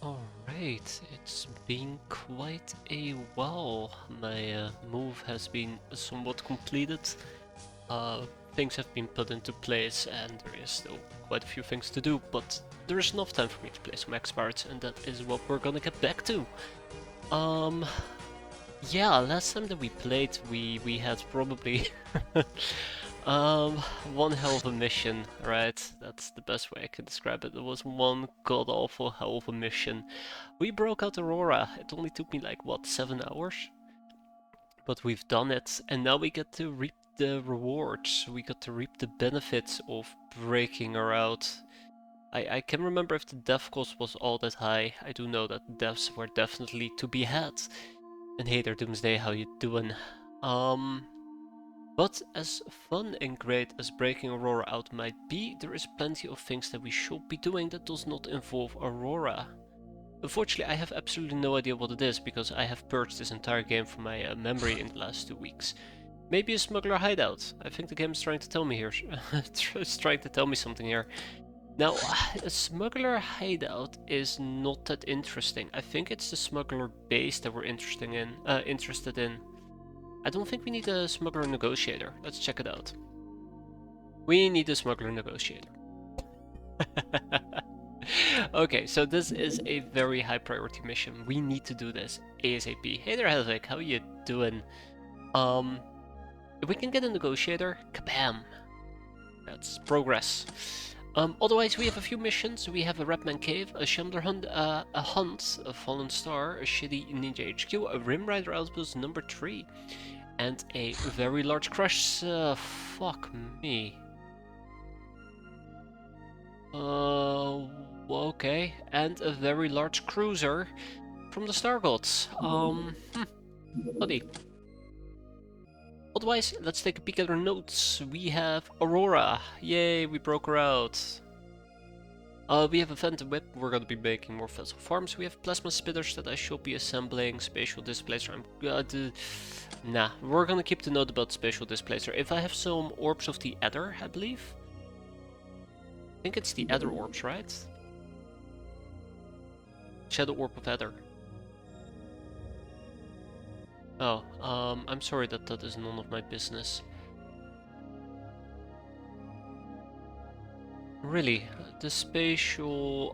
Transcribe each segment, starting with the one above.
Alright, it's been quite a while. My move has been somewhat completed. Uh, Things have been put into place and there is still quite a few things to do, but there is enough time for me to play some X-piratez and that is what we're gonna get back to. Um, yeah, last time that we played we had probably Um, one hell of a mission, right? That's the best way I can describe it. It was one god-awful hell of a mission. We broke out Aurora. It only took me like, what, 7 hours? But we've done it, and now we get to reap the rewards. We got to reap the benefits of breaking her out. I can't remember if the death cost was all that high. I do know that deaths were definitely to be had. And hey there, Doomsday, how you doing? Um, but as fun and great as breaking Aurora out might be, there is plenty of things that we should be doing that does not involve Aurora. Unfortunately, I have absolutely no idea what it is because I have purged this entire game from my memory in the last 2 weeks. Maybe a smuggler hideout. I think the game is trying to tell me here. It's trying to tell me something here. Now, a smuggler hideout is not that interesting. I think it's the smuggler base that we're interested in. I don't think we need a smuggler negotiator. Let's check it out. We need a smuggler negotiator. Okay, so this is a very high priority mission. We need to do this ASAP. Hey there, Helvig, how you doing? If we can get a negotiator, kabam! That's progress. Otherwise, we have a few missions. We have a Rapman Cave, a Shambler Hunt, a Hunt, a Fallen Star, a Shitty Ninja HQ, a Rim Rider Outpost number 3, and a very large crush. Fuck me. Okay, and a very large cruiser from the Star Gods. Buddy. Otherwise, let's take a peek at our notes. We have Aurora. Yay, we broke her out. We have a Phantom Whip. We're gonna be making more vessel farms. We have Plasma Spitters that I should be assembling. Spatial Displacer. Nah, we're gonna keep the note about Spatial Displacer. If I have some Orbs of the Adder, I believe. I think it's the Adder Orbs, right? Shadow Orb of Adder. Oh, I'm sorry that is none of my business. Really, the spatial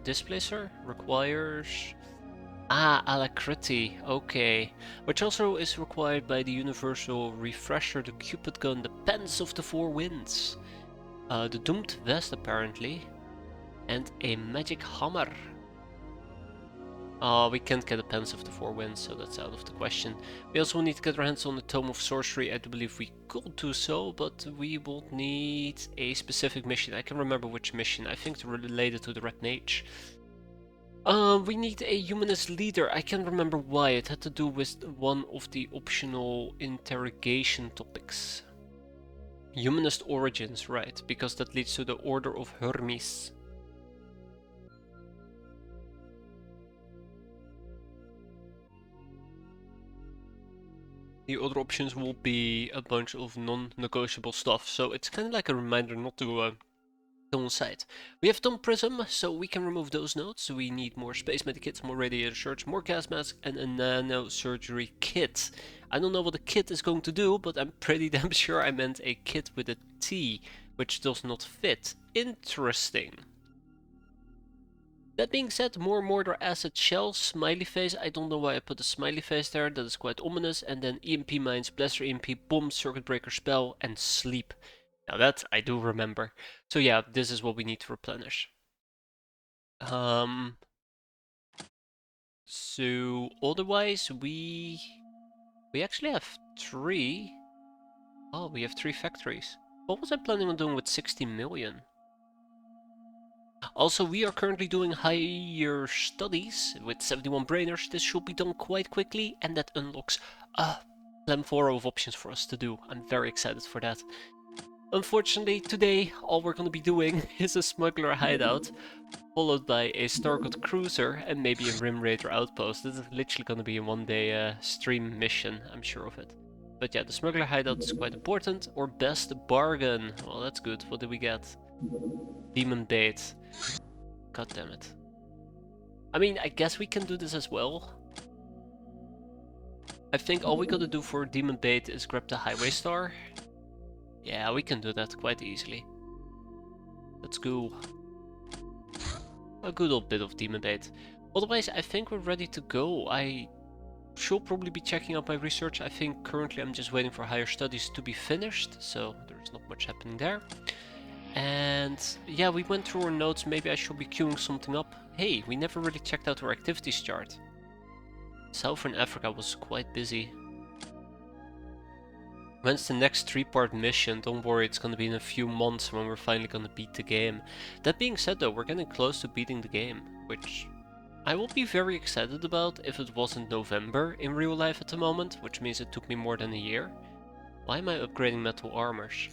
displacer requires Alacrity, okay. Which also is required by the universal refresher, the Cupid gun, the Pence of the Four Winds, the Doomed Vest apparently, and a magic hammer. We can't get a Pence of the Four Winds, so that's out of the question. We also need to get our hands on the Tome of Sorcery. I do believe we could do so, but we will need a specific mission. I can remember which mission. I think it's related to the Red Mage. We need a humanist leader. I can't remember why. It had to do with one of the optional interrogation topics. Humanist origins, right, because that leads to the Order of Hermes. The other options will be a bunch of non-negotiable stuff, so it's kind of like a reminder not to go on site. We have done Prism, so we can remove those notes. We need more space medikits, more radiator shirts, more gas masks, and a nano surgery kit. I don't know what a kit is going to do, but I'm pretty damn sure I meant a kit with a T, which does not fit. Interesting. That being said, more mortar acid shells, smiley face. I don't know why I put a smiley face there, that is quite ominous. And then EMP mines, blaster EMP, bomb, circuit breaker spell, and sleep. Now that I do remember. So yeah, this is what we need to replenish. So otherwise we actually have 3. Oh, we have 3 factories. What was I planning on doing with 60 million? Also, we are currently doing higher studies with 71 brainers. This should be done quite quickly, and that unlocks a plethora of options for us to do. I'm very excited for that. Unfortunately, today, all we're going to be doing is a smuggler hideout, followed by a Stargod cruiser, and maybe a Rim Raider outpost. This is literally going to be a one-day stream mission, I'm sure of it. But yeah, the smuggler hideout is quite important. Or best bargain. Well, that's good. What did we get? Demon bait. God damn it. I mean, I guess we can do this as well. I think all we gotta do for Demon Bait is grab the Highway Star. Yeah, we can do that quite easily. Let's go. A good old bit of Demon Bait. Otherwise, I think we're ready to go. I should probably be checking out my research. I think currently I'm just waiting for higher studies to be finished, so there's not much happening there. And yeah, we went through our notes. Maybe I should be queuing something up. Hey, we never really checked out our activities chart. Southern Africa was quite busy. When's the next 3-part mission? Don't worry, it's gonna be in a few months when we're finally gonna beat the game. That being said though, we're getting close to beating the game, which I will be very excited about if it wasn't November in real life at the moment, which means it took me more than a year. Why am I upgrading metal armors?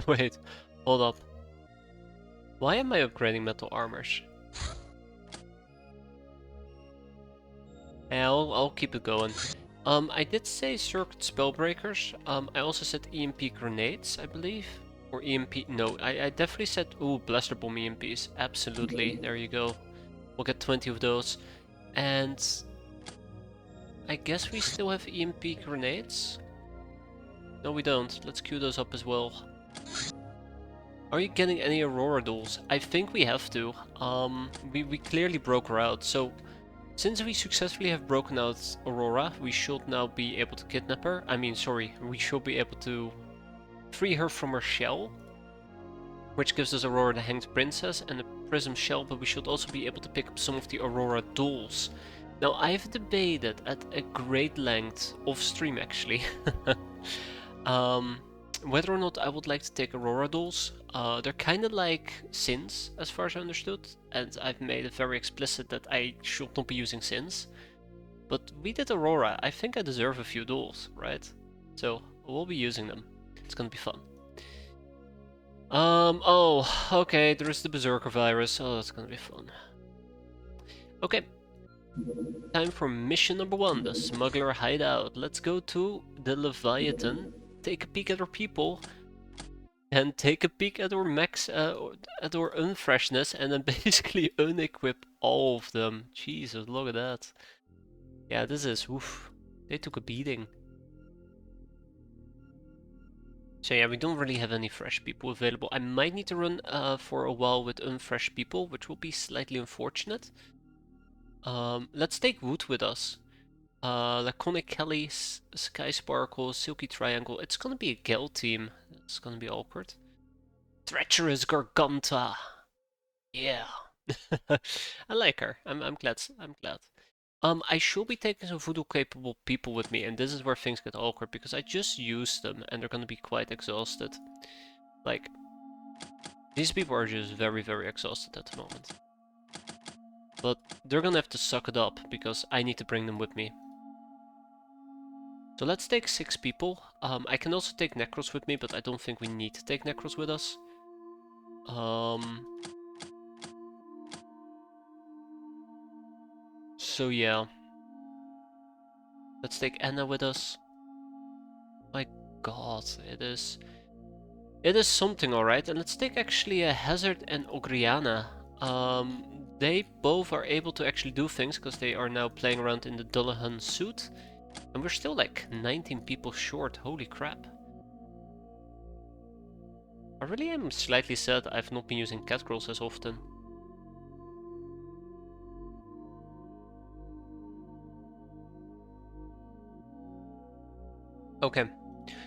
Wait, hold up. Why am I upgrading metal armors? I'll keep it going. I did say circuit spellbreakers. I also said EMP grenades, I believe. Or EMP, no, I definitely said, ooh, blaster bomb EMPs. Absolutely, there you go. We'll get 20 of those. And I guess we still have EMP grenades? No, we don't. Let's queue those up as well. Are you getting any Aurora dolls? I think we have to. We clearly broke her out, so since we successfully have broken out Aurora, we should now be able to kidnap her. I mean, sorry, we should be able to free her from her shell, which gives us Aurora the Hanged Princess and the Prism Shell, but we should also be able to pick up some of the Aurora dolls. Now, I've debated at a great length, off stream actually, whether or not I would like to take Aurora dolls. They're kind of like Sins, as far as I understood, and I've made it very explicit that I should not be using Sins. But we did Aurora, I think I deserve a few dolls, right? So, we'll be using them. It's gonna be fun. Oh, okay, there is the Berserker virus. Oh, that's gonna be fun. Okay. Time for mission number 1, the Smuggler Hideout. Let's go to the Leviathan, take a peek at our people, and take a peek at our max, at our unfreshness, and then basically unequip all of them. Jesus, look at that. Yeah, this is, oof, they took a beating. So yeah, we don't really have any fresh people available. I might need to run for a while with unfresh people, which will be slightly unfortunate. Let's take Wood with us. Laconic Kelly, Sky Sparkle, Silky Triangle. It's gonna be a Gel team. It's gonna be awkward. Treacherous Garganta. Yeah. I like her. I'm glad. I'm glad. I should be taking some voodoo capable people with me, and this is where things get awkward because I just used them and they're gonna be quite exhausted. Like, these people are just very, very exhausted at the moment. But they're gonna have to suck it up because I need to bring them with me. So let's take 6 people. I can also take Necros with me, but I don't think we need to take Necros with us. So yeah. Let's take Anna with us. My god, it is something, alright. And let's take actually a Hazard and Ogriana. They both are able to actually do things because they are now playing around in the Dullahan suit. And we're still like 19 people short, holy crap. I really am slightly sad I've not been using Catgirls as often. Okay,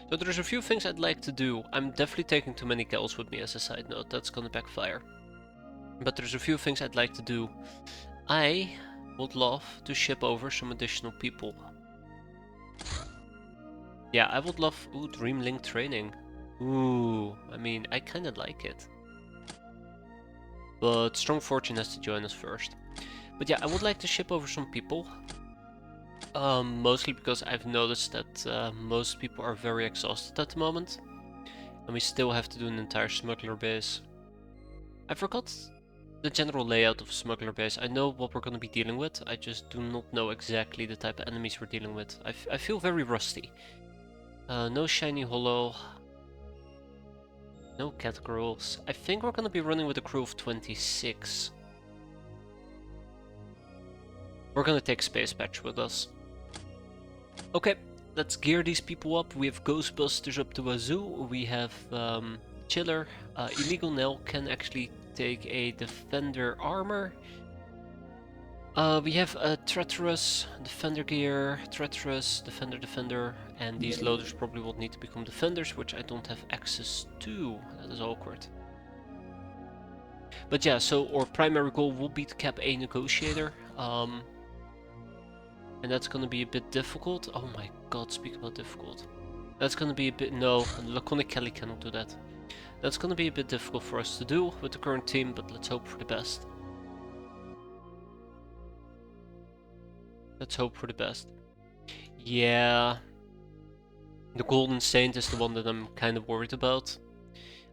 so there's a few things I'd like to do. I'm definitely taking too many gals with me as a side note, that's gonna backfire. But there's a few things I'd like to do. I would love to ship over some additional people. Yeah, I would love... Ooh, Dreamlink training. Ooh, I mean, I kinda like it. But Strong Fortune has to join us first. But yeah, I would like to ship over some people. Mostly because I've noticed that most people are very exhausted at the moment. And we still have to do an entire smuggler base. I forgot the general layout of smuggler base. I know what we're going to be dealing with, I just do not know exactly the type of enemies we're dealing with. I feel very rusty. No shiny hollow. No categories. I think we're gonna be running with a crew of 26. We're gonna take Space Patch with us. Okay, let's gear these people up. We have Ghostbusters up to Wazoo. We have Chiller. Illegal Nell can actually take a Defender armor. We have a Treacherous, Defender gear, Treacherous, Defender, and these loaders probably will need to become Defenders, which I don't have access to. That is awkward. But yeah, so our primary goal will be to cap a Negotiator. And that's gonna be a bit difficult. Oh my god, speak about difficult. That's gonna be a bit... No, Laconic Kelly cannot do that. That's gonna be a bit difficult for us to do with the current team, but let's hope for the best. Let's hope for the best. Yeah. The Golden Saint is the one that I'm kind of worried about.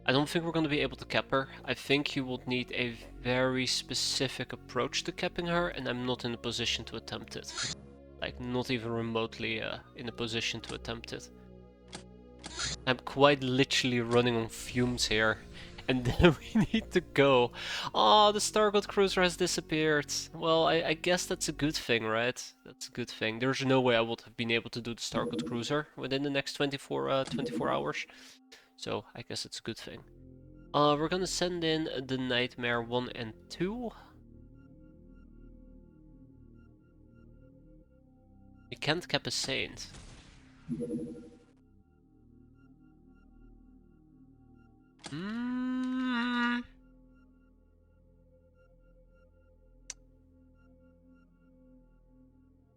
I don't think we're going to be able to cap her. I think you would need a very specific approach to capping her, and I'm not in a position to attempt it. Like, not even remotely in a position to attempt it. I'm quite literally running on fumes here. And then we need to go. Oh, the Stargate Cruiser has disappeared. Well, I guess that's a good thing, right? That's a good thing. There's no way I would have been able to do the Stargate Cruiser within the next 24 hours. So, I guess it's a good thing. We're gonna send in the Nightmare 1 and 2. We can't cap a Saint.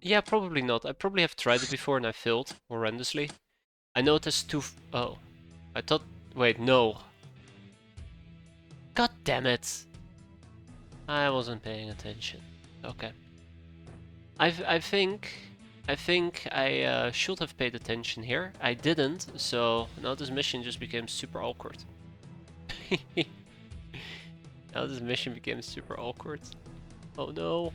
Yeah, probably not. I probably have tried it before and I failed horrendously. I know it has two... Oh. I thought... Wait, no. God damn it. I wasn't paying attention. Okay. I think I should have paid attention here. I didn't, so now this mission just became super awkward. Now this mission became super awkward. Oh no.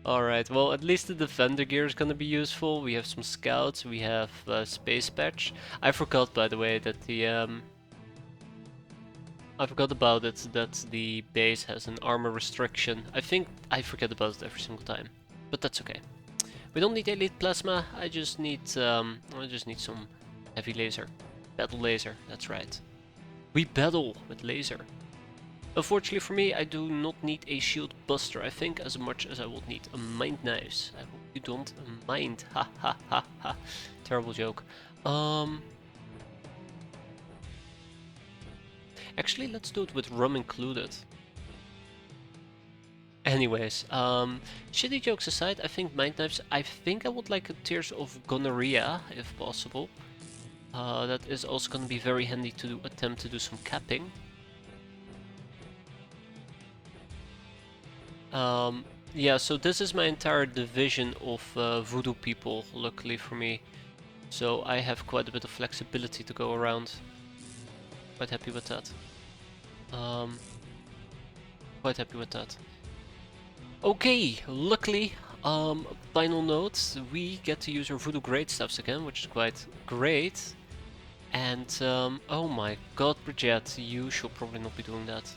Alright, well at least the Defender gear is gonna be useful. We have some scouts, we have Space Patch. I forgot by the way that the I forgot about it, that the base has an armor restriction. I think I forget about it every single time. But that's okay. We don't need elite plasma, I just need some heavy laser. Battle laser, that's right. We battle with laser. Unfortunately for me, I do not need a shield buster, I think, as much as I would need a mind knives. I hope you don't mind. Ha ha ha ha. Terrible joke. Actually, let's do it with rum included. Anyways, shitty jokes aside, I think mind knives, I think I would like a Tears of Gonorrhea, if possible. That is also going to be very handy to attempt to do some capping. Yeah, so this is my entire division of voodoo people, luckily for me. So I have quite a bit of flexibility to go around. Quite happy with that. Quite happy with that. Okay, luckily, final note, we get to use our voodoo great stuffs again, which is quite great. And, oh my god, Brat, you should probably not be doing that.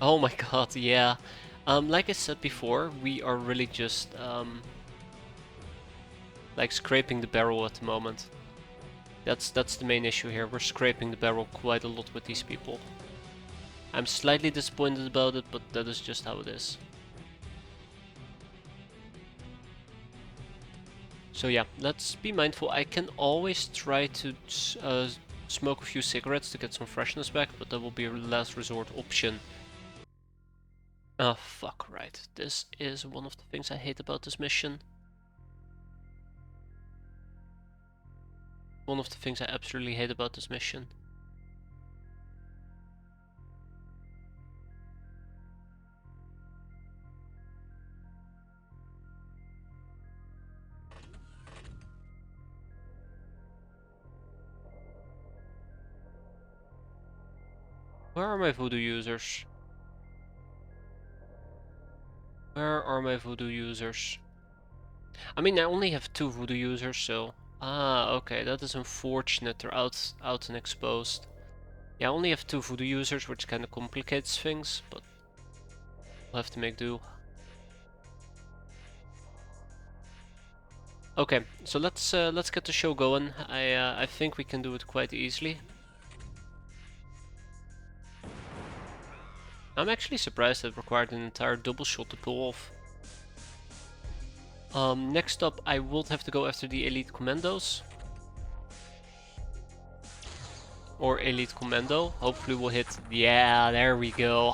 Oh my god, yeah. Like I said before, we are really just like scraping the barrel at the moment. That's the main issue here. We're scraping the barrel quite a lot with these people. I'm slightly disappointed about it, but that is just how it is. So yeah, let's be mindful. I can always try to smoke a few cigarettes to get some freshness back, but that will be a last resort option. Ah, fuck, right. This is one of the things I hate about this mission. One of the things I absolutely hate about this mission. Where are my voodoo users? Where are my voodoo users? I mean, I only have 2 voodoo users, so Ah, okay, that is unfortunate. They're out and exposed. Yeah, I only have 2 voodoo users, which kind of complicates things, but we'll have to make do. Okay, so let's get the show going. I think we can do it quite easily. I'm actually surprised it required an entire double shot to pull off. Next up, I would have to go after the elite commandos. Or elite commando. Hopefully we'll hit... Yeah, there we go.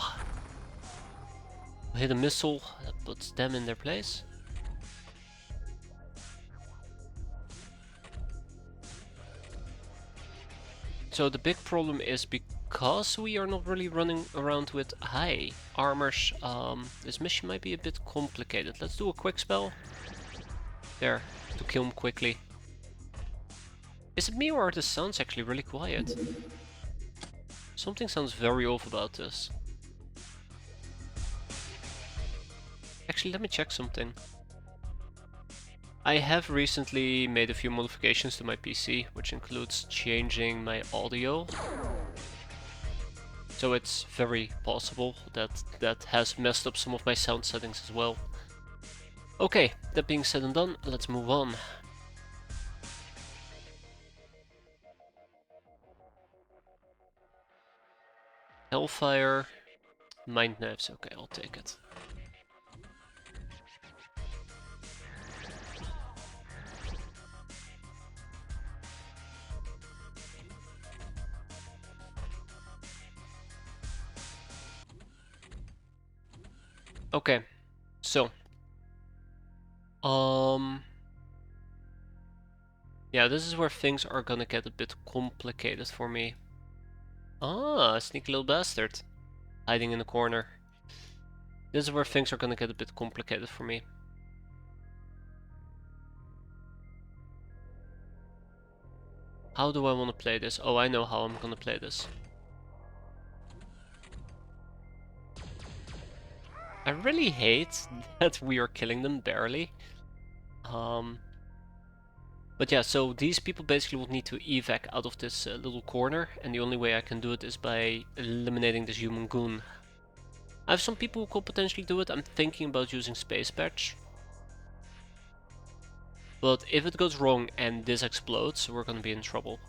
We'll hit a missile that puts them in their place. So the big problem is because we are not really running around with high armors, this mission might be a bit complicated. Let's do a quick spell. There, to kill him quickly. Is it me or are the sounds actually really quiet? Something sounds very off about this. Actually, let me check something. I have recently made a few modifications to my PC, which includes changing my audio. So it's very possible that that has messed up some of my sound settings as well. Okay, that being said and done, let's move on. Hellfire, mind knives, okay, I'll take it. Okay, so yeah, this is where things are gonna get a bit complicated for me. Ah, sneaky little bastard. Hiding in the corner. This is where things are gonna get a bit complicated for me. How do I want to play this? Oh, I know how I'm gonna play this. I really hate that we are killing them barely. But yeah, so these people basically will need to evac out of this little corner, and the only way I can do it is by eliminating this human goon. I have some people who could potentially do it. I'm thinking about using Space Patch. But if it goes wrong and this explodes, we're gonna be in trouble.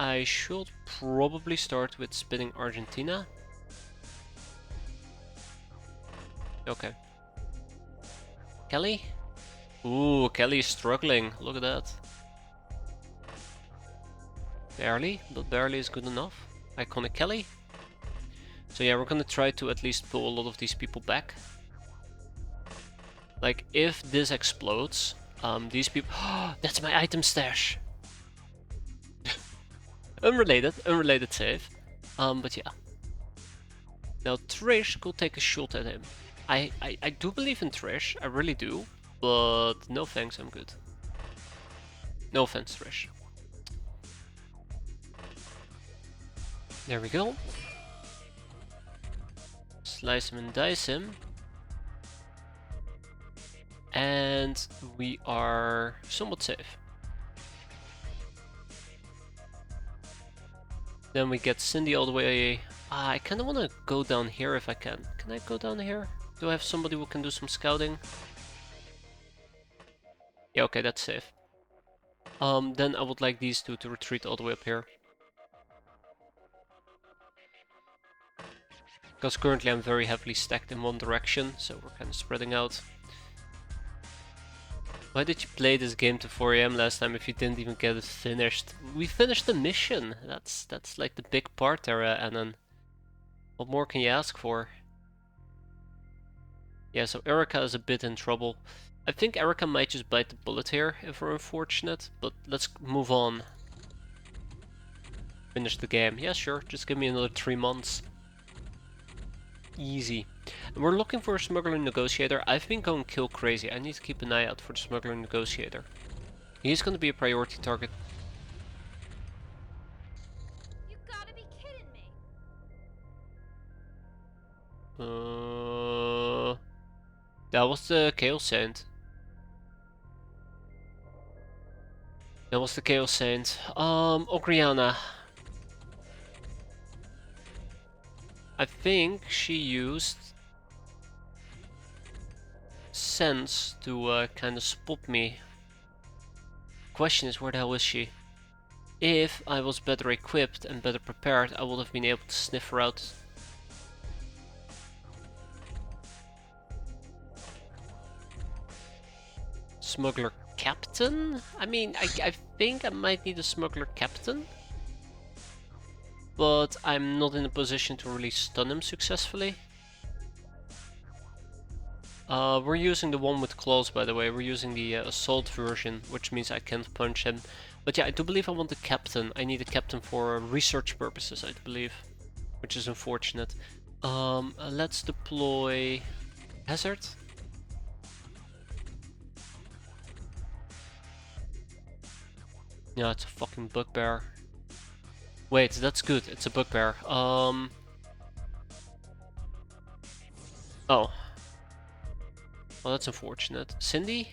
I should probably start with spinning Argentina. Okay. Kelly? Ooh, Kelly's struggling. Look at that. Barely, but barely is good enough. Iconic Kelly. So yeah, we're gonna try to at least pull a lot of these people back. Like, if this explodes, these people... That's my item stash! Unrelated save. But yeah. Now Trish could take a shot at him. I do believe in Trish, I really do. But no thanks, I'm good. No offense, Trish. There we go. Slice him and dice him. And we are somewhat safe. Then we get Cindy all the way. I kind of want to go down here if I can. Can I go down here? Do I have somebody who can do some scouting? Yeah, okay, that's safe. Then I would like these two to retreat all the way up here. Because currently I'm very heavily stacked in one direction, so we're kind of spreading out. Why did you play this game to 4 AM last time if you didn't even get it finished? We finished the mission! That's like the big part there, and then what more can you ask for? Yeah, so Erica is a bit in trouble. I think Erica might just bite the bullet here if we're unfortunate, but let's move on. Finish the game. Yeah, sure, just give me another 3 months. Easy. And we're looking for a smuggler negotiator. I've been going kill crazy. I need to keep an eye out for the smuggler negotiator. He's going to be a priority target. You gotta be kidding me. That was the Chaos Saint. That was the Chaos Saint. Ogriana. I think she used sense to kind of spot me. Question is, where the hell is she? If I was better equipped and better prepared, I would have been able to sniff her out. Smuggler captain? I mean, I think I might need a smuggler captain. But I'm not in a position to really stun him successfully. We're using the one with claws, by the way. We're using the assault version, which means I can't punch him. But yeah, I do believe I want a captain. I need a captain for research purposes, I believe. Which is unfortunate. Let's deploy Hazard. Yeah, it's a fucking bugbear. Wait, that's good. It's a bugbear. Oh. Well, that's unfortunate. Cindy?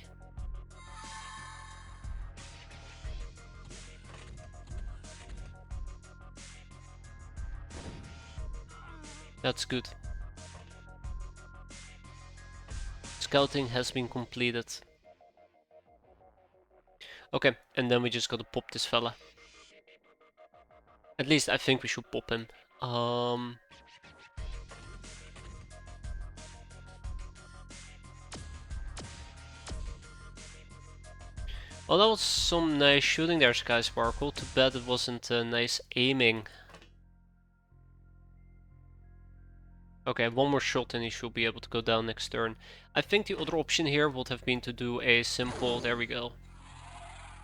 That's good. Scouting has been completed. Okay, and then we just gotta pop this fella. At least I think we should pop him. Well, that was some nice shooting there, Sky Sparkle. Too bad it wasn't nice aiming. Okay, one more shot and he should be able to go down next turn. I think the other option here would have been to do a simple, there we go,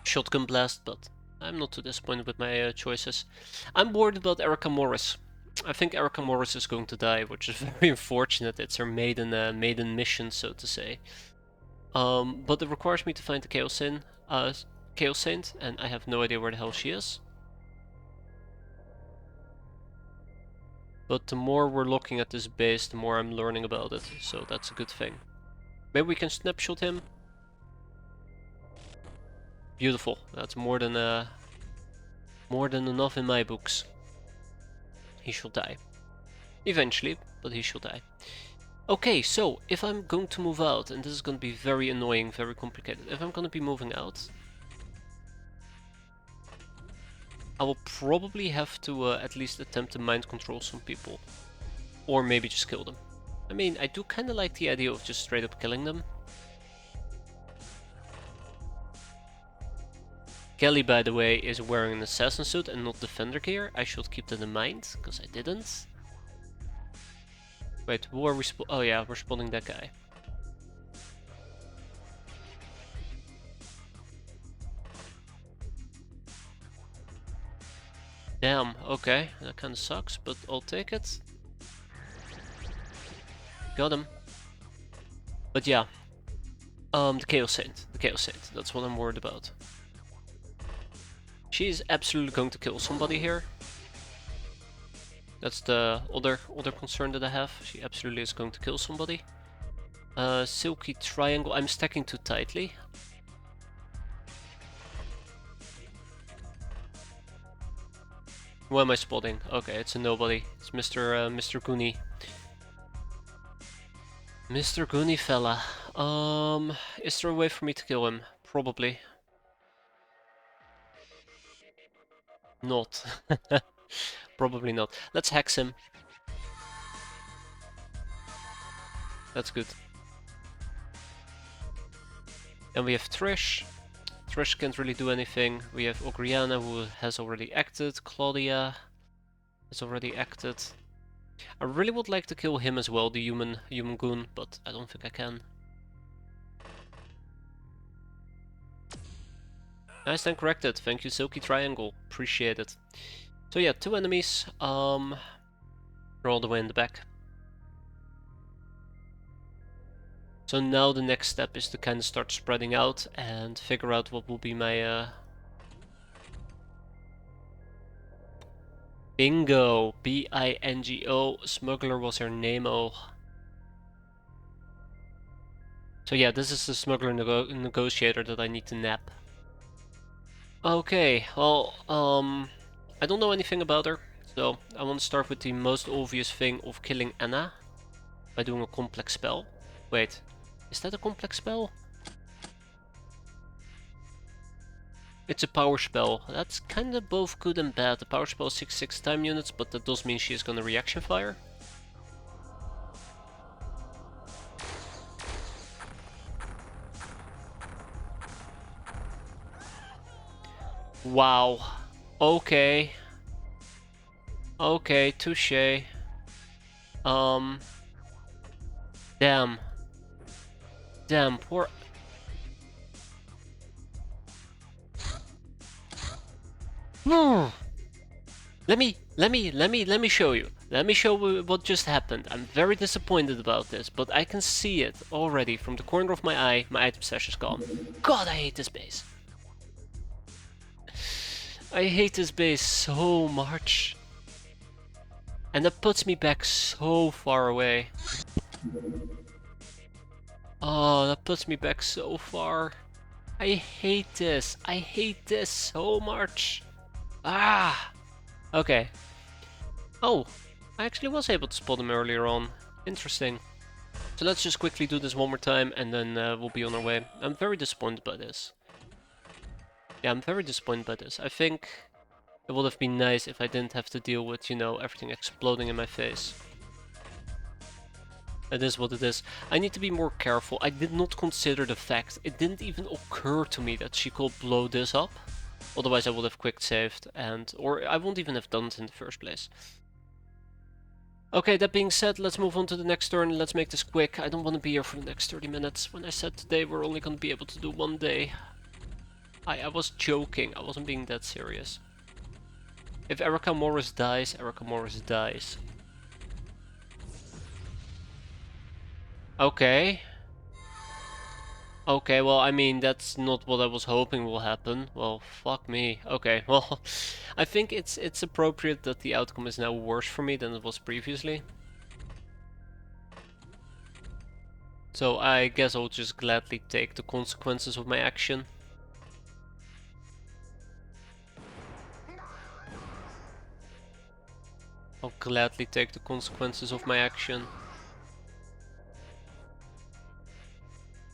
shotgun blast, but I'm not too disappointed with my choices. I'm worried about Erica Morris. I think Erica Morris is going to die, which is very unfortunate. It's her maiden mission, so to say. But it requires me to find the Chaos Saint, and I have no idea where the hell she is. But the more we're looking at this base, the more I'm learning about it, so that's a good thing. Maybe we can snapshot him. Beautiful. That's more than enough in my books. He shall die. Eventually, but he shall die. Okay, so if I'm going to move out, and this is going to be very annoying, very complicated. If I'm going to be moving out, I will probably have to at least attempt to mind control some people. Or maybe just kill them. I mean, I do kind of like the idea of just straight up killing them. Kelly, by the way, is wearing an assassin suit and not defender gear. I should keep that in mind, because I didn't. Wait, who are we oh yeah, we're spawning that guy. Damn, okay, that kinda sucks, but I'll take it. Got him. But yeah, the Chaos Saint, that's what I'm worried about. She's absolutely going to kill somebody here. That's the other concern that I have. She absolutely is going to kill somebody. Silky Triangle, I'm stacking too tightly. Who am I spotting? Okay, it's a nobody. It's Mr. Goonie. Mr. Goonie fella. Is there a way for me to kill him? Probably. Not. Probably not. Let's hex him. That's good. And we have Trish. Trish can't really do anything. We have Ogriana, who has already acted. Claudia has already acted. I really would like to kill him as well, the human goon, but I don't think I can. Nice and corrected. Thank you, Silky Triangle. Appreciate it. So yeah, 2 enemies. They're all the way in the back. So now the next step is to kind of start spreading out and figure out what will be my Bingo! B-I-N-G-O. Smuggler was her name-o. So yeah, this is the smuggler negotiator that I need to nab. Okay, well, I don't know anything about her, so I want to start with the most obvious thing of killing Anna by doing a complex spell. Wait, is that a complex spell? It's a power spell. That's kinda both good and bad. The power spell is 6/6 time units, but that does mean she is gonna reaction fire. Wow. Okay. Okay, touche. Um. Damn. Damn, poor. Let me show you. Let me show you what just happened. I'm very disappointed about this, but I can see it already from the corner of my eye. My item stash is gone. God, I hate this base. I hate this base so much. And that puts me back so far away. Oh, that puts me back so far. I hate this. I hate this so much. Ah! Okay. Oh, I actually was able to spot him earlier on. Interesting. So let's just quickly do this one more time and then we'll be on our way. I'm very disappointed by this. Yeah, I'm very disappointed by this. I think it would have been nice if I didn't have to deal with, you know, everything exploding in my face. It is what it is. I need to be more careful. I did not consider the fact. It didn't even occur to me that she could blow this up. Otherwise I would have quick saved or I won't even have done it in the first place. Okay, that being said, let's move on to the next turn. Let's make this quick. I don't want to be here for the next 30 minutes. When I said today we're only going to be able to do one day, I was joking. I wasn't being that serious. If Erica Morris dies, Erica Morris dies. Okay. Okay, well, I mean, that's not what I was hoping will happen. Well, fuck me. Okay, well, I think it's appropriate that the outcome is now worse for me than it was previously. So I guess I'll just gladly take the consequences of my action. I'll gladly take the consequences of my action.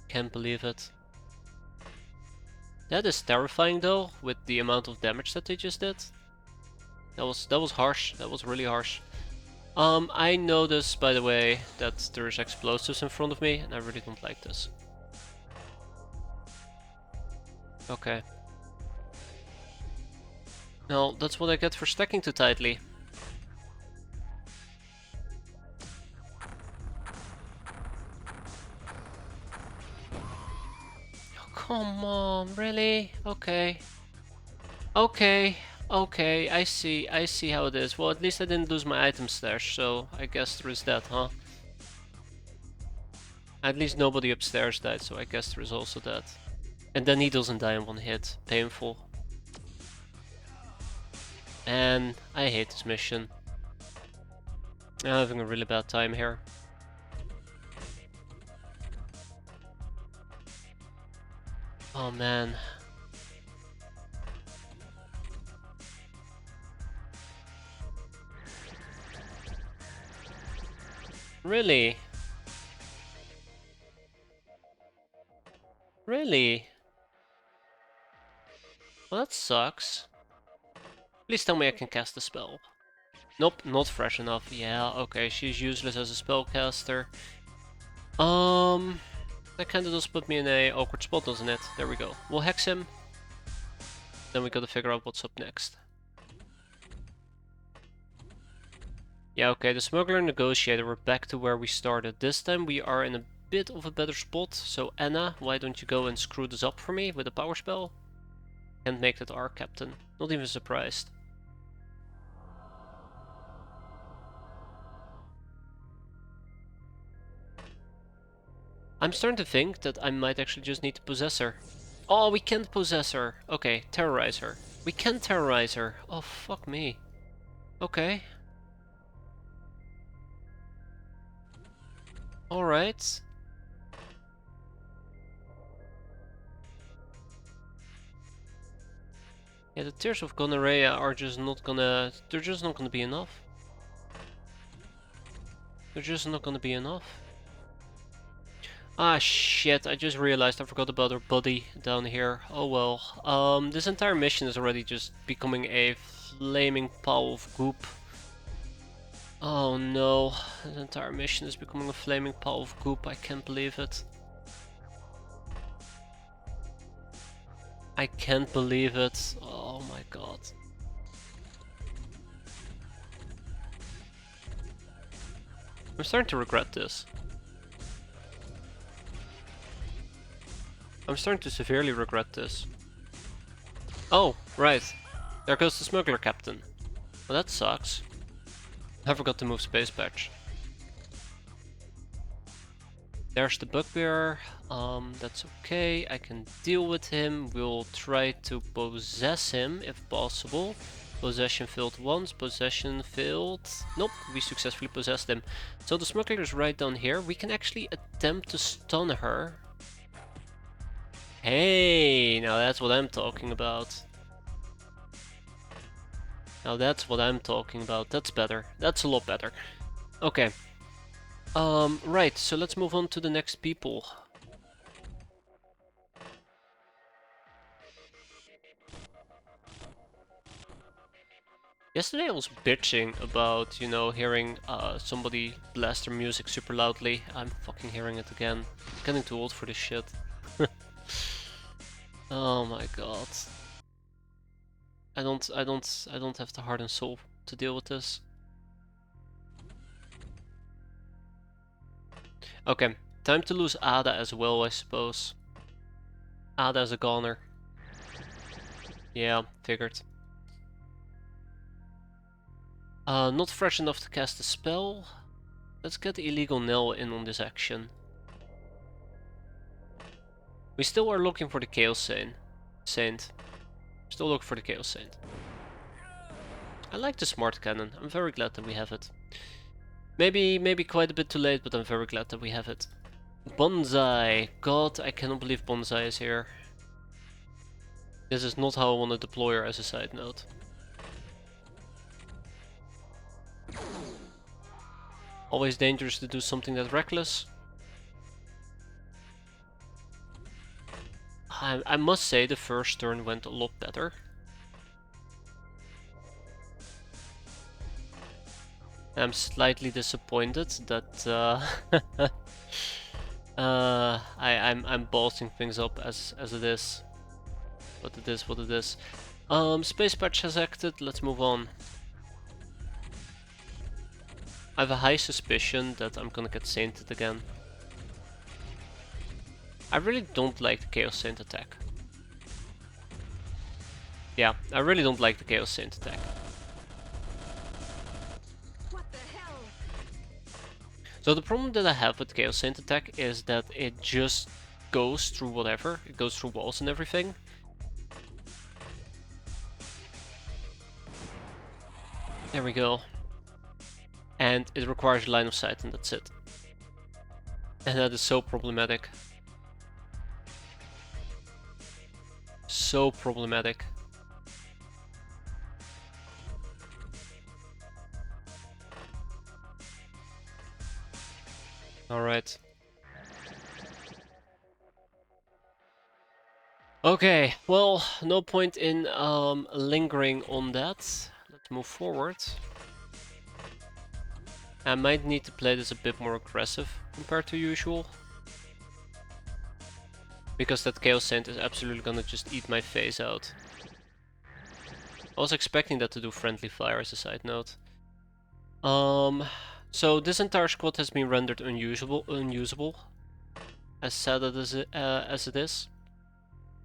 Can't believe it. That is terrifying though, with the amount of damage that they just did. That was harsh. That was really harsh. I noticed, by the way, that there's explosives in front of me, and I really don't like this. Okay. Well, that's what I get for stacking too tightly. Oh, come on, really? Okay. Okay. Okay, I see how it is. Well, at least I didn't lose my item stash, so I guess there is that, huh? At least nobody upstairs died, so I guess there is also that. And then he doesn't die in one hit. Painful. And I hate this mission. I'm having a really bad time here. Oh man. Really? Really? Well, that sucks. Please tell me I can cast the spell. Nope, not fresh enough. Yeah, okay, she's useless as a spellcaster. That kinda does put me in a awkward spot, doesn't it? There we go. We'll hex him. Then we gotta figure out what's up next. Yeah, okay, the Smuggler Negotiator, we're back to where we started. This time we are in a bit of a better spot. So Anna, why don't you go and screw this up for me with a power spell? Can't make that our captain. Not even surprised. I'm starting to think that I might actually just need to possess her. Oh, we can't possess her. Okay, terrorize her. We can terrorize her. Oh, fuck me. Okay. Alright. Yeah, the tears of gonorrhea are just not gonna... They're just not gonna be enough. They're just not gonna be enough. Ah shit, I just realized I forgot about our buddy down here. Oh well. This entire mission is already just becoming a flaming pile of goop. Oh no, this entire mission is becoming a flaming pile of goop. I can't believe it. I can't believe it. Oh my god. I'm starting to regret this. I'm starting to severely regret this. Oh, right. There goes the smuggler captain. Well, that sucks. I forgot to move space patch. There's the bugbear. That's okay. I can deal with him. We'll try to possess him if possible. Possession failed once. Possession failed. Nope, we successfully possessed him. So the smuggler is right down here. We can actually attempt to stun her. Hey, now that's what I'm talking about. Now that's what I'm talking about. That's better. That's a lot better. Okay. Right, so let's move on to the next people. Yesterday I was bitching about, you know, hearing somebody blast their music super loudly. I'm fucking hearing it again. I'm getting too old for this shit. Oh my god. I don't have the heart and soul to deal with this. Okay, time to lose Ada as well, I suppose. Ada is a goner. Yeah, figured. Not fresh enough to cast a spell. Let's get the illegal Nell in on this action. We still are looking for the Chaos Saint. Still looking for the Chaos Saint. I like the smart cannon. I'm very glad that we have it. Maybe quite a bit too late, but I'm very glad that we have it. Bonsai. God, I cannot believe Bonsai is here. This is not how I want to deploy her as a side note. Always dangerous to do something that reckless. I must say the first turn went a lot better. I'm slightly disappointed that I'm bossing things up as it is. But it is what it is. Space patch has acted. Let's move on. I have a high suspicion that I'm gonna get sainted again. I really don't like the Chaos Saint attack. Yeah, I really don't like the Chaos Saint attack. What the hell? So the problem that I have with Chaos Saint attack is that it just goes through whatever. It goes through walls and everything. There we go. And it requires line of sight and that's it. And that is so problematic. So problematic. Alright. Okay, well, no point in lingering on that. Let's move forward. I might need to play this a bit more aggressive compared to usual. Because that Chaos Saint is absolutely gonna just eat my face out. I was expecting that to do friendly fire as a side note. So this entire squad has been rendered unusable. As sad as it is.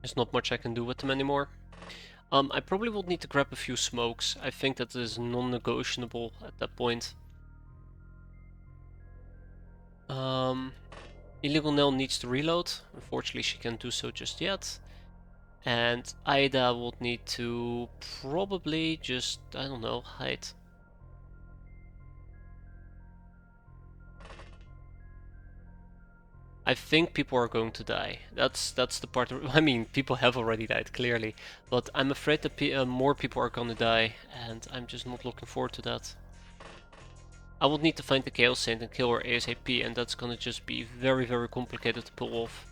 There's not much I can do with them anymore. I probably will need to grab a few smokes. I think that is non-negotiable at that point. Illegal Nell needs to reload. Unfortunately, she can't do so just yet. And Ida will need to probably just, I don't know, hide. I think people are going to die. That's the part. I mean, people have already died clearly, but I'm afraid that more people are gonna die, and I'm just not looking forward to that. I will need to find the Chaos Saint and kill her ASAP, and that's gonna just be very, very complicated to pull off.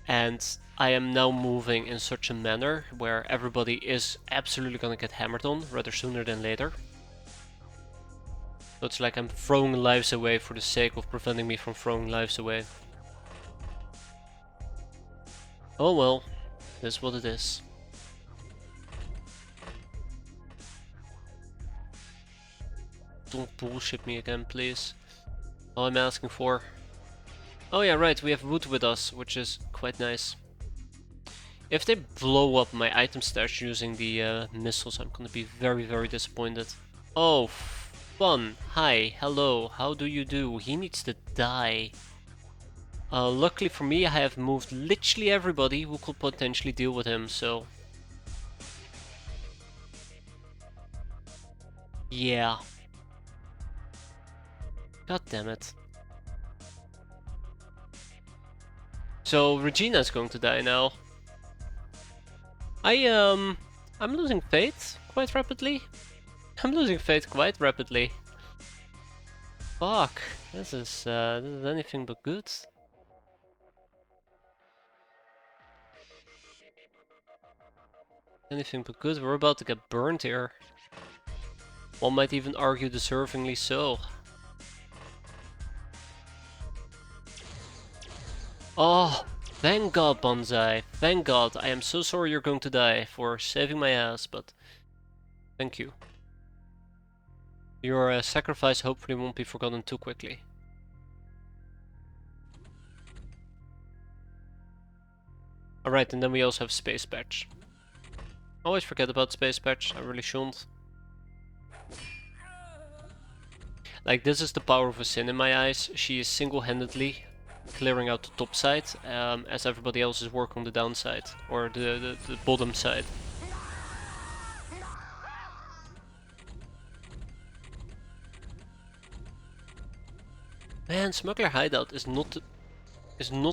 And I am now moving in such a manner where everybody is absolutely gonna get hammered on rather sooner than later. So it's like I'm throwing lives away for the sake of preventing me from throwing lives away. Oh well, that's what it is. Don't bullshit me again, please. All I'm asking for. Oh yeah, right, we have wood with us, which is quite nice. If they blow up my item stash using the missiles, I'm gonna be very, very disappointed. Oh, fun. Hi, hello, how do you do? He needs to die. Luckily for me, I have moved literally everybody who could potentially deal with him, so... Yeah. God damn it. So, Regina's going to die now. I'm losing faith quite rapidly. I'm losing faith quite rapidly. Fuck, this is anything but good. Anything but good. We're about to get burned here. One might even argue deservingly so. Oh, thank God, Bonsai. Thank God. I am so sorry you're going to die for saving my ass, but thank you. Your sacrifice hopefully won't be forgotten too quickly. Alright, and then we also have Space Patch. Always forget about Space Patch, I really shouldn't. Like, this is the power of a Sin in my eyes. She is single-handedly clearing out the top side, as everybody else is working on the downside, or the bottom side. Man, Smuggler Hideout is not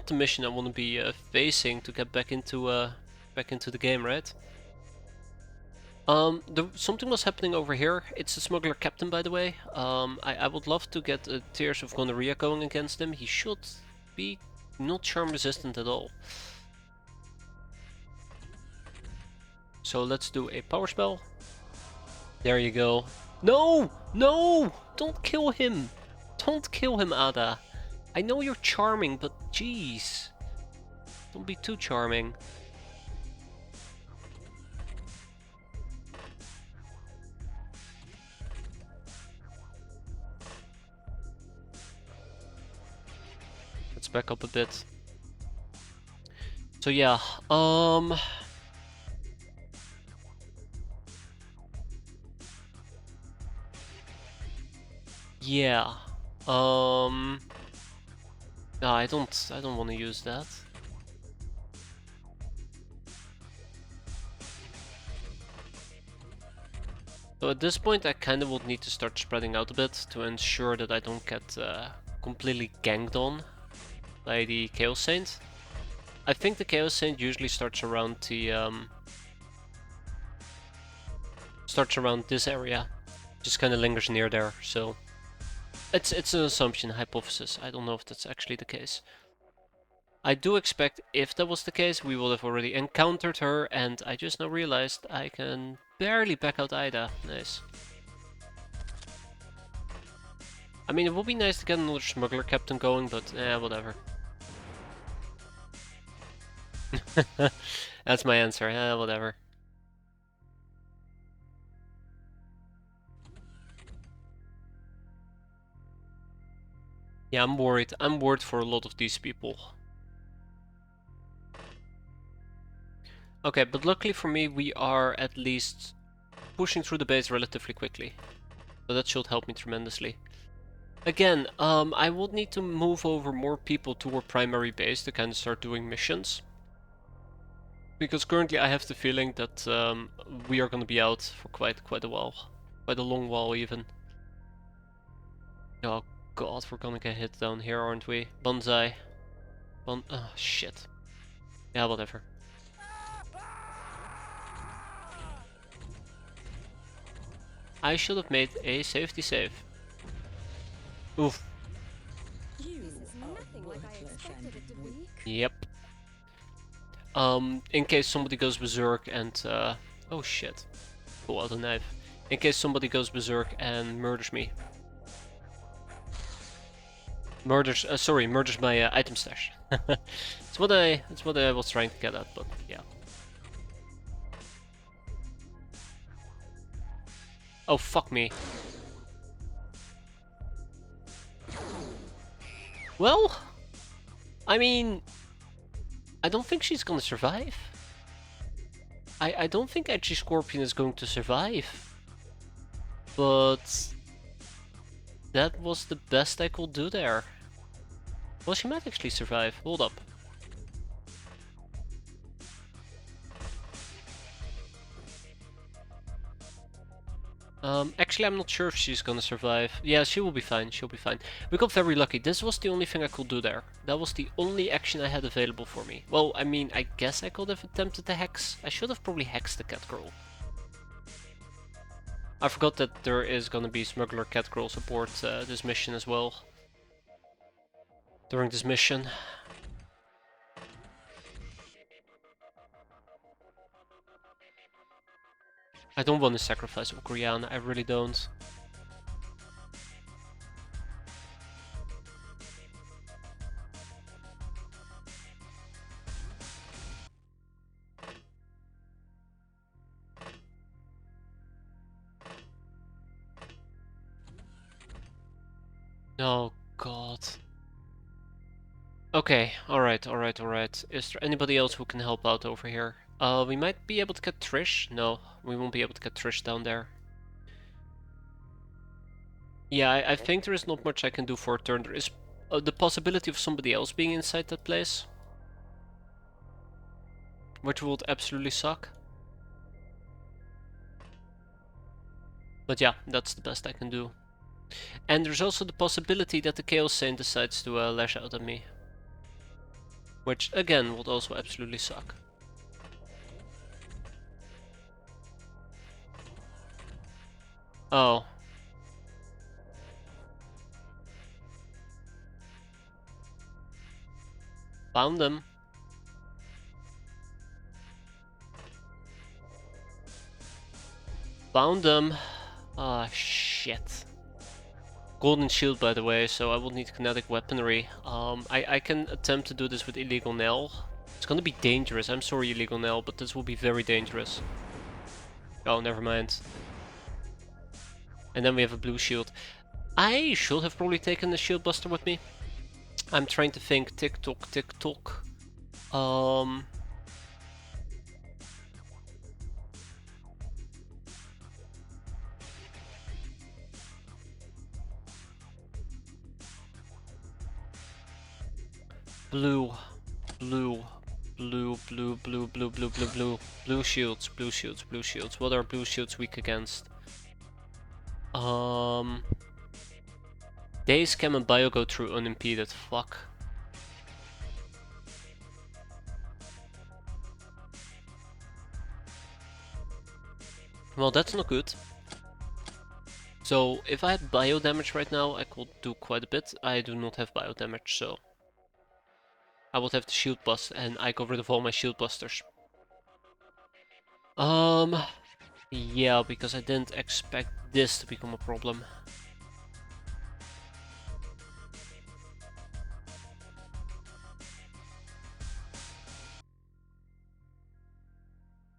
the mission I want to be facing to get back into the game, right? Something was happening over here. It's the Smuggler Captain, by the way. I would love to get Tears of Gonorrhea going against him. He should be not charm resistant at all. So let's do a power spell. There you go. No! No! Don't kill him! Don't kill him, Ada. I know you're charming, but jeez. Don't be too charming. Let's back up a bit. So yeah, yeah. No, I don't want to use that. So at this point I kind of would need to start spreading out a bit to ensure that I don't get completely ganked on by the Chaos Saint. I think the Chaos Saint usually starts around this area. Just kind of lingers near there, so it's an assumption, hypothesis. I don't know if that's actually the case. I do expect if that was the case, we will have already encountered her, and I just now realized I can barely back out Ida. Nice. I mean, it would be nice to get another Smuggler Captain going, but whatever. That's my answer, whatever. Yeah, I'm worried. I'm worried for a lot of these people. Okay, but luckily for me, we are at least pushing through the base relatively quickly. So that should help me tremendously. Again, I would need to move over more people to our primary base to kind of start doing missions. Because currently I have the feeling that we are going to be out for quite a while. Quite a long while even. Oh god, we're gonna get hit down here, aren't we? Bonsai. One. Oh, shit. Yeah, whatever. I should have made a safety save. Oof. This is nothing like I expected it to be. Yep. In case somebody goes berserk and oh shit. Pull out a knife. In case somebody goes berserk and murders me. Murders my item stash. It's what I was trying to get at, but yeah. Oh fuck me. Well, I mean, I don't think she's gonna survive. I don't think Edgy Scorpion is going to survive. But that was the best I could do there. Well, she might actually survive. Hold up. Actually, I'm not sure if she's gonna survive. Yeah, she will be fine. She'll be fine. We got very lucky. This was the only thing I could do there. That was the only action I had available for me. Well, I mean, I guess I could have attempted to hex. I should have probably hexed the cat girl. I forgot that there is gonna be smuggler cat girl support this mission as well. During this mission. I don't want to sacrifice Okriana, I really don't. Oh god. Okay, alright. Is there anybody else who can help out over here? We might be able to get Trish. No, we won't be able to get Trish down there. Yeah, I think there is not much I can do for a turn. There is the possibility of somebody else being inside that place. Which would absolutely suck. But yeah, that's the best I can do. And there's also the possibility that the Chaos Saint decides to lash out at me. Which, again, would also absolutely suck. Oh. Found them. Found them. Ah, shit. Golden shield, by the way, so I will need kinetic weaponry. I can attempt to do this with illegal nail. It's gonna be dangerous. I'm sorry, illegal nail, but this will be very dangerous. Oh, never mind. And then we have a blue shield. I should have probably taken the shield buster with me. I'm trying to think. Tick tock, tick tock. Blue, blue, blue, blue, blue, blue, blue, blue, blue. Blue shields, blue shields, blue shields. What are blue shields weak against? Days, Chem, and Bio go through unimpeded. Fuck. Well, that's not good. So, if I had bio damage right now, I could do quite a bit. I do not have bio damage, so I would have the shield bust, and I got rid of all my shield busters. Yeah, because I didn't expect this to become a problem.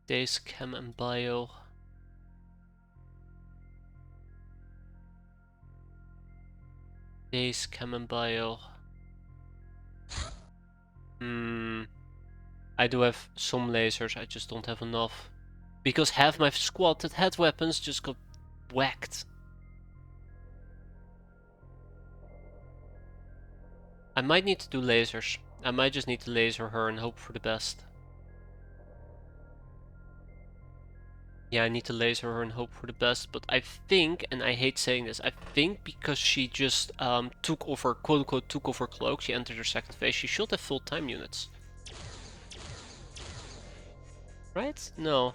Days, Chem, and Bio. Days, Chem, and Bio. I do have some lasers, I just don't have enough. Because half my squad that had weapons just got whacked. I might need to do lasers. I might just need to laser her and hope for the best. Yeah, I need to laser her and hope for the best, but I think, and I hate saying this, I think because she just took off her, quote-unquote, took off her cloak, she entered her second phase, she should have full-time units. Right? No.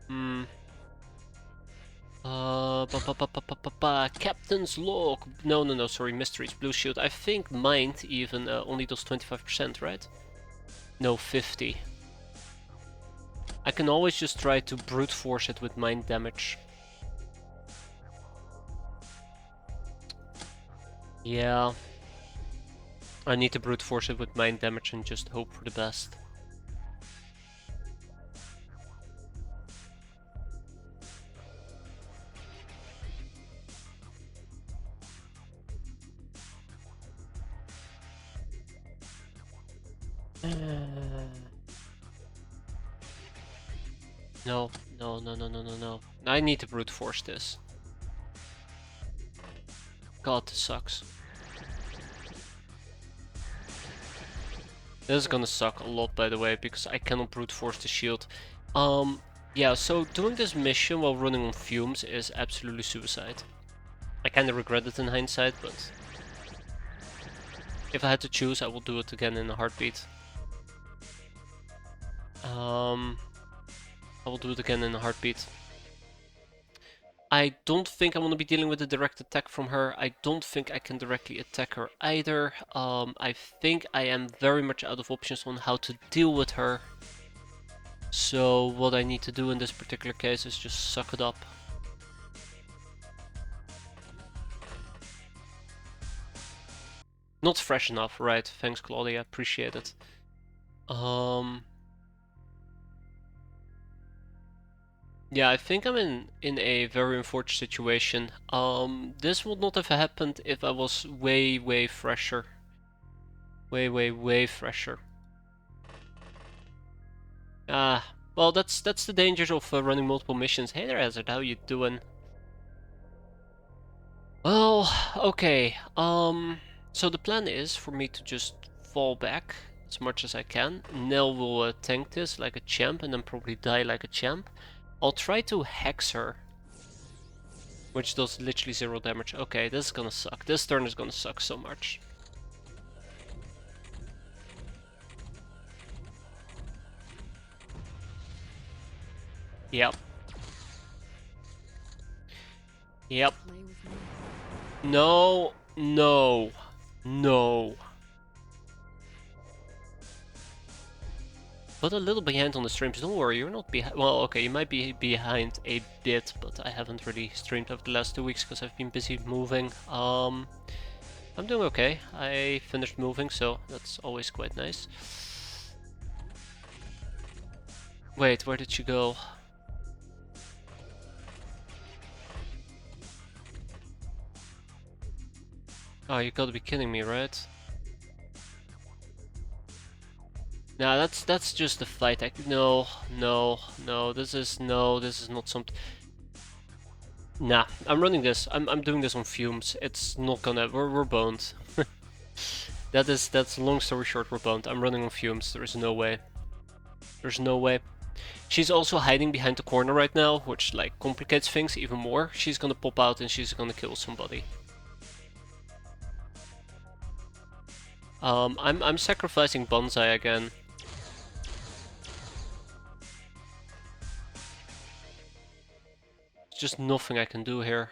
Hmm. Captain's log. No, sorry, mysteries. Blue shield. I think mind even only does 25%, right? No, 50. I can always just try to brute force it with mind damage. Yeah. I need to brute force it with mind damage and just hope for the best. No. I need to brute force this. God, this sucks. This is gonna suck a lot, by the way, because I cannot brute force the shield. Yeah, so doing this mission while running on fumes is absolutely suicide. I kinda regret it in hindsight, but if I had to choose, I will do it again in a heartbeat. I will do it again in a heartbeat. I don't think I want to be dealing with a direct attack from her. I don't think I can directly attack her either. I think I am very much out of options on how to deal with her. So what I need to do in this particular case is just suck it up. Not fresh enough, right? Thanks, Claudia. Appreciate it. Yeah, I think I'm in a very unfortunate situation. This would not have happened if I was way fresher. Way fresher. Well, that's the dangers of running multiple missions. Hey there, Hazard. How you doing? Well, okay. So the plan is for me to just fall back as much as I can. Nell will tank this like a champ and then probably die like a champ. I'll try to hex her, which does literally 0 damage. Okay, this is gonna suck. This turn is gonna suck so much. Yep. Yep. No. But a little behind on the streams. Don't worry, you're not behind. Well, okay, you might be behind a bit, but I haven't really streamed over the last 2 weeks because I've been busy moving. I'm doing okay. I finished moving, so that's always quite nice. Wait, where did you go? Oh, you gotta be kidding me, right? Nah, that's just a fight. No, this is not something. Nah, I'm running this. I'm doing this on fumes. It's not gonna. We're boned. That's long story short. We're boned. I'm running on fumes. There is no way. There's no way. She's also hiding behind the corner right now, which like complicates things even more. She's gonna pop out and she's gonna kill somebody. I'm sacrificing Bonsai again. There's just nothing I can do here.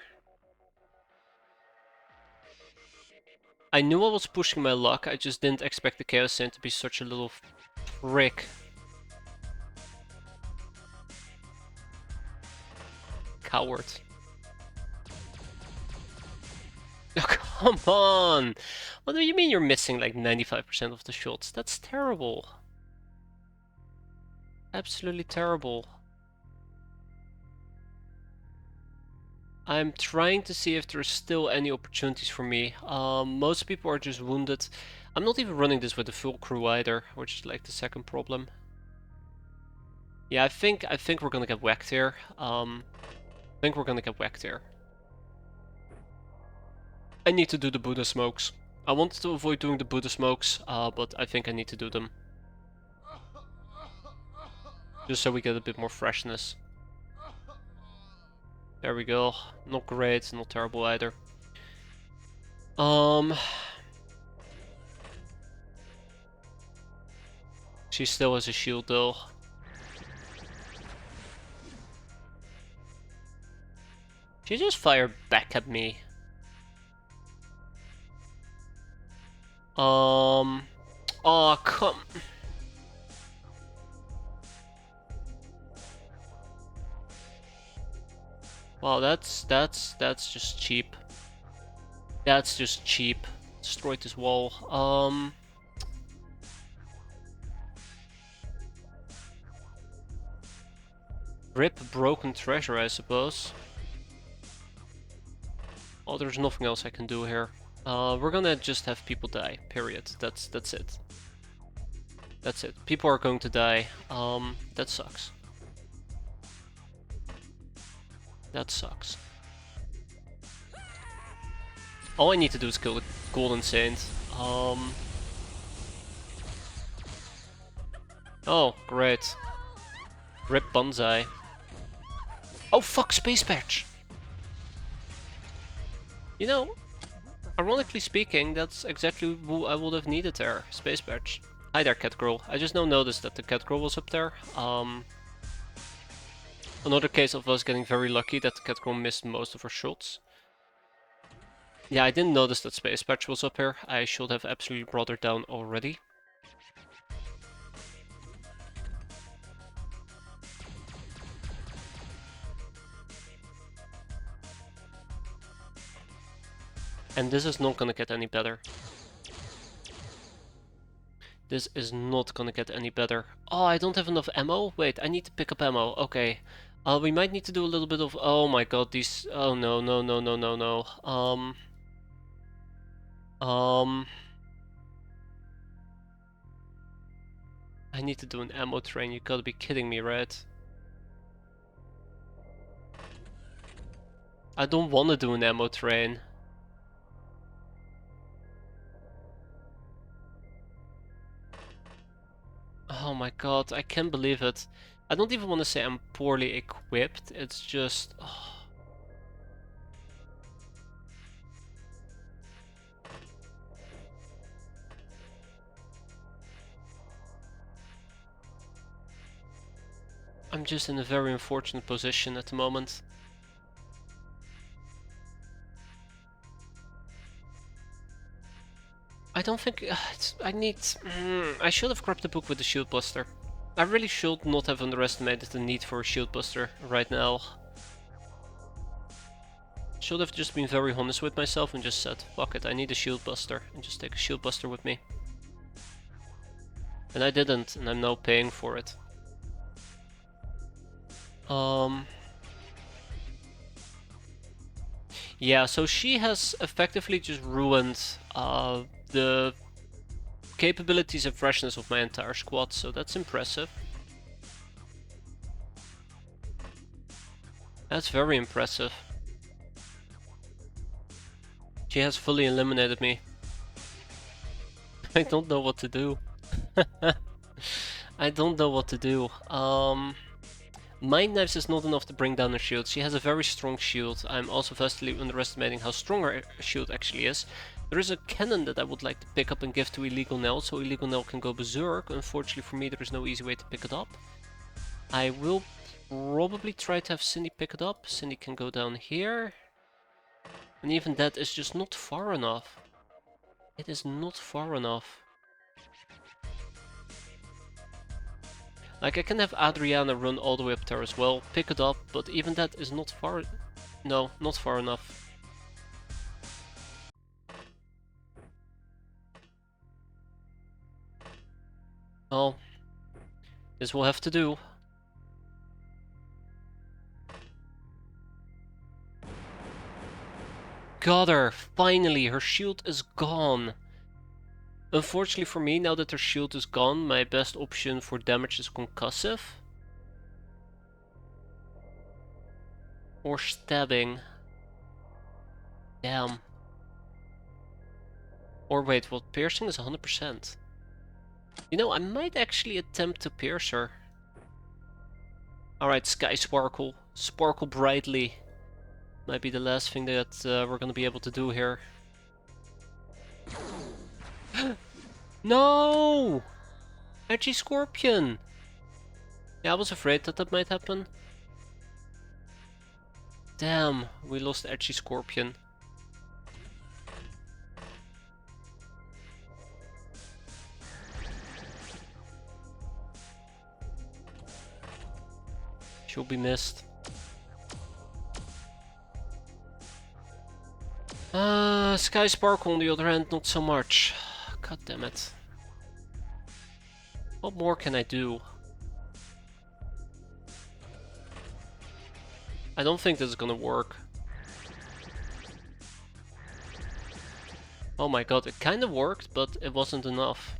I knew I was pushing my luck, I just didn't expect the Chaos Saint to be such a little prick. Coward. Oh, come on! What do you mean you're missing like 95% of the shots? That's terrible. Absolutely terrible. I'm trying to see if there's still any opportunities for me. Most people are just wounded. I'm not even running this with a full crew either, which is like the second problem. Yeah, I think we're gonna get whacked here. I need to do the Buddha smokes. I wanted to avoid doing the Buddha smokes, but I think I need to do them. Just so we get a bit more freshness. There we go. Not great, not terrible either. She still has a shield though. She just fired back at me. Oh, come. Wow, that's just cheap. That's just cheap. Destroyed this wall. Rip broken treasure, I suppose. Oh, there's nothing else I can do here. We're gonna just have people die. Period. That's it. That's it. People are going to die. That sucks. That sucks. All I need to do is kill the Golden Saint. Oh, great. Rip Banzai. Oh fuck, Space Patch! You know, ironically speaking, that's exactly who I would have needed there. Space Patch. Hi there, Cat Girl. I just now noticed that the Cat Girl was up there. Another case of us getting very lucky that the Cat Girl missed most of her shots. Yeah, I didn't notice that Space Patch was up here. I should have absolutely brought her down already. And this is not gonna get any better. This is not gonna get any better. Oh, I don't have enough ammo? Wait, I need to pick up ammo. Okay. We might need to do a little bit of... Oh my god, these... Oh no, no, no, no, no, no. I need to do an ammo train. You gotta be kidding me, right? I don't want to do an ammo train. Oh my god, I can't believe it. I don't even want to say I'm poorly equipped. It's just... Oh. I'm just in a very unfortunate position at the moment. I don't think... I need... I should have grabbed the book with the shield buster. I really should not have underestimated the need for a shield buster right now. Should have just been very honest with myself and just said, fuck it, I need a shield buster, and just take a shield buster with me. And I didn't, and I'm now paying for it. Yeah, so she has effectively just ruined the capabilities and freshness of my entire squad, so that's impressive. That's very impressive. She has fully eliminated me. I don't know what to do. I don't know what to do. Mind Knives is not enough to bring down her shield. She has a very strong shield. I'm also vastly underestimating how strong her shield actually is. There is a cannon that I would like to pick up and give to Illegal Nell, so Illegal Nell can go berserk. Unfortunately for me, there is no easy way to pick it up. I will probably try to have Cindy pick it up. Cindy can go down here. And even that is just not far enough. It is not far enough. Like, I can have Adriana run all the way up there as well, pick it up, but even that is not far... No, not far enough. Oh, this will have to do. Got her! Finally, her shield is gone. Unfortunately for me, now that her shield is gone, my best option for damage is concussive. Or stabbing. Damn. Or wait, what? Piercing is 100%. You know, I might actually attempt to pierce her. Alright, Sky Sparkle. Sparkle brightly. Might be the last thing that we're gonna be able to do here. No! Edgy Scorpion! Yeah, I was afraid that that might happen. Damn, we lost Edgy Scorpion. She'll be missed. Sky Sparkle on the other hand, not so much. God damn it. What more can I do? I don't think this is gonna work. Oh my god, it kind of worked, but it wasn't enough.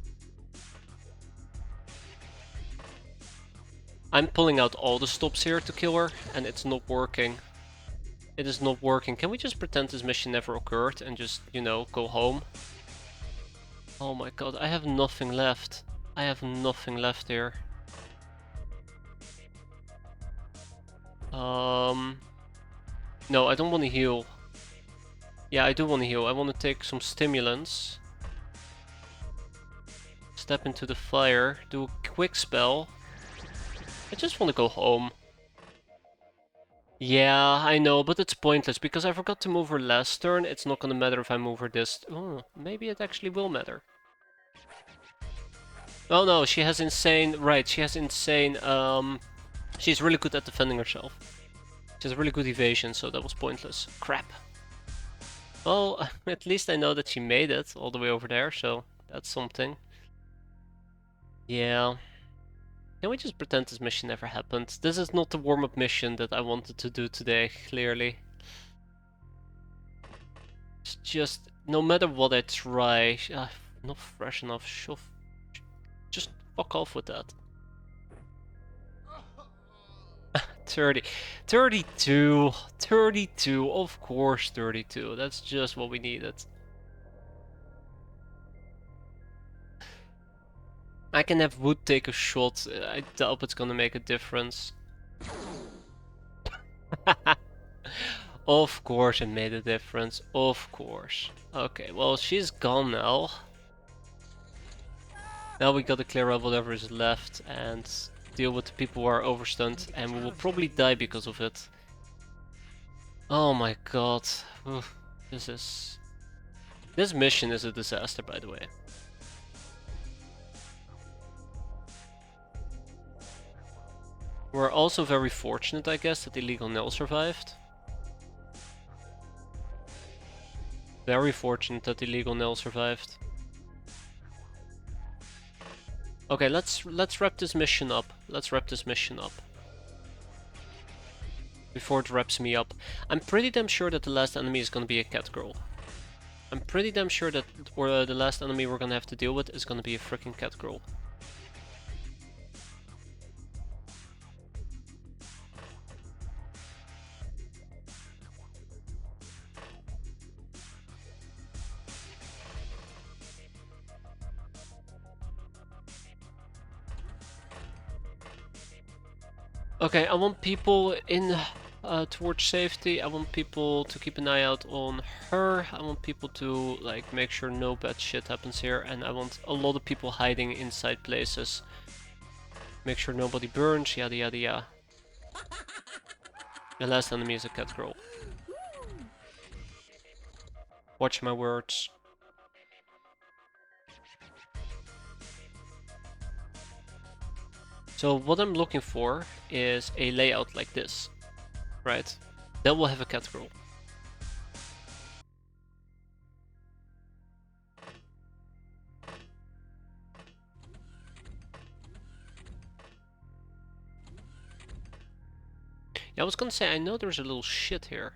I'm pulling out all the stops here to kill her, and it's not working. It is not working. Can we just pretend this mission never occurred and just, you know, go home? Oh my god, I have nothing left. I have nothing left here. No, I don't want to heal. Yeah, I do want to heal. I want to take some stimulants. Step into the fire, do a quick spell. I just want to go home. Yeah, I know, but it's pointless because I forgot to move her last turn. It's not gonna matter if I move her this. Oh, maybe it actually will matter. Oh no, she has insane. Right, she has insane. She's really good at defending herself. She has really good evasion, so that was pointless. Crap. Well, at least I know that she made it all the way over there, so that's something. Yeah. Can we just pretend this mission never happened? This is not the warm-up mission that I wanted to do today, clearly. It's just, no matter what I try, not fresh enough, just fuck off with that. 30, 32, 32, of course 32, that's just what we needed. I can have Wood take a shot, I doubt it's gonna make a difference. Of course it made a difference, of course. Okay, well she's gone now. Now we gotta clear up whatever is left and deal with the people who are overstunned, and we will probably die because of it. Oh my god. Oof, this mission is a disaster, by the way. We're also very fortunate, I guess, that Illegal Nell survived. Very fortunate that Illegal Nell survived. Okay, let's wrap this mission up. Let's wrap this mission up. Before it wraps me up. I'm pretty damn sure that the last enemy is gonna be a cat girl. I'm pretty damn sure that the last enemy we're gonna have to deal with is gonna be a freaking cat girl. Okay, I want people in towards safety. I want people to keep an eye out on her. I want people to like make sure no bad shit happens here, and I want a lot of people hiding inside places. Make sure nobody burns, yada yada yada. The last enemy is a cat girl. Watch my words. So what I'm looking for is a layout like this, right? That will have a cat girl. Yeah, I was gonna say, I know there's a little shit here.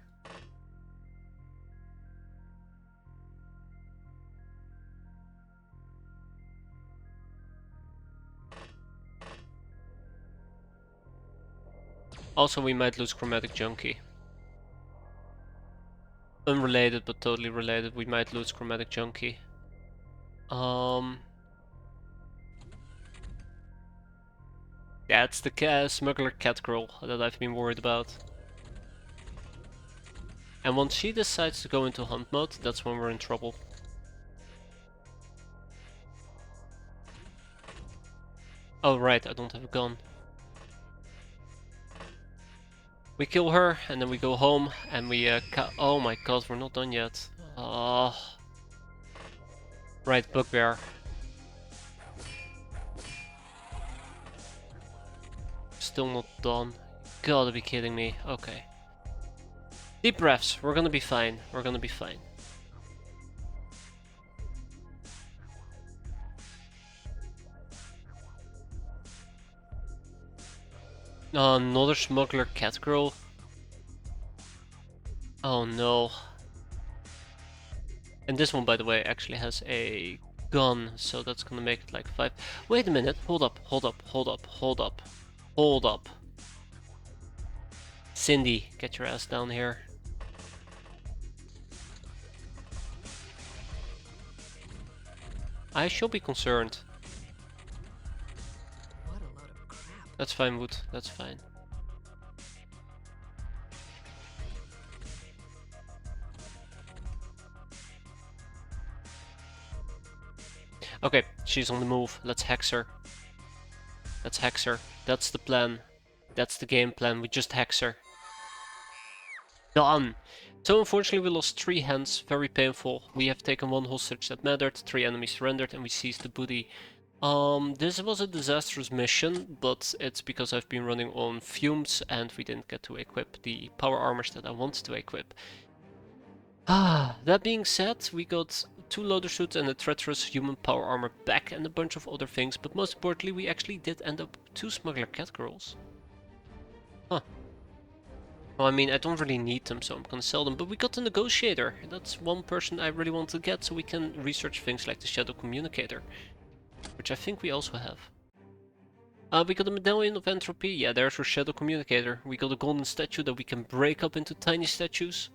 Also, we might lose Chromatic Junkie. Unrelated, but totally related. We might lose Chromatic Junkie. Yeah, Yeah, it's the smuggler cat girl that I've been worried about. And once she decides to go into hunt mode, that's when we're in trouble. Oh right, I don't have a gun. We kill her, and then we go home, and we oh my god, we're not done yet. Oh. Right, bugbear. Still not done. Gotta be kidding me. Okay. Deep breaths. We're gonna be fine. We're gonna be fine. Another smuggler cat girl. Oh no. And this one, by the way, actually has a gun, so that's gonna make it like 5. Wait a minute. Hold up. Hold up. Hold up. Hold up. Hold up. Cindy, get your ass down here. I shall be concerned. What a load of crap. That's fine, Wood. That's fine. Okay, she's on the move. Let's hex her. Let's hex her. That's the plan. That's the game plan. We just hex her. Done! So unfortunately we lost 3 hands. Very painful. We have taken 1 hostage that mattered. 3 enemies surrendered and we seized the booty. This was a disastrous mission, but it's because I've been running on fumes and we didn't get to equip the power armors that I wanted to equip. That being said, we got 2 loader suits and a treacherous human power armor back and a bunch of other things, but most importantly we actually did end up 2 smuggler cat girls. Huh. Well, I mean, I don't really need them, so I'm gonna sell them, but we got the negotiator. That's one person I really want to get, so we can research things like the shadow communicator, which I think we also have. We got a medallion of entropy. Yeah, there's our shadow communicator. We got a golden statue that we can break up into tiny statues.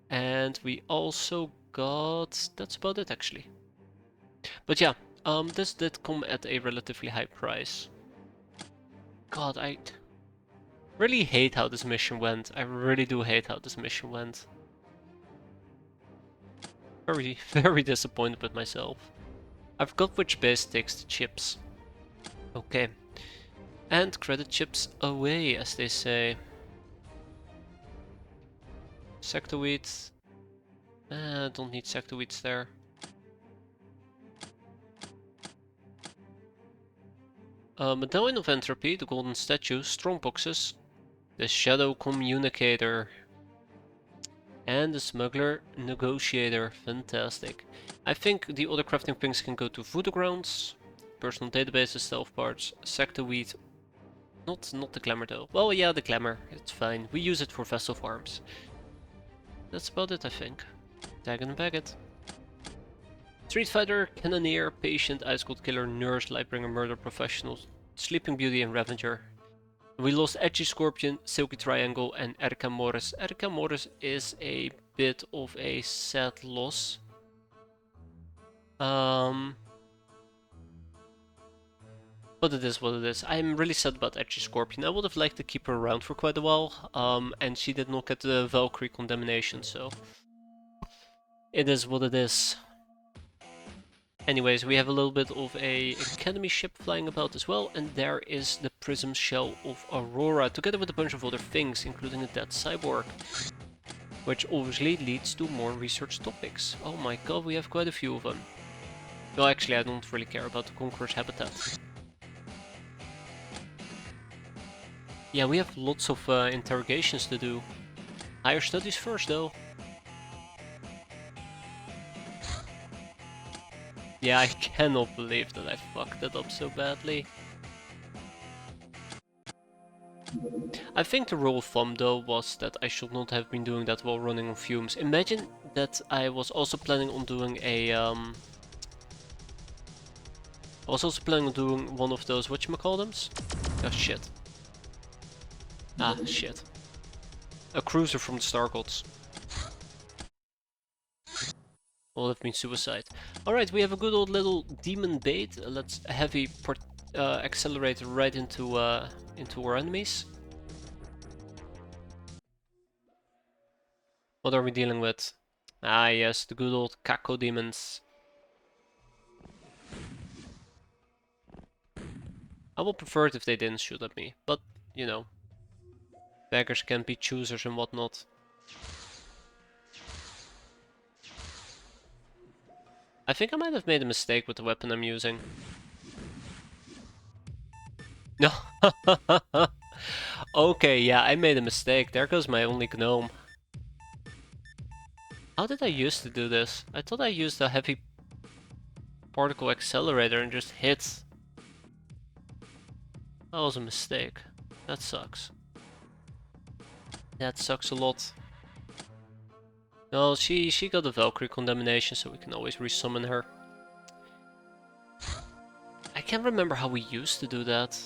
And we also got... that's about it, actually. But yeah, this did come at a relatively high price. God, I really hate how this mission went. I really do hate how this mission went. Very, very disappointed with myself. I forgot which base takes the chips. Okay. And credit chips away, as they say. Sectoweed. Don't need sectoweeds there. Medallion of Entropy, the golden statue, strong boxes, the shadow communicator, and the smuggler negotiator. Fantastic. I think the other crafting things can go to voodoo grounds, personal databases, stealth parts, sectoweed. Not the glamour though. Well, yeah, the glamour. It's fine. We use it for vessel farms. That's about it, I think. Tag and bag it. Street Fighter, Cannoneer, Patient, Ice Cold Killer, Nurse, Lightbringer, Murder Professional, Sleeping Beauty, and Revenger. We lost Edgy Scorpion, Silky Triangle, and Erika Morris. Erika Morris is a bit of a sad loss. But it is what it is. I'm really sad about Edgy Scorpion. I would have liked to keep her around for quite a while, and she did not get the Valkyrie condemnation, so it is what it is. Anyways, we have a little bit of a academy ship flying about as well, and there is the prism shell of Aurora, together with a bunch of other things, including a dead cyborg, which obviously leads to more research topics. Oh my god, we have quite a few of them. No, actually, I don't really care about the Conqueror's habitat. Yeah, we have lots of interrogations to do. Higher studies first, though. Yeah, I cannot believe that I fucked that up so badly. I think the rule of thumb though was that I should not have been doing that while running on fumes. Imagine that I was also planning on doing a I was also planning on doing one of those whatchamacallitems? Oh shit. Ah shit. A cruiser from the Star Gods. Will have been suicide. Alright, we have a good old little demon bait. Let's heavy accelerate right into our enemies. What are we dealing with? Ah yes, the good old Kako demons. I would prefer it if they didn't shoot at me, but you know, beggars can be choosers and whatnot. I think I might have made a mistake with the weapon I'm using. No. Okay, yeah, I made a mistake. There goes my only gnome. How did I used to do this? I thought I used a heavy particle accelerator and just hit. That was a mistake. That sucks. That sucks a lot. No, she got a Valkyrie condemnation, so we can always resummon her. I can't remember how we used to do that.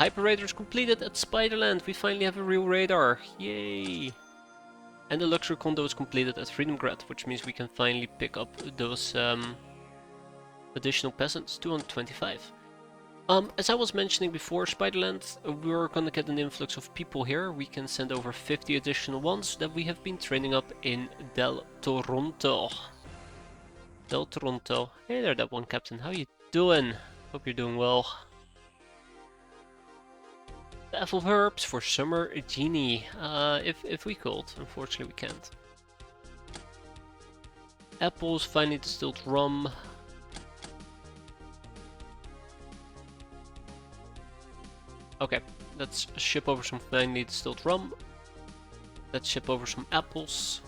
Hyper Raiders completed at Spiderland. We finally have a real radar. Yay! And the luxury condo is completed at Freedom Grad, which means we can finally pick up those additional peasants. 225. As I was mentioning before, Spiderland, we're gonna get an influx of people here. We can send over 50 additional ones that we have been training up in Del Toronto. Del Toronto. Hey there, that one captain. How you doing? Hope you're doing well. Bath of herbs for Summer Genie. If we could. Unfortunately, we can't. Apples, finely distilled rum. Okay, let's ship over some finely distilled rum. Let's ship over some apples.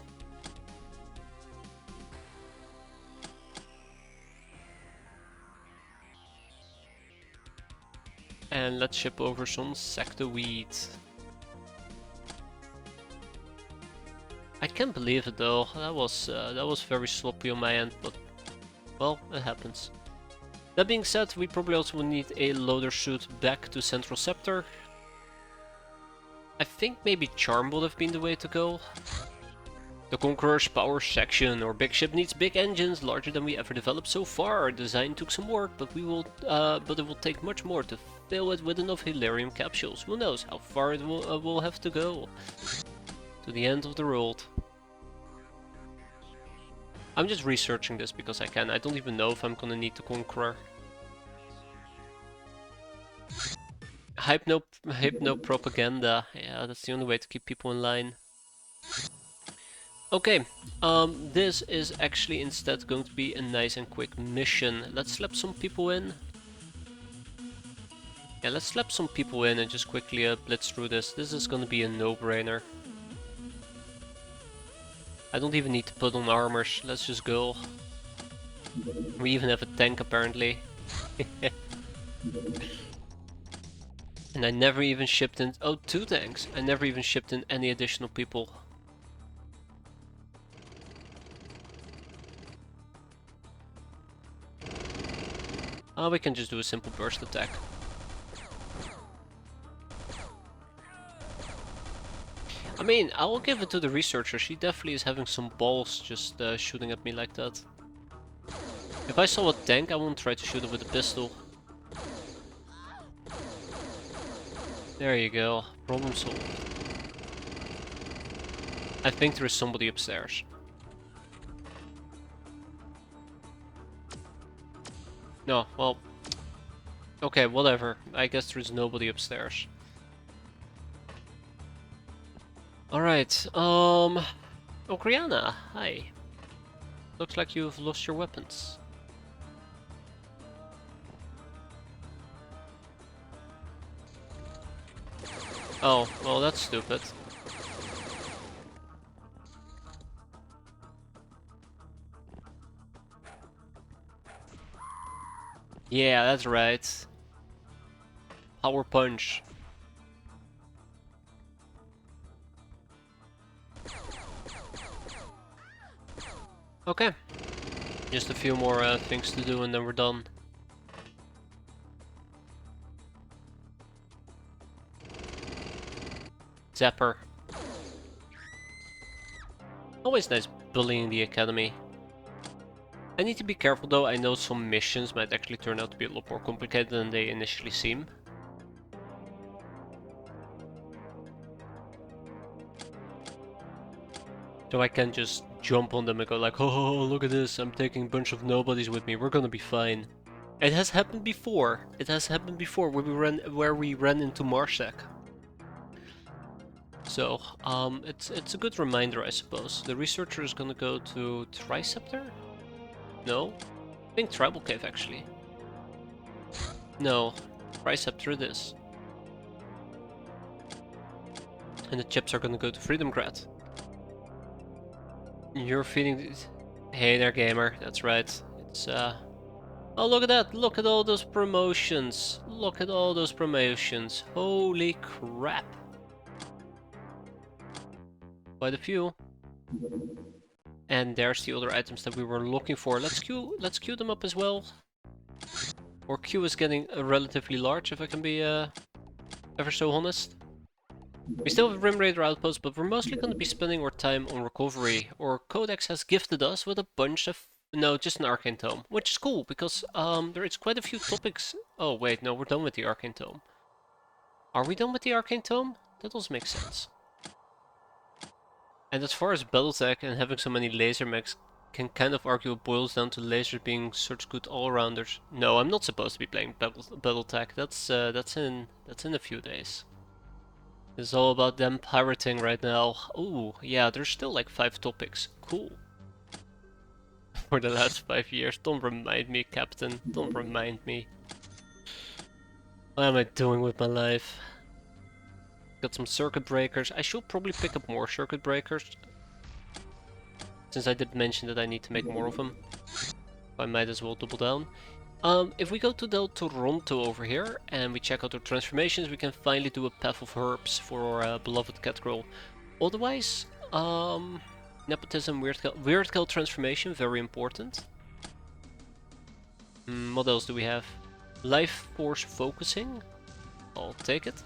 And let's ship over some sectoweed. I can't believe it though. That was very sloppy on my end, but well, it happens. That being said, we probably also will need a loader suit back to Central Scepter. I think maybe Charm would have been the way to go. The Conqueror's power section. Our big ship needs big engines, larger than we ever developed so far. Our design took some work, but it will take much more to fill it with enough helium capsules. Who knows how far it will have to go? To the end of the world. I'm just researching this because I can. I don't even know if I'm gonna need the Conqueror. Hypno propaganda. Yeah, that's the only way to keep people in line. Okay, this is actually instead going to be a nice and quick mission. Let's slap some people in. Yeah, let's slap some people in and just quickly blitz through this. This is gonna be a no-brainer. I don't even need to put on armors, let's just go. We even have a tank apparently. And I never even shipped in... Oh, 2 tanks! I never even shipped in any additional people. Oh, we can just do a simple burst attack. I mean, I will give it to the researcher. She definitely is having some balls just shooting at me like that. If I saw a tank, I wouldn't try to shoot it with a pistol. There you go. Problem solved. I think there is somebody upstairs. No, well... Okay, whatever. I guess there is nobody upstairs. Alright, Okriana, hi. Looks like you've lost your weapons. Oh, well that's stupid. Yeah, that's right. Power punch. Okay. Just a few more things to do and then we're done. Zapper. Always nice bullying the academy. I need to be careful though, I know some missions might actually turn out to be a lot more complicated than they initially seem. So I can just jump on them and go like, oh, look at this, I'm taking a bunch of nobodies with me, we're gonna be fine. It has happened before. It has happened before where we ran into Marsec. So, it's a good reminder, I suppose. The researcher is gonna go to Triceptor? No? I think Tribal Cave, actually. No, Triceptor it is. And the chips are gonna go to Freedom Grad. You're feeling... Hey there, gamer. That's right. It's, Oh, look at that! Look at all those promotions! Look at all those promotions! Holy crap! Quite a few. And there's the other items that we were looking for. Let's queue them up as well. Our queue is getting relatively large, if I can be ever so honest. We still have Rim Raider outposts, but we're mostly going to be spending our time on recovery. Our Codex has gifted us with a bunch of... No, just an Arcane Tome, which is cool, because there is quite a few topics... Oh wait, no, we're done with the Arcane Tome. Are we done with the Arcane Tome? That does make sense. And as far as Battletech and having so many laser mechs, can kind of argue it boils down to lasers being such good all-rounders. No, I'm not supposed to be playing Battletech. That's in a few days. It's all about them pirating right now. Oh, yeah, there's still like 5 topics. Cool. For the last 5 years. Don't remind me, Captain. Don't remind me. What am I doing with my life? Got some circuit breakers. I should probably pick up more circuit breakers. Since I did mention that I need to make more of them. I might as well double down. If we go to Del Toronto over here and we check out our transformations, we can finally do a Path of Herbs for our beloved Catgirl. Otherwise, nepotism, weird cal transformation, very important. What else do we have? Life Force Focusing. I'll take it.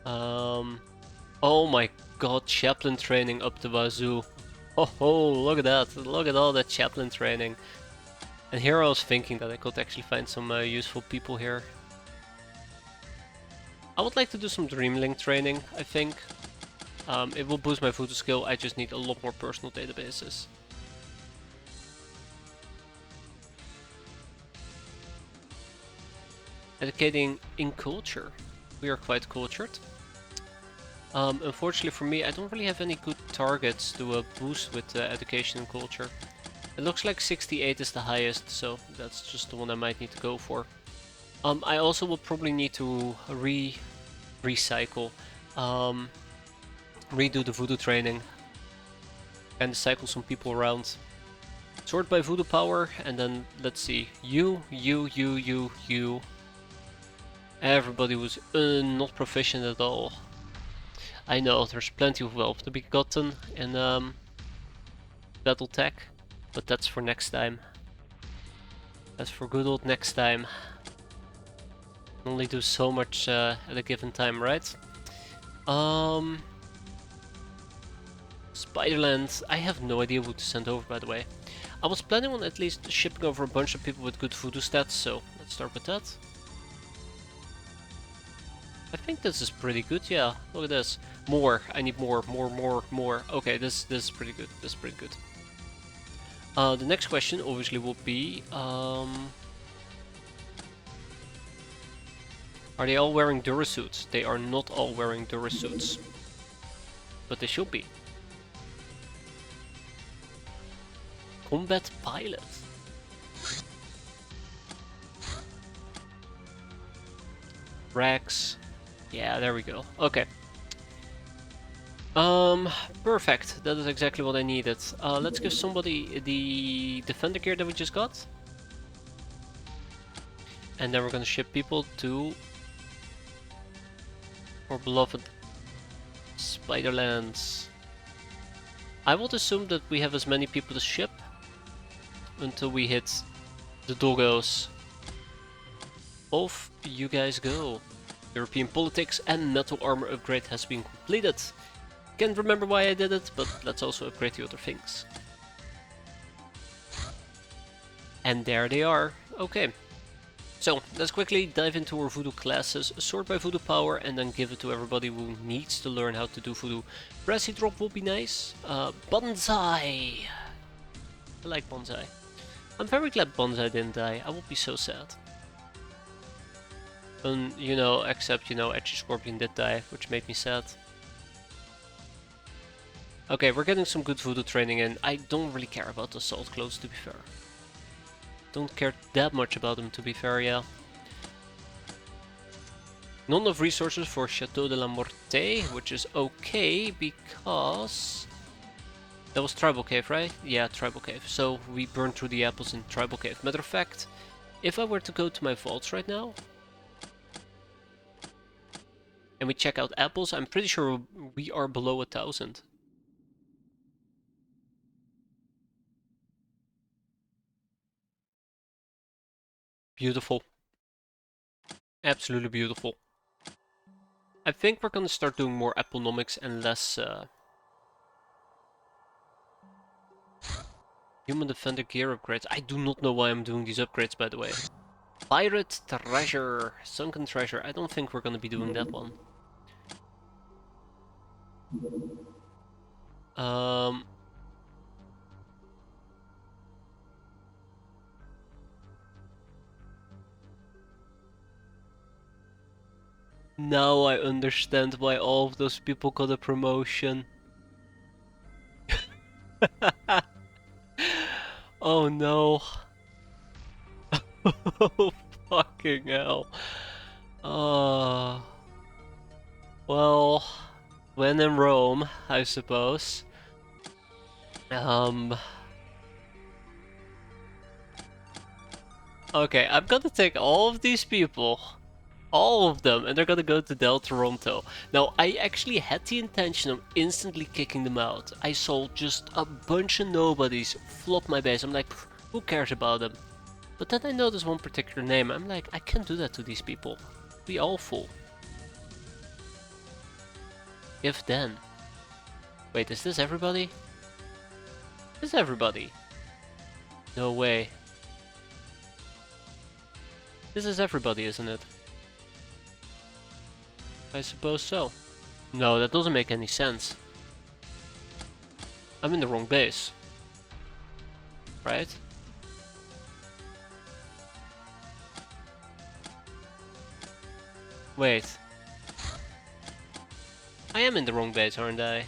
Oh my god, Chaplain training up the wazoo. Oh, look at that. Look at all that Chaplain training. And here I was thinking that I could actually find some useful people here. I would like to do some Dreamlink training, I think. It will boost my voodoo skill, I just need a lot more personal databases. Educating in culture. We are quite cultured. Unfortunately for me, I don't really have any good targets to boost with education and culture. It looks like 68 is the highest, so that's just the one I might need to go for. I also will probably need to recycle, redo the voodoo training, and cycle some people around. Sort by voodoo power, and then let's see, you. Everybody was not proficient at all. I know, there's plenty of wealth to be gotten in Battletech, but that's for next time. That's for good old next time. Only do so much at a given time, right? Spiderland, I have no idea who to send over, by the way. I was planning on at least shipping over a bunch of people with good voodoo stats, so let's start with that. I think this is pretty good, yeah. Look at this. More. I need more. Okay, this is pretty good. This is pretty good. The next question obviously will be, are they all wearing Durasuits? They are not all wearing Durasuits. But they should be. Combat Pilot. Rex. Yeah, there we go. Okay. Perfect. That is exactly what I needed. Let's give somebody the defender gear that we just got. And then we're gonna ship people to our beloved Spiderlands. I would assume that we have as many people to ship until we hit the doggos. Off you guys go. European politics and metal armor upgrade has been completed. Can't remember why I did it, but let's also upgrade the other things. And there they are. Okay. So, let's quickly dive into our voodoo classes, sort by voodoo power, and then give it to everybody who needs to learn how to do voodoo. Brassy drop will be nice. Bonsai! I like Bonsai. I'm very glad Bonsai didn't die. I would be so sad. You know, except, you know, Edgy Scorpion did die, which made me sad. Okay, we're getting some good voodoo training in. I don't really care about the salt clothes, to be fair. Don't care that much about them, to be fair, yeah. Not enough resources for Chateau de la Morte, which is okay, because... That was Tribal Cave, right? Yeah, Tribal Cave. So we burned through the apples in Tribal Cave. Matter of fact, if I were to go to my vaults right now, and we check out apples, I'm pretty sure we are below 1,000. Beautiful. Absolutely beautiful. I think we're gonna start doing more applenomics and less human defender gear upgrades. I do not know why I'm doing these upgrades, by the way. Pirate treasure, sunken treasure. I don't think we're gonna be doing that one. Now I understand why all of those people got a promotion. Oh no. Oh fucking hell. Well, when in Rome, I suppose. Okay, I'm gonna take all of these people, all of them, and they're gonna go to Del Toronto. Now, I actually had the intention of instantly kicking them out. I saw just a bunch of nobodies flop my base. I'm like, who cares about them? But then I noticed one particular name. I'm like, I can't do that to these people. Be awful. If then. Wait, is this everybody? This is everybody. No way. This is everybody, isn't it? I suppose so. No, that doesn't make any sense. I'm in the wrong base. Right? Wait. I am in the wrong base, aren't I?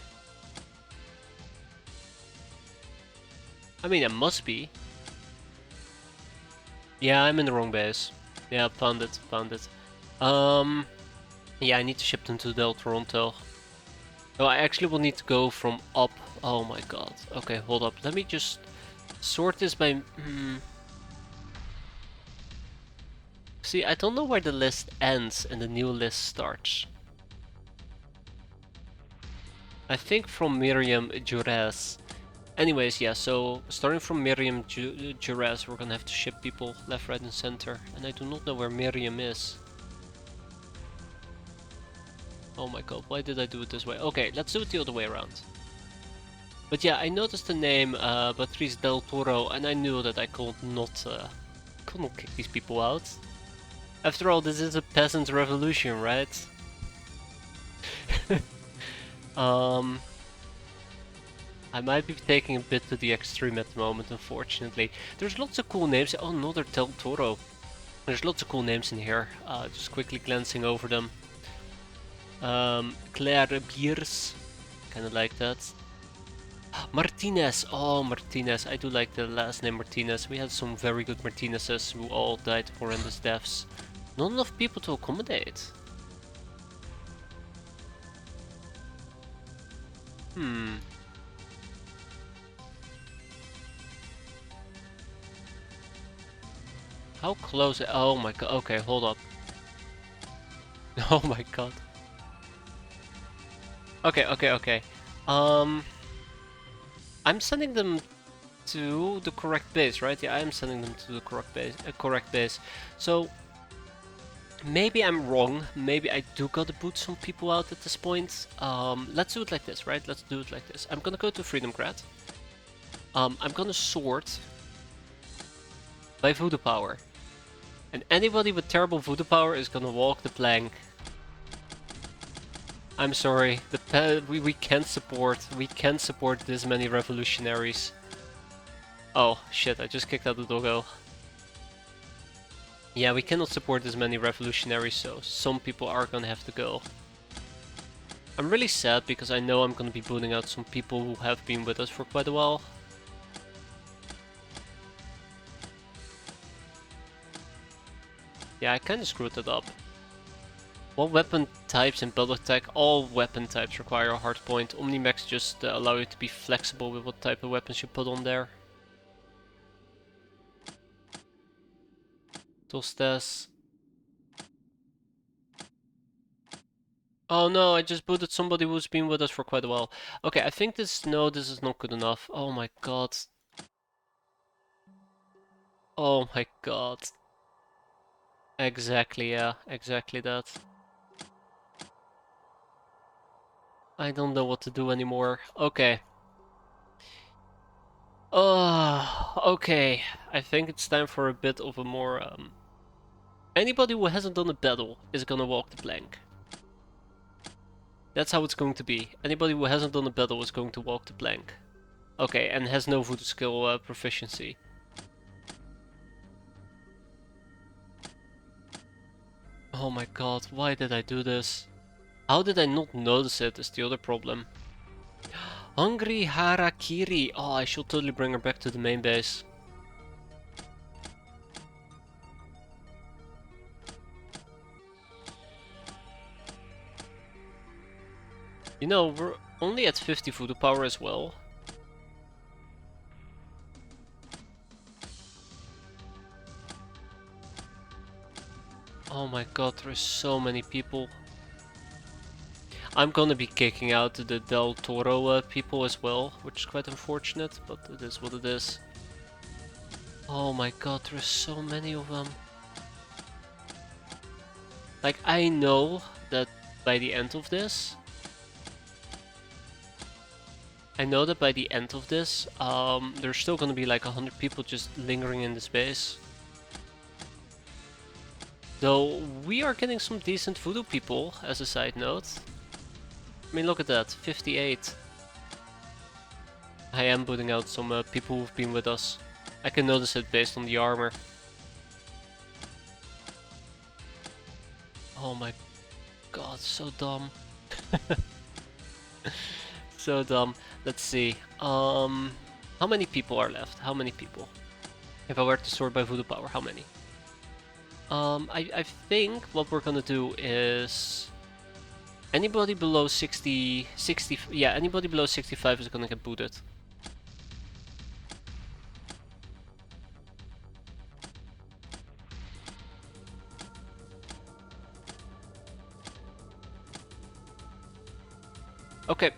I mean, I must be. Yeah, I'm in the wrong base. Yeah, found it, found it. Yeah, I need to ship them to Del Toronto. No, I actually will need to go from up. Oh my god. Okay, hold up. Let me just sort this by... See, I don't know where the list ends and the new list starts. I think from Miriam Juras. Anyways, yeah, so starting from Miriam Juras, we're gonna have to ship people left, right, and center. And I do not know where Miriam is. Oh my god, why did I do it this way? Okay, let's do it the other way around. But yeah, I noticed the name Patrice Del Toro, and I knew that I could not kick these people out. After all, this is a peasant revolution, right? I might be taking a bit to the extreme at the moment, unfortunately. There's lots of cool names. Oh, another Del Toro. There's lots of cool names in here. Just quickly glancing over them. Claire Biers. Kinda like that. Martinez. Oh, Martinez. I do like the last name Martinez. We had some very good Martinezes who all died horrendous deaths. Not enough people to accommodate. How close? Oh my god. Okay, hold up. Oh my god. Okay. I'm sending them to the correct base, right? Yeah, I am sending them to the correct base. So Maybe I'm wrong. Maybe I do gotta boot some people out at this point. Let's do it like this, right? Let's do it like this. I'm gonna go to Freedom Grad. I'm gonna sort by voodoo power. And anybody with terrible voodoo power is gonna walk the plank. I'm sorry, we can't support this many revolutionaries. Oh shit, I just kicked out the doggo. Yeah, we cannot support this many revolutionaries, so some people are gonna have to go. I'm really sad because I know I'm gonna be booting out some people who have been with us for quite a while. Yeah, I kinda screwed that up. What weapon types in battle attack? All weapon types require a hard point. Omnimax just allow you to be flexible with what type of weapons you put on there. Tostes. Oh no, I just booted somebody who's been with us for quite a while. Okay, I think this is not good enough. Oh my god. Oh my god. Exactly, yeah, exactly that. I don't know what to do anymore. Okay. Okay. I think it's time for a bit of a more, Anybody who hasn't done a battle is gonna walk the plank. That's how it's going to be. Anybody who hasn't done a battle is going to walk the plank. Okay, and has no voodoo skill proficiency. Oh my god, why did I do this? How did I not notice it is the other problem. Hungry Harakiri! Oh, I should totally bring her back to the main base. You know, we're only at 50 voodoo power as well. Oh my god, there's so many people. I'm gonna be kicking out the Del Toro people as well, which is quite unfortunate, but it is what it is. Oh my god, there's so many of them. Like, I know that by the end of this... there's still gonna be like 100 people just lingering in this base. Though, we are getting some decent voodoo people, as a side note. I mean, look at that, 58. I am booting out some people who've been with us. I can notice it based on the armor. Oh my god, so dumb. So dumb. Let's see. How many people are left? How many people? If I were to sort by voodoo power, how many? I think what we're gonna do is... Anybody below 60... Yeah, anybody below 65 is gonna get booted. Okay.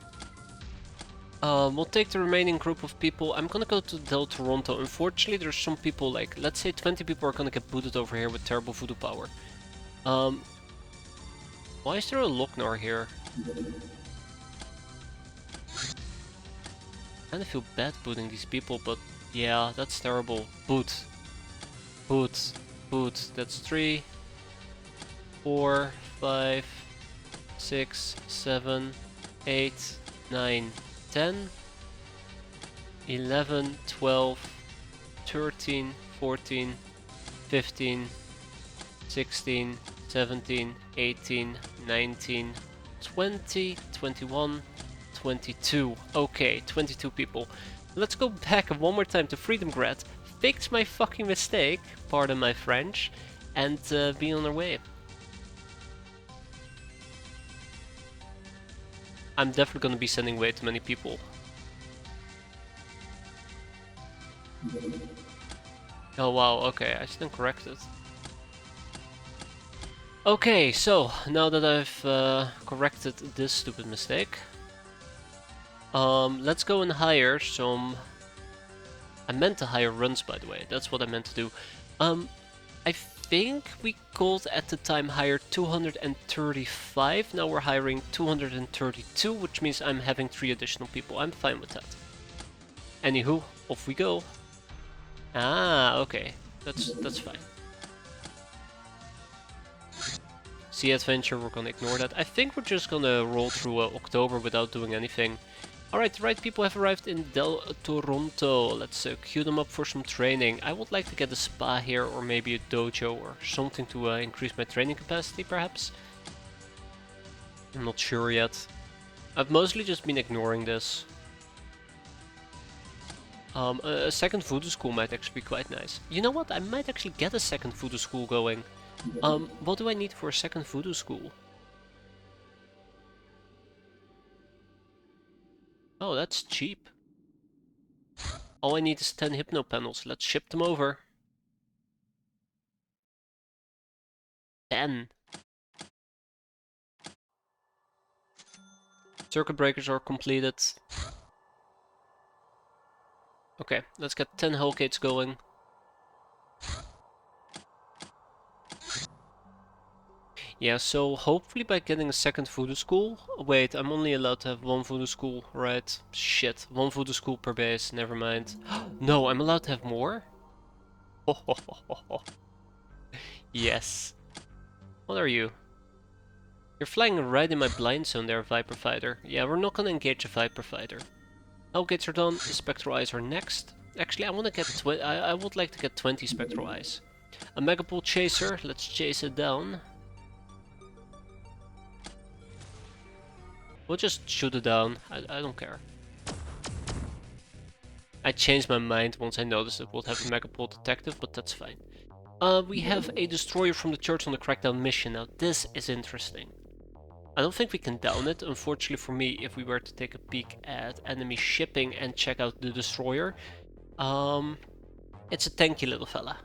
We'll take the remaining group of people. I'm gonna go to Del Toronto. Unfortunately, there's some people, like, let's say 20 people are gonna get booted over here with terrible voodoo power. Why is there a Lochnar here? I kinda feel bad booting these people, but yeah, that's terrible. Boot. Boot. Boot. That's 3, 4, 5, 6, 7, 8, 9, 10, 11, 12, 13, 14, 15, 16, 17, 18, 19, 20, 21, 22. Okay, 22 people. Let's go back one more time to Freedom Grad, fix my fucking mistake, pardon my French, and be on our way. I'm definitely gonna be sending way too many people. Oh wow, okay, I stand corrected. Okay, so now that I've corrected this stupid mistake, let's go and hire some... I meant to hire runs, by the way, that's what I meant to do. I think we could at the time hire 235. Now we're hiring 232, which means I'm having 3 additional people. I'm fine with that. Anywho, off we go. Ah, okay. That's fine. Sea Adventure, we're gonna ignore that. I think we're just gonna roll through October without doing anything. Alright, the right people have arrived in Toronto. Let's queue them up for some training. I would like to get a spa here, or maybe a dojo, or something to increase my training capacity, perhaps. I'm not sure yet. I've mostly just been ignoring this. A second voodoo school might actually be quite nice. You know what? I might actually get a second voodoo school going. What do I need for a second voodoo school? Oh, that's cheap. All I need is 10 hypno panels. Let's ship them over. 10. Circuit breakers are completed. Okay, let's get 10 Hellgates going. Yeah, so hopefully by getting a second voodoo school... Wait, I'm only allowed to have 1 voodoo school, right? Shit, 1 voodoo school per base, never mind. No, I'm allowed to have more? Yes. What are you? You're flying right in my blind zone there, Viper Fighter. Yeah, we're not gonna engage a Viper Fighter. Hellgates are done, Spectral Eyes are next. Actually, I wanna get I would like to get 20 Spectral Eyes. A Megapole Chaser, let's chase it down. We'll just shoot it down, I don't care. I changed my mind once I noticed it would have a Megapole Detective, but that's fine. We have a destroyer from the church on the crackdown mission. Now this is interesting. I don't think we can down it. Unfortunately for me, if we were to take a peek at enemy shipping and check out the destroyer, it's a tanky little fella.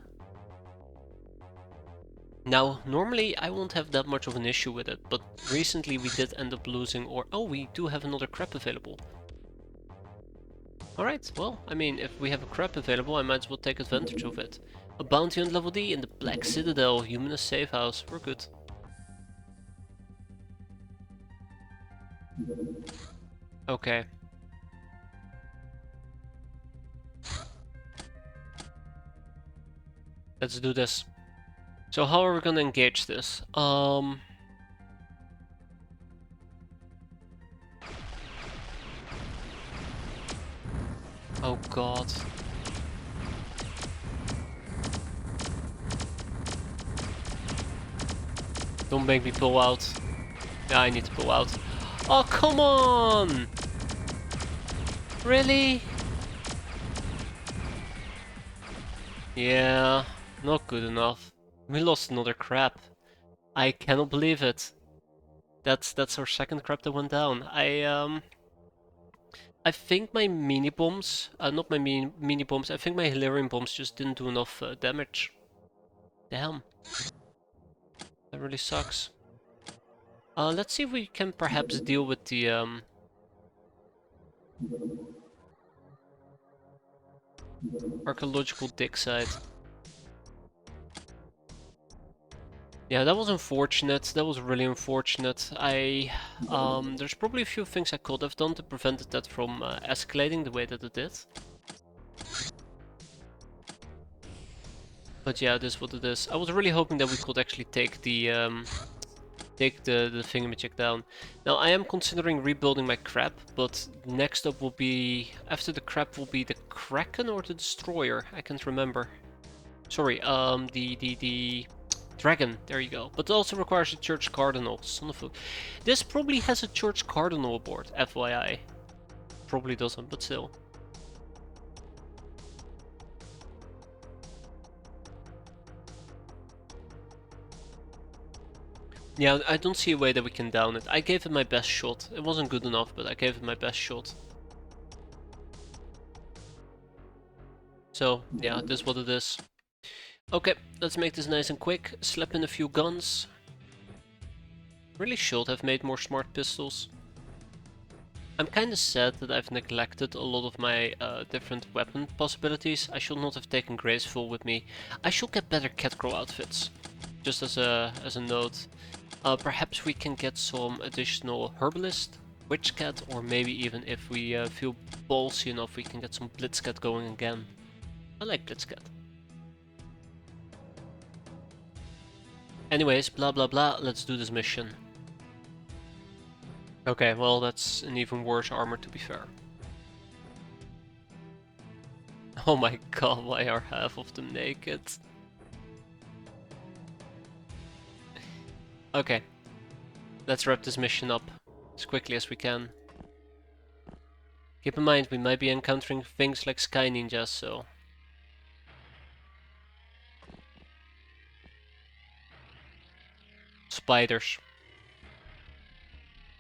Now, normally I won't have that much of an issue with it, but recently we did end up losing, or oh, we do have another crab available. Alright, well, I mean, if we have a crab available, I might as well take advantage of it. A bounty on level D in the Black Citadel, Humanist safe house, we're good. Okay. Let's do this. So how are we gonna engage this? Oh god. Don't make me pull out. Yeah, I need to pull out. Oh, come on! Really? Yeah, not good enough. We lost another crab. I cannot believe it. That's our second crab that went down. I think my mini bombs, not my mini bombs. I think my Hilarion bombs just didn't do enough damage. Damn, that really sucks. Let's see if we can perhaps deal with the archaeological dig site. Yeah, that was unfortunate. That was really unfortunate. There's probably a few things I could have done to prevent that from escalating the way that it did. But yeah, it is what it is. I was really hoping that we could actually take the thingamajig down. Now I am considering rebuilding my crab, but next up will be, after the crab will be the Kraken or the Destroyer. I can't remember. Sorry, the Dragon, there you go. But it also requires a Church Cardinal. Son of a... This probably has a Church Cardinal aboard, FYI. Probably doesn't, but still. Yeah, I don't see a way that we can down it. I gave it my best shot. It wasn't good enough, but I gave it my best shot. So, yeah, this is what it is. Okay, let's make this nice and quick. Slap in a few guns. Really should have made more smart pistols. I'm kinda sad that I've neglected a lot of my different weapon possibilities. I should not have taken Graceful with me. I should get better Catgirl outfits. Just as a note. Perhaps we can get some additional Herbalist, Witch Cat, or maybe even if we feel ballsy enough we can get some Blitzcat going again. I like Blitzcat. Anyways, blah blah blah, let's do this mission. Okay, well that's an even worse armor to be fair. Oh my god, why are half of them naked? Okay, let's wrap this mission up as quickly as we can. Keep in mind, we might be encountering things like Sky Ninjas, so... Spiders.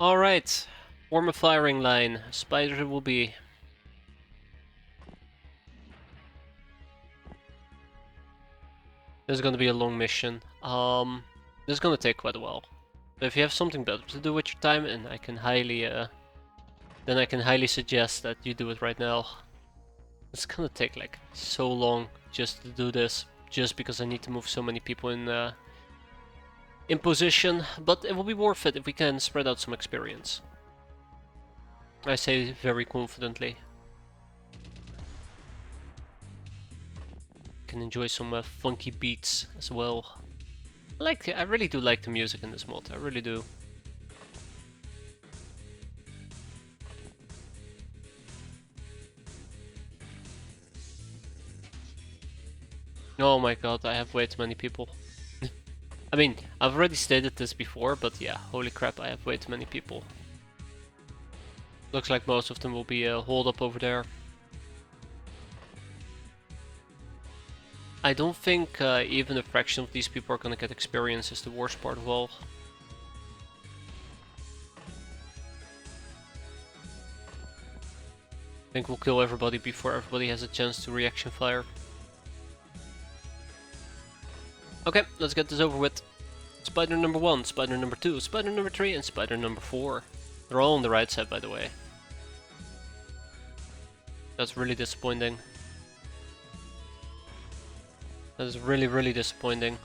Alright, form a firing line. Spiders it will be. This is gonna be a long mission. This is gonna take quite a while. So if you have something better to do with your time, and I can highly, then I can highly suggest that you do it right now. It's gonna take like so long just to do this, just because I need to move so many people in position, but it will be worth it if we can spread out some experience. I say very confidently. Can enjoy some funky beats as well. I really do like the music in this mod, I really do. Oh my god, I have way too many people. I mean, I've already stated this before, but yeah, holy crap, I have way too many people. Looks like most of them will be holed up over there. I don't think even a fraction of these people are gonna get experience, is the worst part of all. I think we'll kill everybody before everybody has a chance to reaction fire. Okay, let's get this over with. Spider number 1, spider number 2, spider number 3, and spider number 4. They're all on the right side, by the way. That's really disappointing. That is really, really disappointing.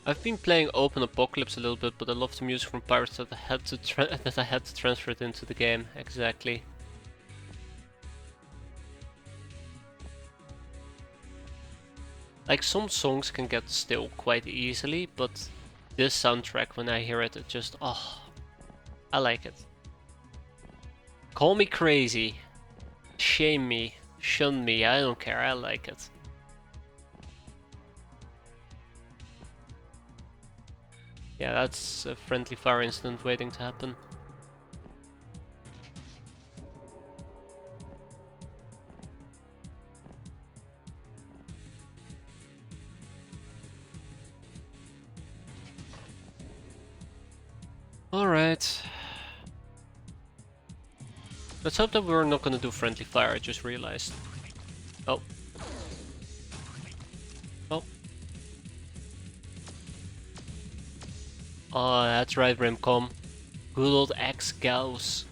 I've been playing Open Apocalypse a little bit, but I love the music from Pirates that I had to transfer it into the game. Exactly. Like, some songs can get stale quite easily, but this soundtrack, when I hear it, it just, oh, I like it. Call me crazy, shame me, shun me, I don't care, I like it. Yeah, that's a friendly fire incident waiting to happen. Alright. Let's hope that we're not gonna do friendly fire, I just realized. Oh. Oh. Oh, that's right, Rimcom. Good old X-Gauss.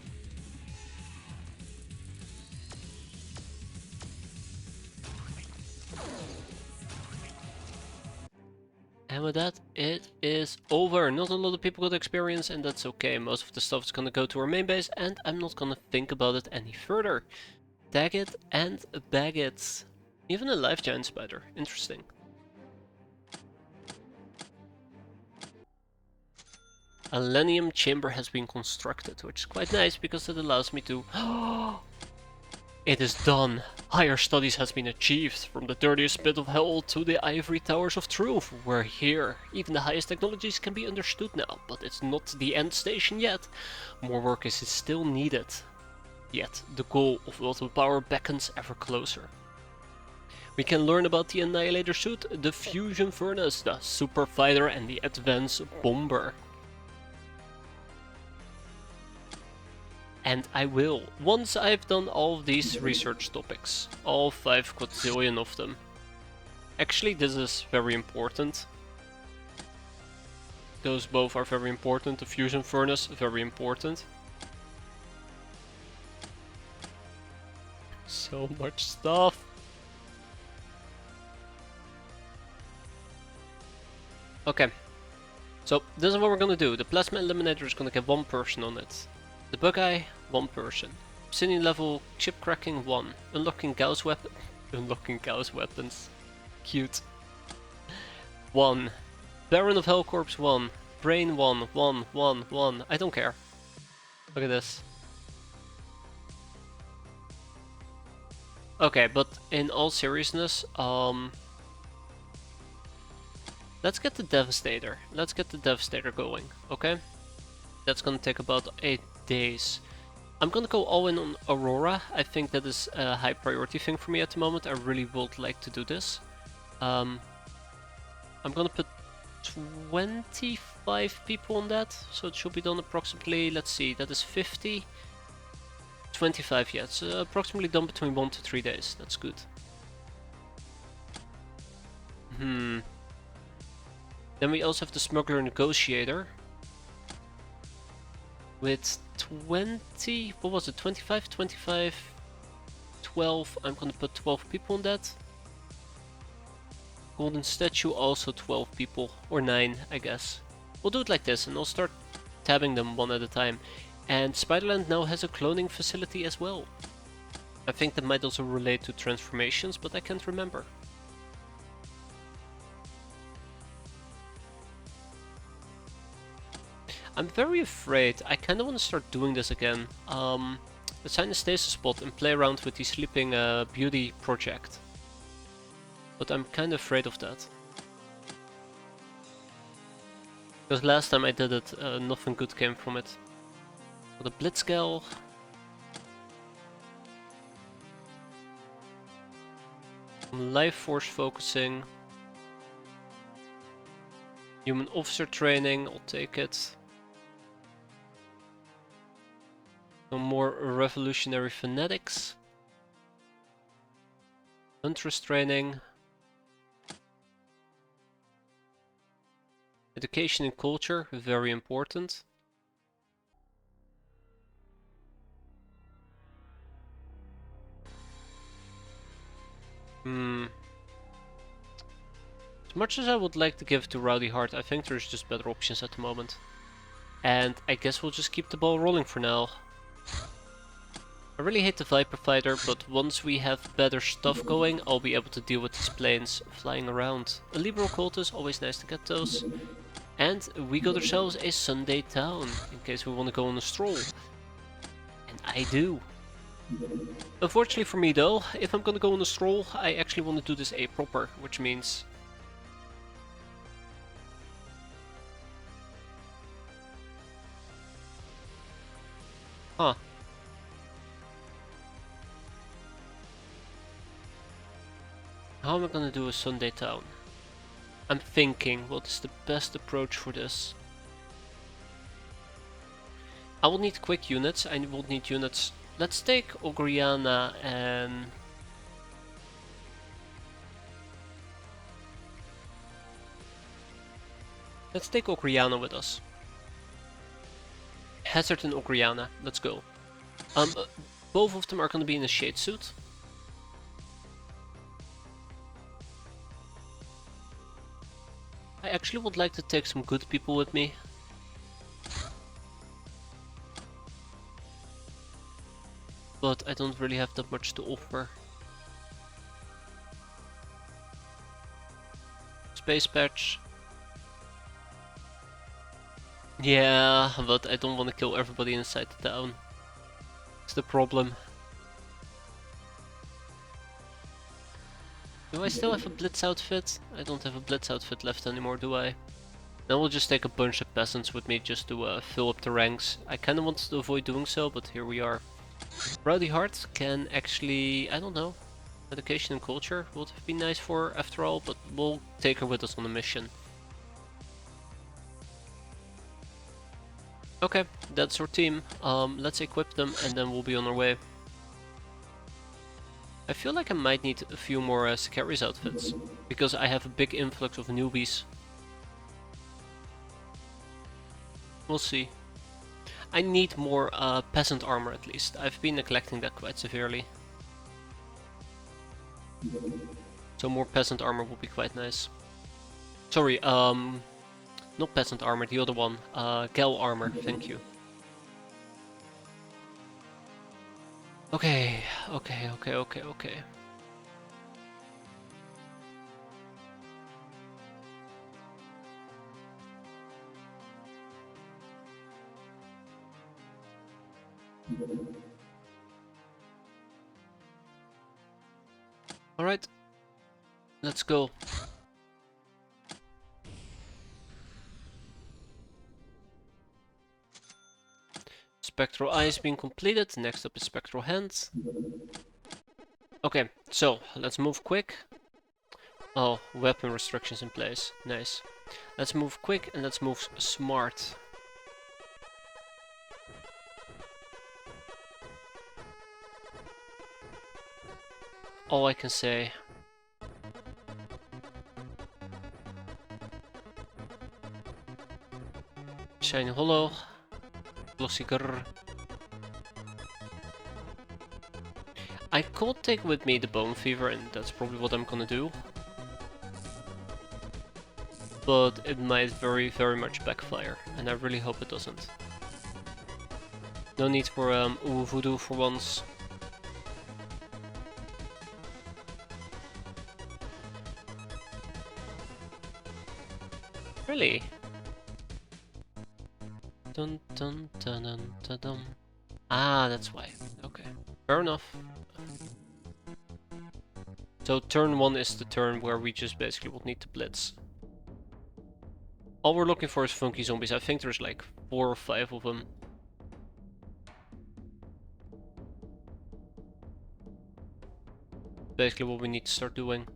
And with that, it is over. Not a lot of people got experience, and that's okay. Most of the stuff is gonna go to our main base, and I'm not gonna think about it any further. Tag it and bag it. Even a live giant spider. Interesting. A Lenium chamber has been constructed, which is quite nice because it allows me to... It is done! Higher studies has been achieved. From the dirtiest pit of hell to the ivory towers of truth. We're here. Even the highest technologies can be understood now, but it's not the end station yet. More work is still needed. Yet, the goal of ultimate power beckons ever closer. We can learn about the Annihilator suit, the fusion furnace, the super fighter and the advanced bomber. And I will, once I've done all of these research topics, all 5 quadrillion of them. Actually, this is very important, Those both are very important. The fusion furnace, very important. So much stuff. Okay. So this is what we're gonna do. The plasma eliminator is gonna get 1 person on it. The bug eye, 1 person. Obsidian level, chip cracking 1. Unlocking Gauss weapon. Unlocking Gauss weapons. Cute. 1. Baron of Hellcorps 1. Brain 1, 1, 1, 1. I don't care. Look at this. Okay, but in all seriousness, let's get the Devastator. Let's get the Devastator going, okay? That's gonna take about 8 days. I'm gonna go all in on Aurora. I think that is a high priority thing for me at the moment. I really would like to do this. I'm gonna put 25 people on that, so it should be done approximately, let's see, that is 50. 25, yeah, it's approximately done between 1 to 3 days. That's good. Then we also have the Smuggler Negotiator. With 20, what was it, 25, 25, 12, I'm gonna put 12 people on that. Golden Statue, also 12 people, or 9, I guess. We'll do it like this, and I'll start tabbing them one at a time. And Spiderland now has a cloning facility as well. I think that might also relate to transformations, but I can't remember. I'm very afraid. I kind of want to start doing this again. Assign a stasis spot and play around with the Sleeping Beauty project. But I'm kind of afraid of that. Because last time I did it, nothing good came from it. For the Blitzgel. Life force focusing. Human officer training, I'll take it. Some more revolutionary fanatics. Huntress training. Education and culture, very important. As much as I would like to give to Rowdy Heart, I think there's just better options at the moment. And I guess we'll just keep the ball rolling for now. I really hate the Viper Fighter, but once we have better stuff going, I'll be able to deal with these planes flying around. A Liberal Cultist, always nice to get those. And we got ourselves a Sunday town, in case we want to go on a stroll. And I do. Unfortunately for me though, if I'm gonna go on a stroll, I actually want to do this proper, which means... Huh. How am I gonna do a Sunday town? I'm thinking, what is the best approach for this? I will need quick units, I will need units. Let's take Ogriana and... Let's take Ogriana with us. Hazard and Ogriana, let's go. Both of them are gonna be in a shade suit. I actually would like to take some good people with me. But I don't really have that much to offer. Space patch. Yeah, but I don't want to kill everybody inside the town. It's the problem. Do I still have a Blitz outfit? I don't have a Blitz outfit left anymore, do I? Then we'll just take a bunch of peasants with me just to fill up the ranks. I kinda wanted to avoid doing so, but here we are. Rowdy Heart can actually, I don't know, education and culture would have been nice for her after all, but we'll take her with us on the mission. Okay, that's our team. Let's equip them and then we'll be on our way. I feel like I might need a few more Sicarius outfits, because I have a big influx of newbies. We'll see. I need more peasant armor at least. I've been neglecting that quite severely. So more peasant armor would be quite nice. Sorry, not peasant armor, the other one. Gel armor, thank you. Okay. Alright. Let's go. Spectral eyes being completed. Next up is spectral hands. Okay, so let's move quick. Oh, weapon restrictions in place. Nice. Let's move quick and let's move smart. All I can say. Shiny Hollow. Glossy grrr. I could take with me the Bone Fever, and that's probably what I'm gonna do. But it might very much backfire, and I really hope it doesn't. No need for Voodoo for once. Really? Dun dun dun dun dun dun. Ah, that's why. Okay, fair enough. So turn 1 is the turn where we just basically will need to blitz. All we're looking for is funky zombies. I think there's like 4 or 5 of them. Basically what we need to start doing.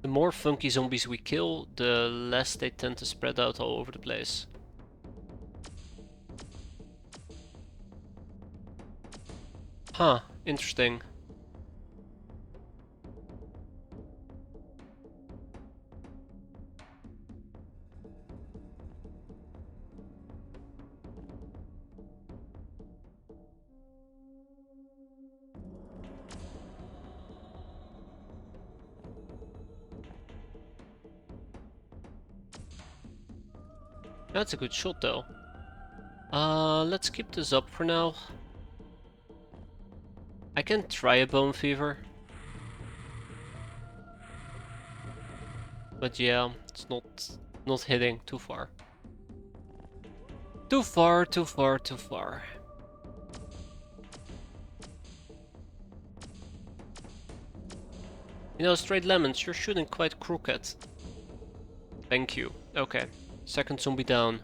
The more funky zombies we kill, the less they tend to spread out all over the place. Huh, interesting. That's a good shot though. Let's keep this up for now. I can try a Bone Fever. But yeah, it's not hitting too far. Too far. You know, Straight Lemons, you're shooting quite crooked. Thank you. Okay, second zombie down.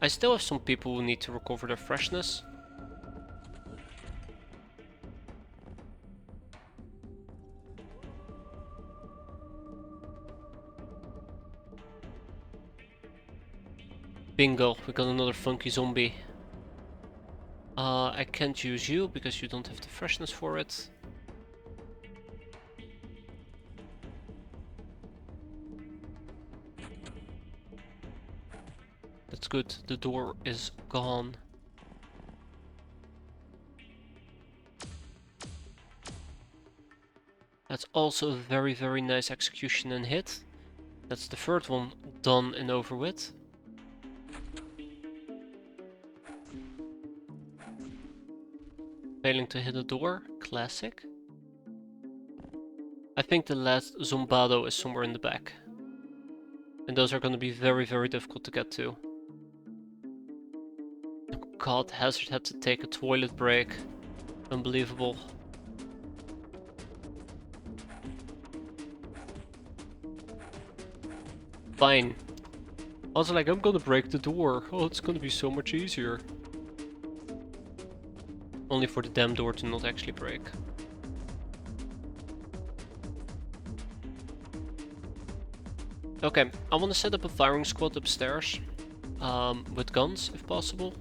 I still have some people who need to recover their freshness. Bingo, we got another funky zombie. I can't use you because you don't have the freshness for it. That's good, the door is gone. That's also a very nice execution and hit. That's the third one done and over with. Failing to hit a door, classic. I think the last Zombado is somewhere in the back. And those are going to be very difficult to get to. God, Hazard had to take a toilet break. Unbelievable. Fine. I was like, I'm gonna break the door. Oh, it's gonna be so much easier. Only for the damn door to not actually break. Okay, I want to set up a firing squad upstairs. With guns, if possible.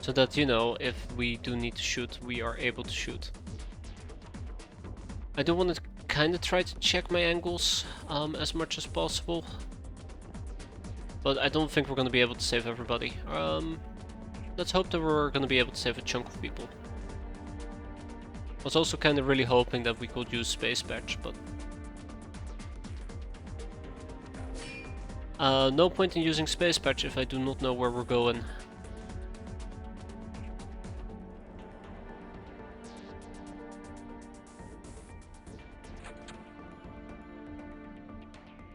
So that, you know, if we do need to shoot, we are able to shoot. I do want to kind of try to check my angles as much as possible. But I don't think we're going to be able to save everybody. Let's hope that we're going to be able to save a chunk of people. I was also kind of really hoping that we could use space patch, but... no point in using space patch if I do not know where we're going.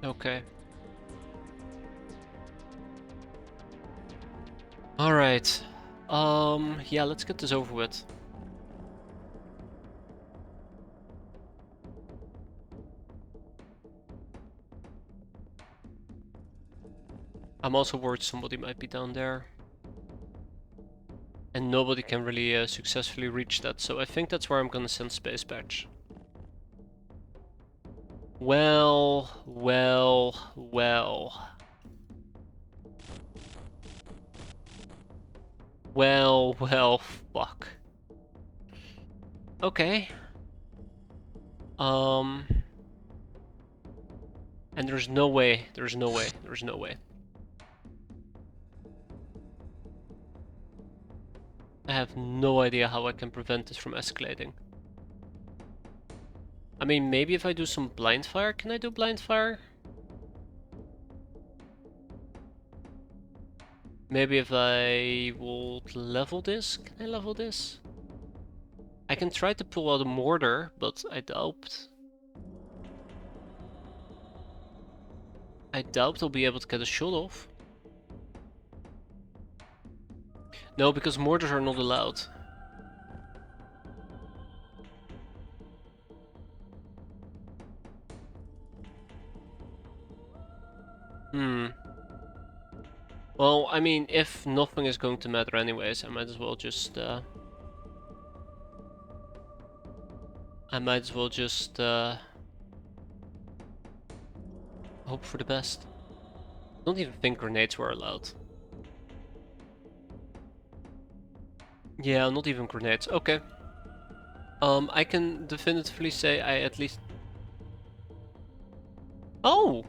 Okay. Alright. Yeah, let's get this over with. I'm also worried somebody might be down there. And nobody can really successfully reach that, so I think that's where I'm gonna send space patch. Well, well, well. Well, well, fuck. Okay. And there's no way, there's no way, there's no way. I have no idea how I can prevent this from escalating. I mean, maybe if I do some blind fire, can I do blind fire? Maybe if I will level this, can I level this? I can try to pull out a mortar, but I doubt I'll be able to get a shot off. No, because mortars are not allowed. Well, I mean, if nothing is going to matter anyways, I might as well just hope for the best. I don't even think grenades were allowed. Yeah, not even grenades. Okay. I can definitively say I at least... Oh!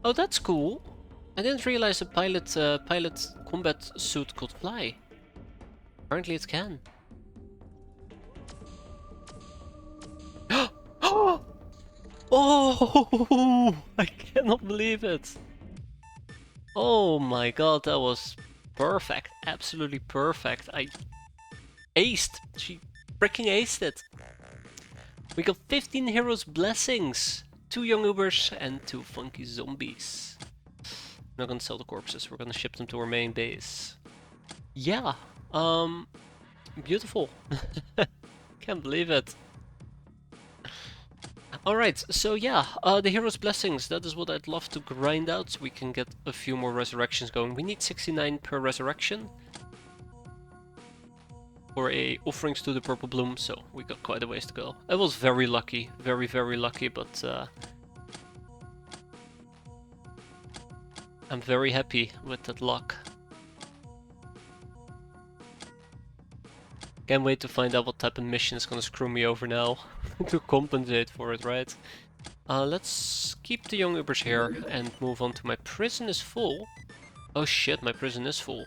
Oh, that's cool. I didn't realize a pilot combat suit could fly. Apparently it can. Oh! I cannot believe it. Oh my god, that was perfect. Absolutely perfect. I aced. She freaking aced it. We got 15 heroes' blessings. 2 young Ubers and 2 funky zombies. We're not gonna sell the corpses, we're gonna ship them to our main base. Yeah, beautiful. Can't believe it. Alright, so yeah, the hero's blessings, that is what I'd love to grind out so we can get a few more resurrections going. We need 69 per resurrection for a offerings to the purple bloom, so we got quite a ways to go. I was very lucky, very, very lucky, but I'm very happy with that luck. Can't wait to find out what type of mission is gonna screw me over now to compensate for it, right? Let's keep the young Ubers here and move on to my prison is full. Oh shit, my prison is full.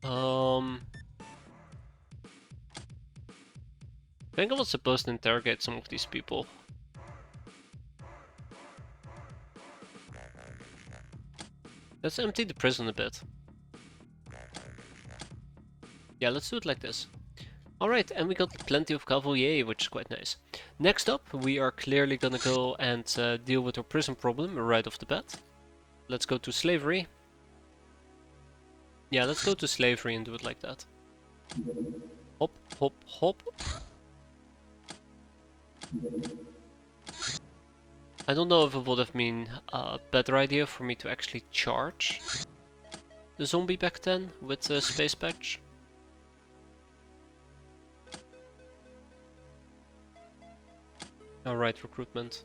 I think I was supposed to interrogate some of these people. Let's empty the prison a bit. Yeah, let's do it like this. Alright, and we got plenty of cavalier, which is quite nice. Next up, we are clearly gonna go and deal with our prison problem right off the bat. Let's go to slavery. Yeah, let's go to slavery and do it like that. Hop, hop, hop. I don't know if it would have been a better idea for me to actually charge. the zombie back then with the space patch. Alright, recruitment.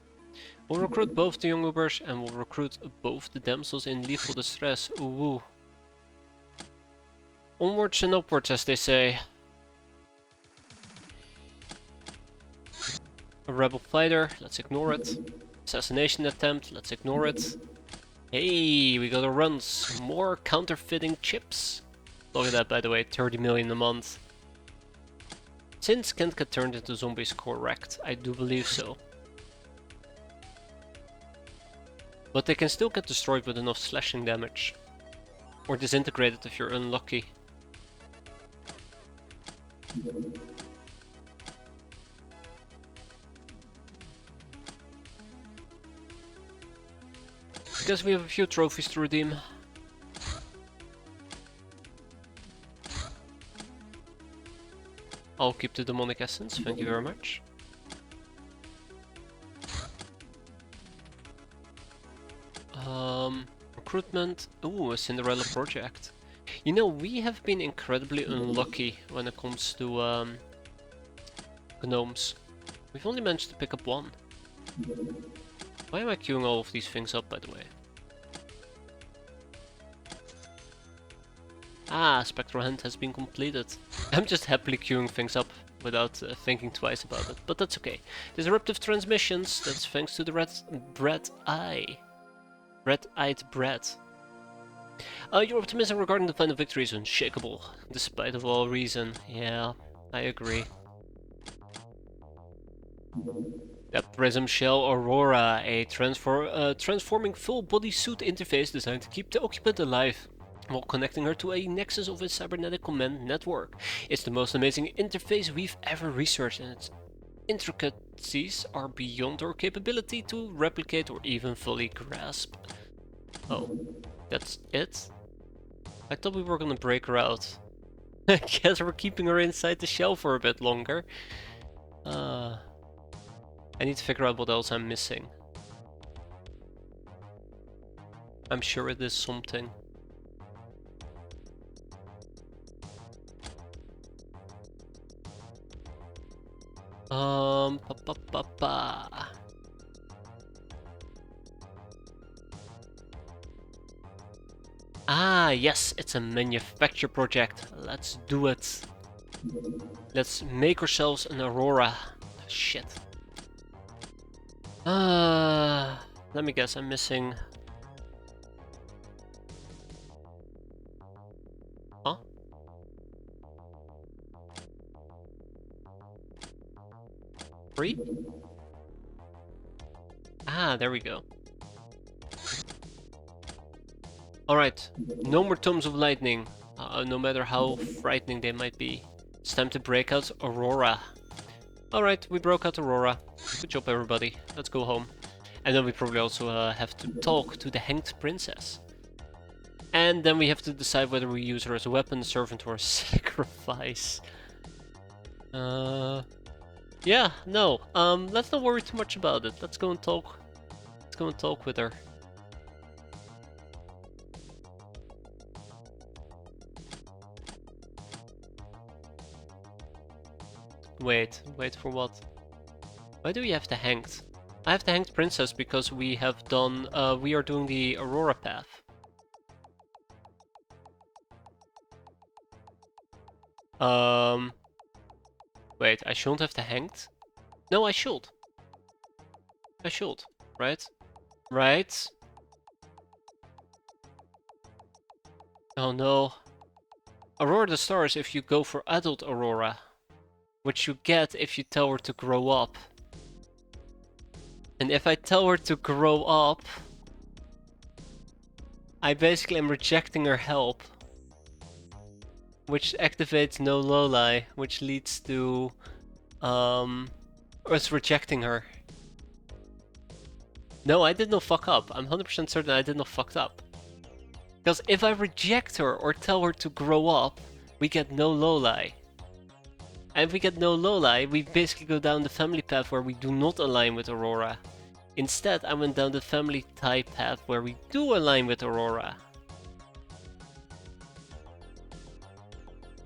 We'll recruit both the young Ubers and we'll recruit both the damsels in lethal distress. Ooh. Onwards and upwards, as they say. A rebel fighter, let's ignore it. Assassination attempt, let's ignore it. Hey, we got our runs. More counterfeiting chips. Look at that, by the way, 30 million a month. Since can't get turned into zombies, correct. I do believe so. But they can still get destroyed with enough slashing damage. Or disintegrated if you're unlucky. Guess we have a few trophies to redeem. I'll keep the demonic essence, thank you very much. Recruitment. Ooh, a Cinderella project. You know, we have been incredibly unlucky when it comes to gnomes. We've only managed to pick up one. Why am I queuing all of these things up, by the way? Ah, Spectral Hand has been completed. I'm just happily queuing things up without thinking twice about it, but that's okay. Disruptive transmissions, that's thanks to the Brat-eyed Brat. Your optimism regarding the final victory is unshakable, despite of all reason. Yeah, I agree. That Prism Shell Aurora, a transforming full-body suit interface designed to keep the occupant alive while connecting her to a nexus of a cybernetic command network. It's the most amazing interface we've ever researched, and its intricacies are beyond our capability to replicate or even fully grasp. Oh, that's it? I thought we were gonna break her out. I guess we're keeping her inside the shell for a bit longer. I need to figure out what else I'm missing. I'm sure it is something. Ah, yes, it's a manufacture project. Let's do it. Let's make ourselves an Aurora. Shit. Let me guess, I'm missing... Huh? Three? Ah, there we go. Alright, no more Tomes of Lightning, no matter how frightening they might be. It's time to break out Aurora. Alright, we broke out Aurora. Good job, everybody. Let's go home. And then we probably also have to talk to the Hanged Princess. And then we have to decide whether we use her as a weapon, servant, or a sacrifice. Yeah, no. Let's not worry too much about it. Let's go and talk. Let's go and talk with her. Wait for what? Why do we have the Hanged? I have the Hanged Princess because we have done, we are doing the Aurora path. Wait, I shouldn't have the Hanged? No, I should. I should, right? Right? Oh no. Aurora the Star is if you go for adult Aurora. Which you get if you tell her to grow up. And if I tell her to grow up, I basically am rejecting her help. Which activates no Loli, which leads to us rejecting her. No, I did not fuck up. I'm 100% certain I did not fuck up. Because if I reject her or tell her to grow up, we get no Loli. And if we get no Loli, we basically go down the family path where we do not align with Aurora. Instead, I went down the family type path where we do align with Aurora.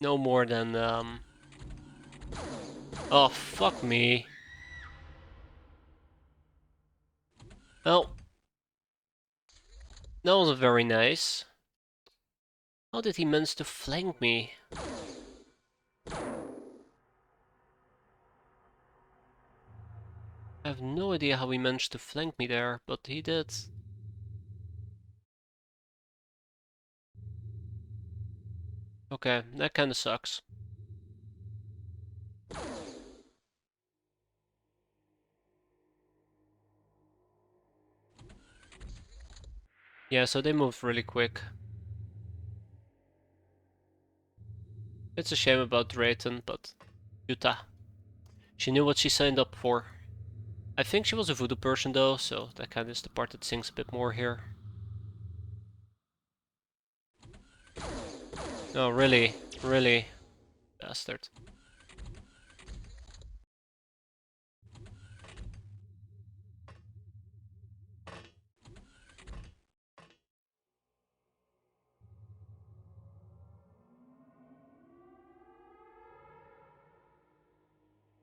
No more than oh, fuck me. Well, that wasn't very nice. How did he manage to flank me? I have no idea how he managed to flank me there, but he did. Okay, that kinda sucks. Yeah, so they moved really quick. It's a shame about Drayton, but Utah. She knew what she signed up for. I think she was a voodoo person though, so that kind of is the part that sings a bit more here. Oh, really? Really? Bastard.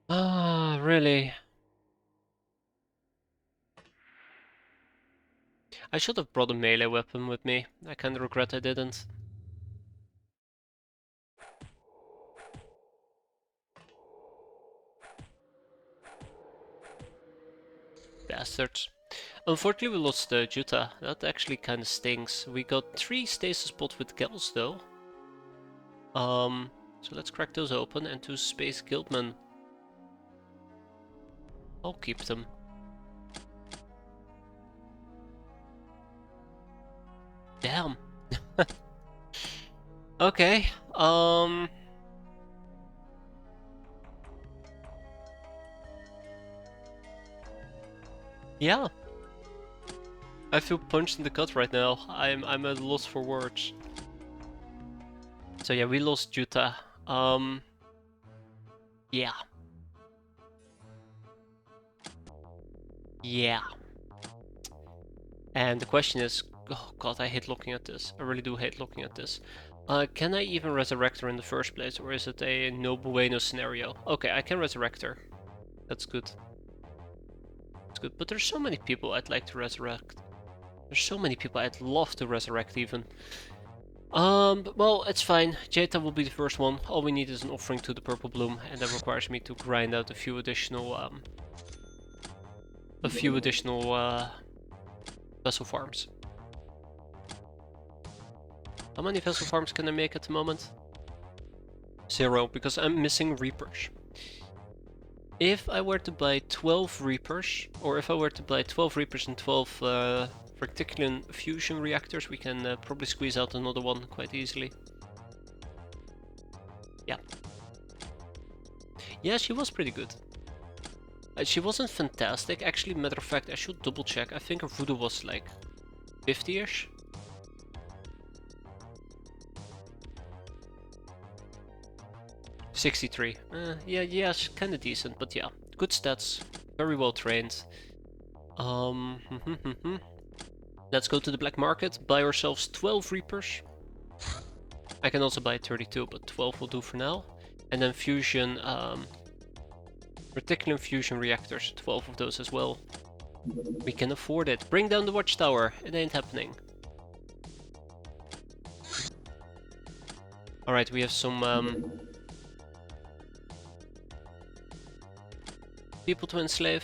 Ah, really? I should have brought a melee weapon with me. I kinda regret I didn't. Bastards. Unfortunately, we lost Juta. That actually kind of stinks. We got 3 stasis pods with Gels though. So let's crack those open and 2 Space Guildmen. I'll keep them. Damn. Okay. Yeah. I feel punched in the gut right now. I'm at a loss for words. So yeah, we lost Juta. Yeah. Yeah. And the question is, oh god, I hate looking at this. I really do hate looking at this. Can I even resurrect her in the first place, or is it a no bueno scenario? Okay, I can resurrect her. That's good. That's good. But there's so many people I'd like to resurrect. There's so many people I'd love to resurrect even. Well, it's fine. Jeta will be the first one. All we need is an offering to the Purple Bloom, and that requires me to grind out a few additional vessel farms. How many vessel farms can I make at the moment? 0, because I'm missing Reapers. If I were to buy 12 Reapers, or if I were to buy 12 Reapers and 12 Fracticulan fusion reactors, we can probably squeeze out another one quite easily. Yeah. Yeah, she was pretty good. She wasn't fantastic. Actually, matter of fact, I should double check. I think her voodoo was like 50-ish. $63. Yeah, she's kinda decent, but yeah. Good stats. Very well trained. Let's go to the black market, buy ourselves 12 Reapers. I can also buy 32, but 12 will do for now. And then fusion, Reticulum fusion reactors, 12 of those as well. We can afford it. Bring down the watchtower, it ain't happening. Alright, we have some people to enslave.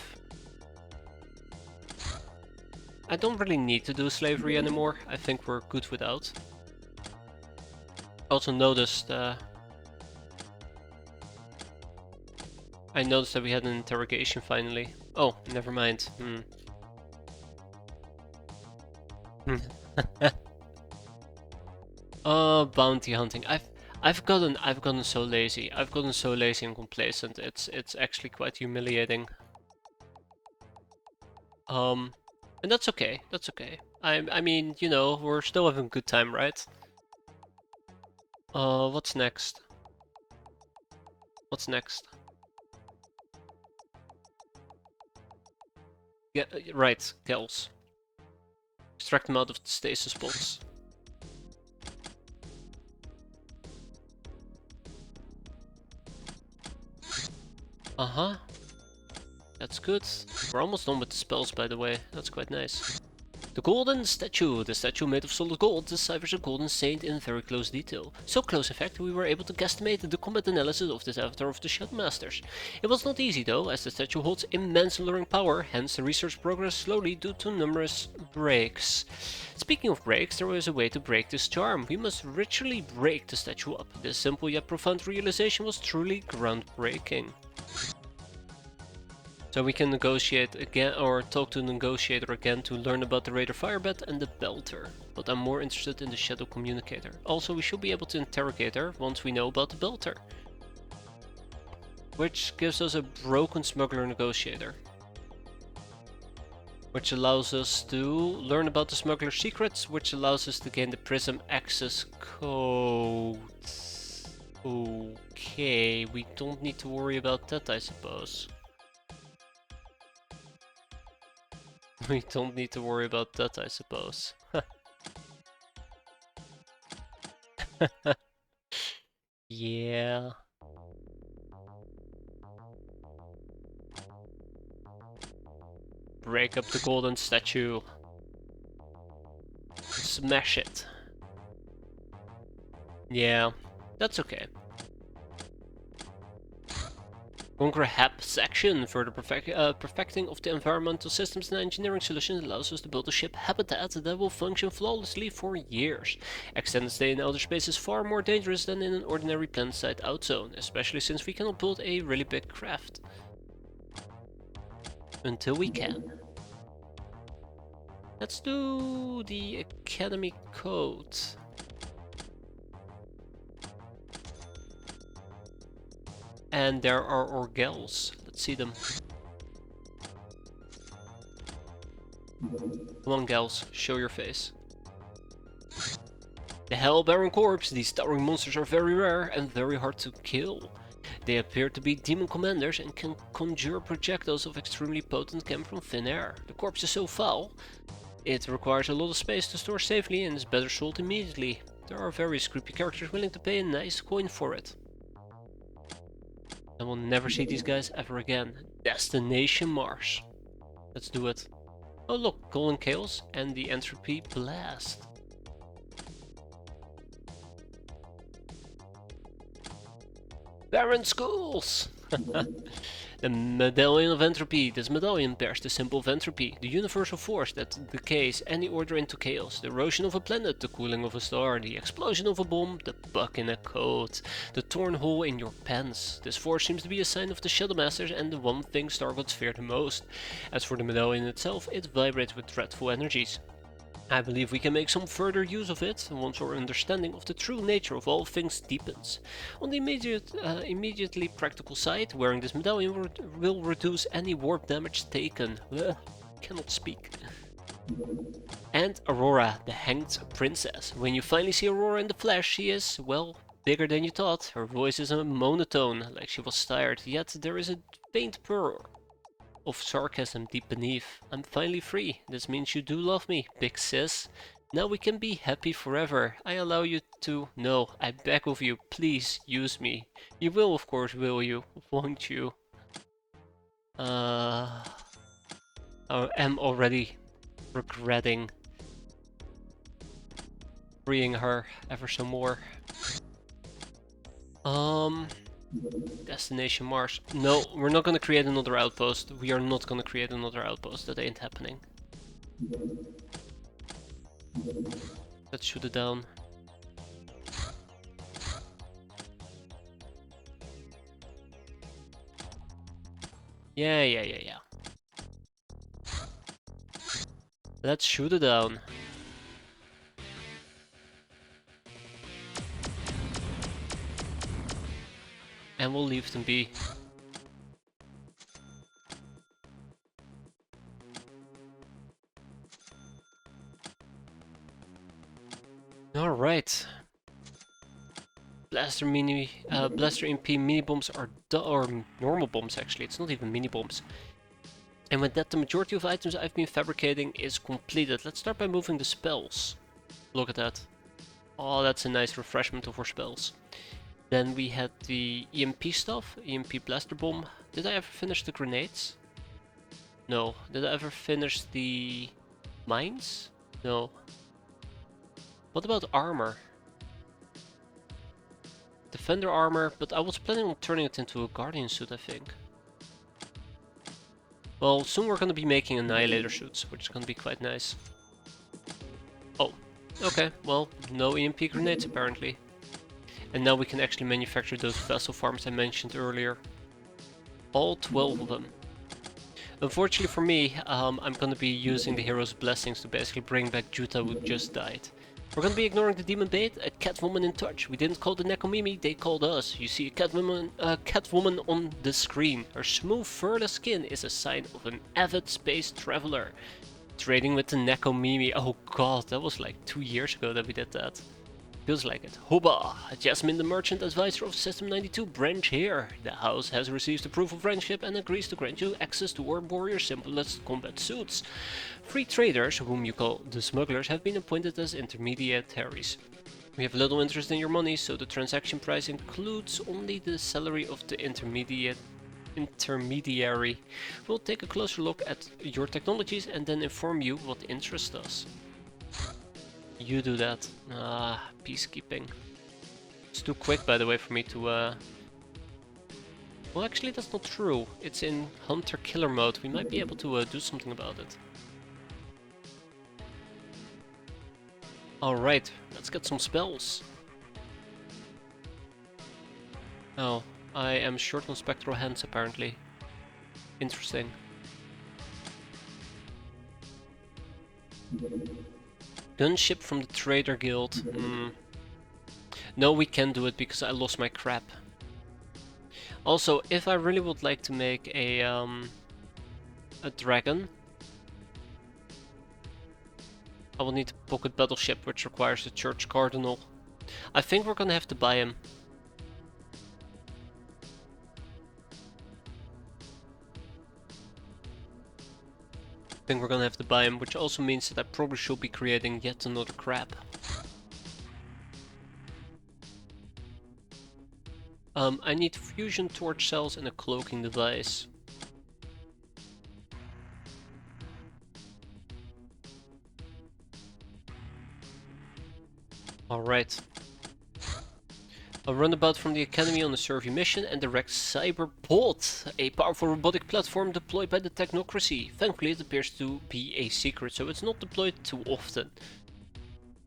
I don't really need to do slavery anymore. I think we're good without. I also noticed I noticed that we had an interrogation finally. Oh, never mind. Oh, bounty hunting. I've gotten so lazy. I've gotten so lazy and complacent. It's actually quite humiliating. And that's okay. That's okay. I mean, you know, we're still having a good time, right? What's next? What's next? Yeah, right, Gels. Extract them out of the stasis pods. Uh-huh. That's good. We're almost done with the spells, by the way. That's quite nice. The golden statue. The statue made of solid gold deciphers a golden saint in very close detail. So close, in fact, we were able to guesstimate the combat analysis of this avatar of the Shadow Masters. It was not easy though, as the statue holds immense alluring power, hence the research progressed slowly due to numerous breaks. Speaking of breaks, there was a way to break this charm. We must ritually break the statue up. This simple yet profound realization was truly groundbreaking. So we can negotiate again, or talk to the negotiator again to learn about the Raider Firebed and the Belter. But I'm more interested in the Shadow Communicator. Also, we should be able to interrogate her once we know about the Belter. Which gives us a broken smuggler negotiator. Which allows us to learn about the smuggler's secrets, which allows us to gain the Prism access code. Okay, we don't need to worry about that, I suppose. We don't need to worry about that, I suppose. Yeah. Break up the golden statue. Smash it. Yeah, that's okay. Conquer HAP section. Further perfecting of the environmental systems and engineering solutions allows us to build a ship habitat that will function flawlessly for years. Extended stay in outer space is far more dangerous than in an ordinary planet-side outzone, especially since we cannot build a really big craft. Until we can. Let's do the Academy Code. And there are Orgels. Let's see them. Come on, gals, show your face. The Hellbearing Corps. These towering monsters are very rare and very hard to kill. They appear to be demon commanders and can conjure projectiles of extremely potent chem from thin air. The corpse is so foul, it requires a lot of space to store safely and is better sold immediately. There are various creepy characters willing to pay a nice coin for it. I will never see these guys ever again. Destination Mars. Let's do it. Oh look, Golden Chaos and the Entropy Blast. Baron Schools! The Medallion of Entropy. This medallion bears the symbol of entropy, the universal force that decays any order into chaos. The erosion of a planet, the cooling of a star, the explosion of a bomb, the bug in a code, the torn hole in your pants. This force seems to be a sign of the Shadow Masters and the one thing Stargods fear the most. As for the medallion itself, it vibrates with dreadful energies. I believe we can make some further use of it once our understanding of the true nature of all things deepens. On the immediately practical side, wearing this medallion will reduce any warp damage taken. Cannot speak. And Aurora, the Hanged Princess. When you finally see Aurora in the flesh, she is, well, bigger than you thought. Her voice is a monotone, like she was tired, yet there is a faint purr of sarcasm deep beneath. I'm finally free. This means you do love me, big sis. Now we can be happy forever. I allow you to. No, I beg of you, please use me. You will, of course, will you? Won't you? I am already regretting freeing her ever so more. Destination Mars. No, we're not gonna create another outpost. We are not gonna create another outpost. That ain't happening. Let's shoot it down. Yeah. Let's shoot it down. And we'll leave them be. Alright. Blaster MP mini bombs are or normal bombs actually, it's not even mini bombs. And with that, the majority of items I've been fabricating is completed. Let's start by moving the spells. Look at that. Oh, that's a nice refreshment of our spells. Then we had the EMP stuff, EMP blaster bomb. Did I ever finish the grenades? No. Did I ever finish the mines? No. What about armor? Defender armor, but I was planning on turning it into a guardian suit, I think. Well, soon we're gonna be making annihilator suits, which is gonna be quite nice. Oh, okay, well, no EMP grenades apparently. And now we can actually manufacture those vessel farms I mentioned earlier. All 12 of them. Unfortunately for me, I'm gonna be using the Hero's Blessings to basically bring back Juta who just died. We're gonna be ignoring the demon bait, a catwoman in touch. We didn't call the Nekomimi, they called us. You see a catwoman on the screen. Her smooth furless skin is a sign of an avid space traveler. Trading with the Nekomimi. Oh god, that was like 2 years ago that we did that. Feels like it. Hooba! Jasmine, the merchant advisor of System 92 branch here. The house has received approval of friendship and agrees to grant you access to our warrior simplest combat suits. Free traders, whom you call the smugglers, have been appointed as intermediaries. We have little interest in your money, so the transaction price includes only the salary of the intermediary. We'll take a closer look at your technologies and then inform you what interests us. You do that. Peacekeeping. It's too quick, by the way, for me to... Well, actually, that's not true. It's in hunter-killer mode. We might be able to do something about it. Alright, let's get some spells. Oh, I am short on spectral hands, apparently. Interesting. Gunship from the Trader Guild. No, we can't do it because I lost my crap. Also, if I really would like to make a dragon, I will need a pocket battleship, which requires the Church Cardinal. I think we're gonna have to buy him. I think we're gonna have to buy him, which also means that I probably should be creating yet another crab. I need fusion torch cells and a cloaking device. Alright. A runabout from the Academy on a survey mission and direct Cyberpod, a powerful robotic platform deployed by the technocracy. Thankfully it appears to be a secret, so it's not deployed too often.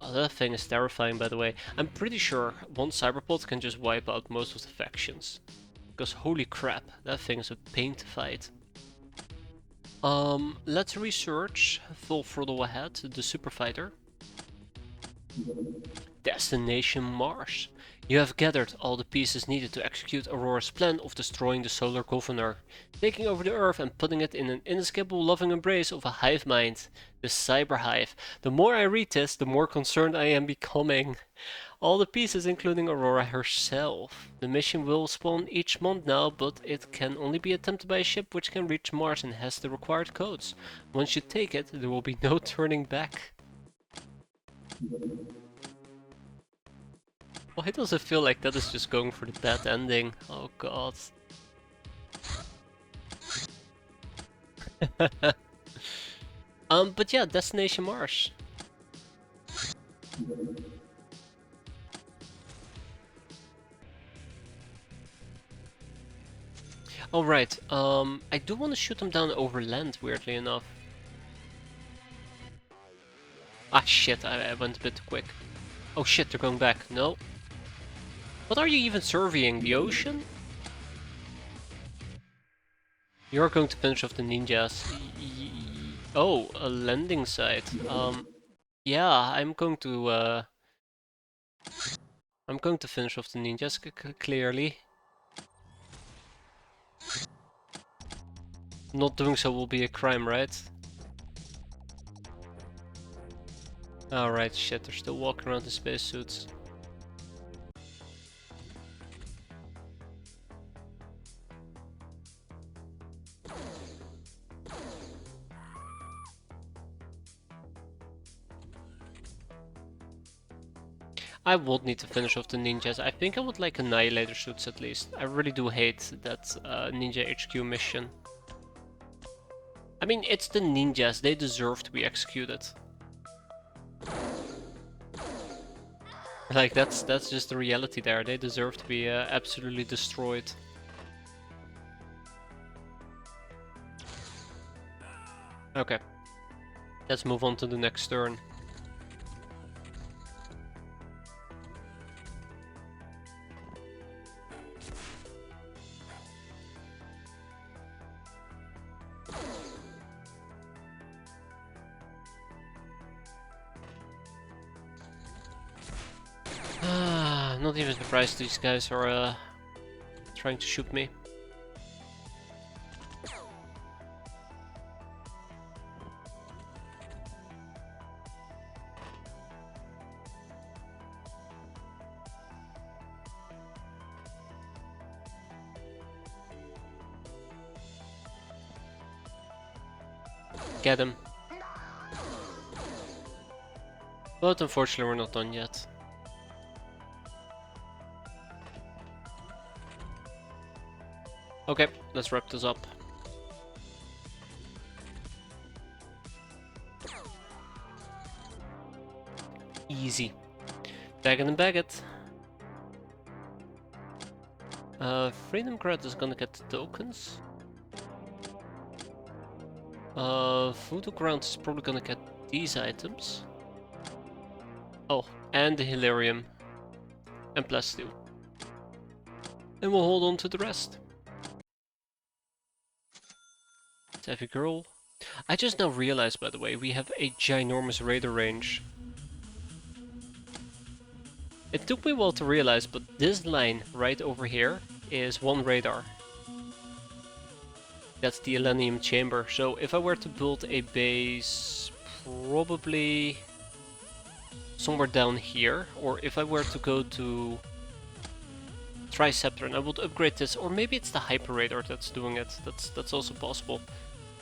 Oh, that thing is terrifying, by the way. I'm pretty sure one Cyberpod can just wipe out most of the factions. Because holy crap, that thing is a pain to fight. Let's research full throttle ahead, the super fighter. Destination Mars. You have gathered all the pieces needed to execute Aurora's plan of destroying the Solar Governor, taking over the Earth and putting it in an inescapable loving embrace of a hive mind, the Cyber Hive. The more I read this, the more concerned I am becoming. All the pieces including Aurora herself. The mission will spawn each month now, but it can only be attempted by a ship which can reach Mars and has the required codes. Once you take it, there will be no turning back. Why does it feel like that is just going for the bad ending? Oh god. But yeah, Destination Mars. Alright, I do want to shoot them down over land, weirdly enough. Ah shit, I went a bit too quick. Oh shit, they're going back. No. What are you even surveying? The ocean? You're going to finish off the ninjas. Oh, a landing site. Yeah, I'm going to finish off the ninjas, clearly. Not doing so will be a crime, right? Alright, shit, they're still walking around in spacesuits. I would need to finish off the ninjas. I think I would like Annihilator suits at least. I really do hate that Ninja HQ mission. I mean, it's the ninjas. They deserve to be executed. Like, that's just the reality there. They deserve to be absolutely destroyed. Okay. Let's move on to the next turn. Not even surprised these guys are trying to shoot me. Get him. But unfortunately we're not done yet. Okay, let's wrap this up. Easy. Bag it and bag it. Freedom Cred is gonna get the tokens. Voodoo Ground is probably gonna get these items. Oh, and the Hilarium. And Plasteel. And we'll hold on to the rest. Heavy Girl. I just now realized, by the way, we have a ginormous radar range. It took me a while to realize, but this line right over here is one radar. That's the Elenium Chamber. So if I were to build a base, probably somewhere down here, or if I were to go to Triceptor and I would upgrade this, or maybe it's the Hyper Radar that's doing it. That's also possible.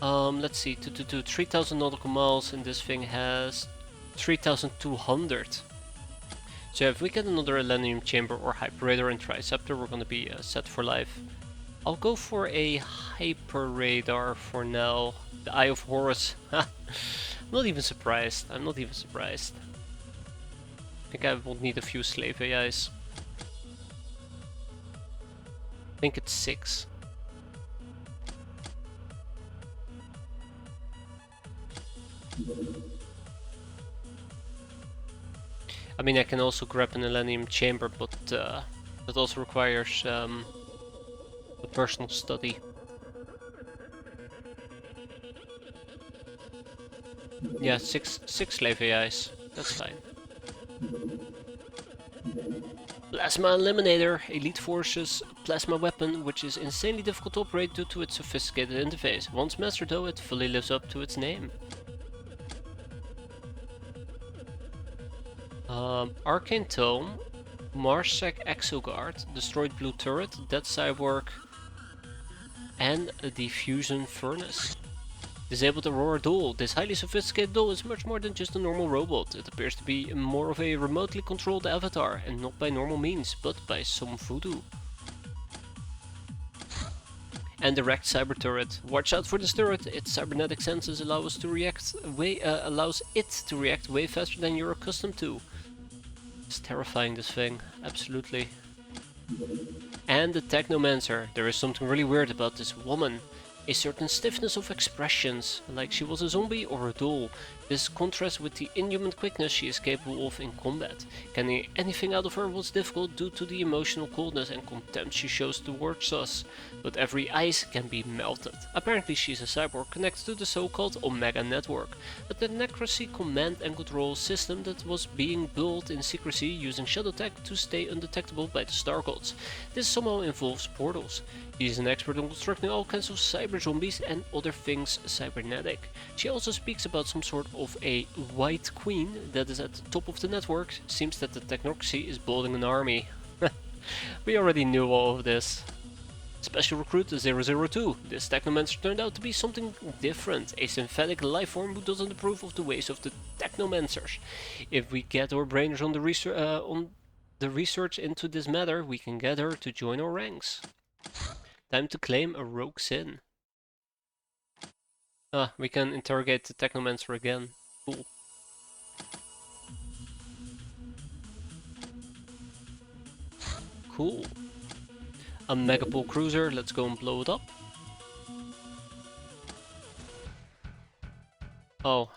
Let's see, to 3,000 nautical miles, and this thing has 3,200. So if we get another Elenium Chamber or Hyper Radar and Triceptor, we're gonna be set for life. I'll go for a Hyper Radar for now. The Eye of Horus. I'm not even surprised. I'm not even surprised. I think I will need a few slave AIs. I think it's 6. I mean, I can also grab an Elenium Chamber, but that also requires a personal study. Yeah, six slave AIs. That's fine. Plasma Eliminator, Elite Forces Plasma Weapon, which is insanely difficult to operate due to its sophisticated interface. Once mastered though, it fully lives up to its name. Arcane Tome, Marsec Exoguard, Destroyed Blue Turret, Dead Cyborg, and a Diffusion Furnace. Disabled Aurora Duel. This highly sophisticated duel is much more than just a normal robot. It appears to be more of a remotely controlled avatar, and not by normal means, but by some voodoo. And Direct Cyber Turret. Watch out for this turret. Its cybernetic senses allows it to react way faster than you're accustomed to. It's terrifying, this thing, absolutely. And the Technomancer. There is something really weird about this woman. A certain stiffness of expressions, like she was a zombie or a doll. This contrasts with the inhuman quickness she is capable of in combat. Getting anything out of her was difficult due to the emotional coldness and contempt she shows towards us, but every ice can be melted. Apparently she is a cyborg connected to the so-called Omega Network, a technocracy command and control system that was being built in secrecy using shadow tech to stay undetectable by the Star Gods. This somehow involves portals. She is an expert on constructing all kinds of cyber zombies and other things cybernetic. She also speaks about some sort of a white queen that is at the top of the network. Seems that the technocracy is building an army. We already knew all of this. Special Recruit 002. This Technomancer turned out to be something different, a synthetic lifeform who doesn't approve of the ways of the Technomancers. If we get our brains on the research into this matter, we can get her to join our ranks. Time to claim a rogue sin. Ah, we can interrogate the Technomancer again. Cool. Cool. A Megapole cruiser, let's go and blow it up. Oh,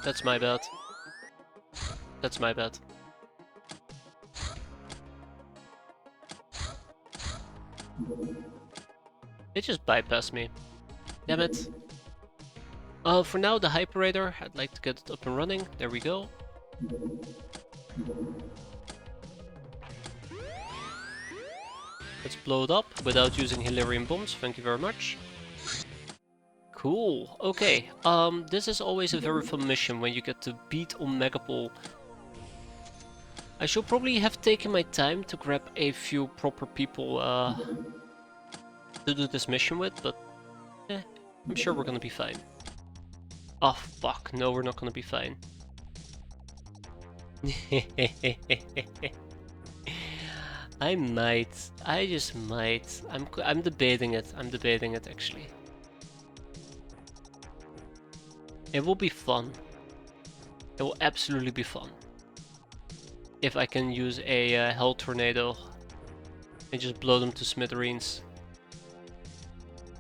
that's my bad. That's my bad. It just bypassed me. Damn it. For now, the Hyperator, I'd like to get it up and running. There we go. Let's blow it up without using Hilarion bombs. Thank you very much. Cool. Okay. This is always a very fun mission when you get to beat on Megapole. I should probably have taken my time to grab a few proper people to do this mission with, but I'm sure we're gonna be fine. Oh fuck, no, we're not gonna be fine. I might. I just might. I'm debating it. I'm debating it actually. It will be fun. It will absolutely be fun. If I can use a Hell Tornado and just blow them to smithereens.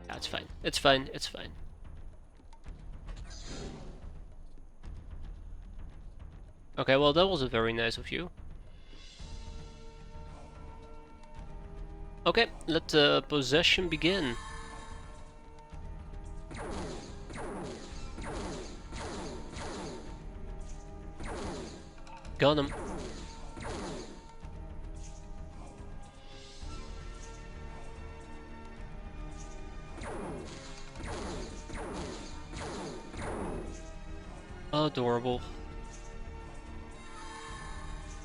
Yeah, it's fine. It's fine. It's fine. Okay, well that was very nice of you. Okay, let the possession begin. Got him. Adorable.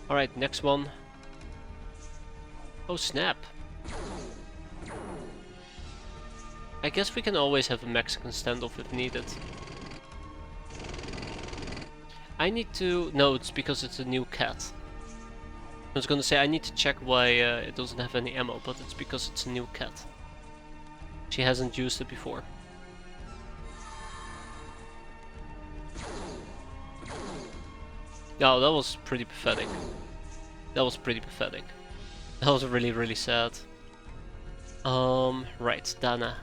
Alright, next one. Oh snap. I guess we can always have a Mexican standoff if needed. I need to... No, it's because it's a new cat. I was gonna say I need to check why it doesn't have any ammo, but it's because it's a new cat. She hasn't used it before. No, that was pretty pathetic. That was pretty pathetic. That was really, really sad. Right, Dana.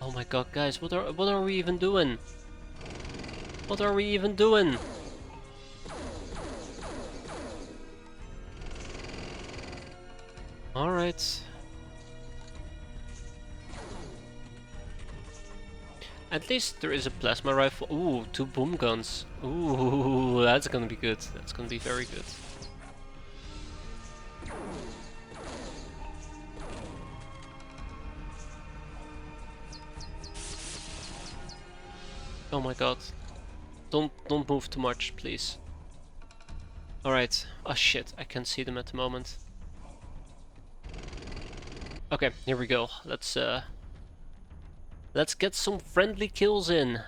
Oh my god, guys, what are we even doing? What are we even doing? Alright. At least there is a plasma rifle. Ooh, 2 boom guns. Ooh, that's gonna be good. That's gonna be very good. Oh my god. Don't move too much, please. Alright. Oh shit, I can't see them at the moment. Okay, here we go. Let's get some friendly kills in.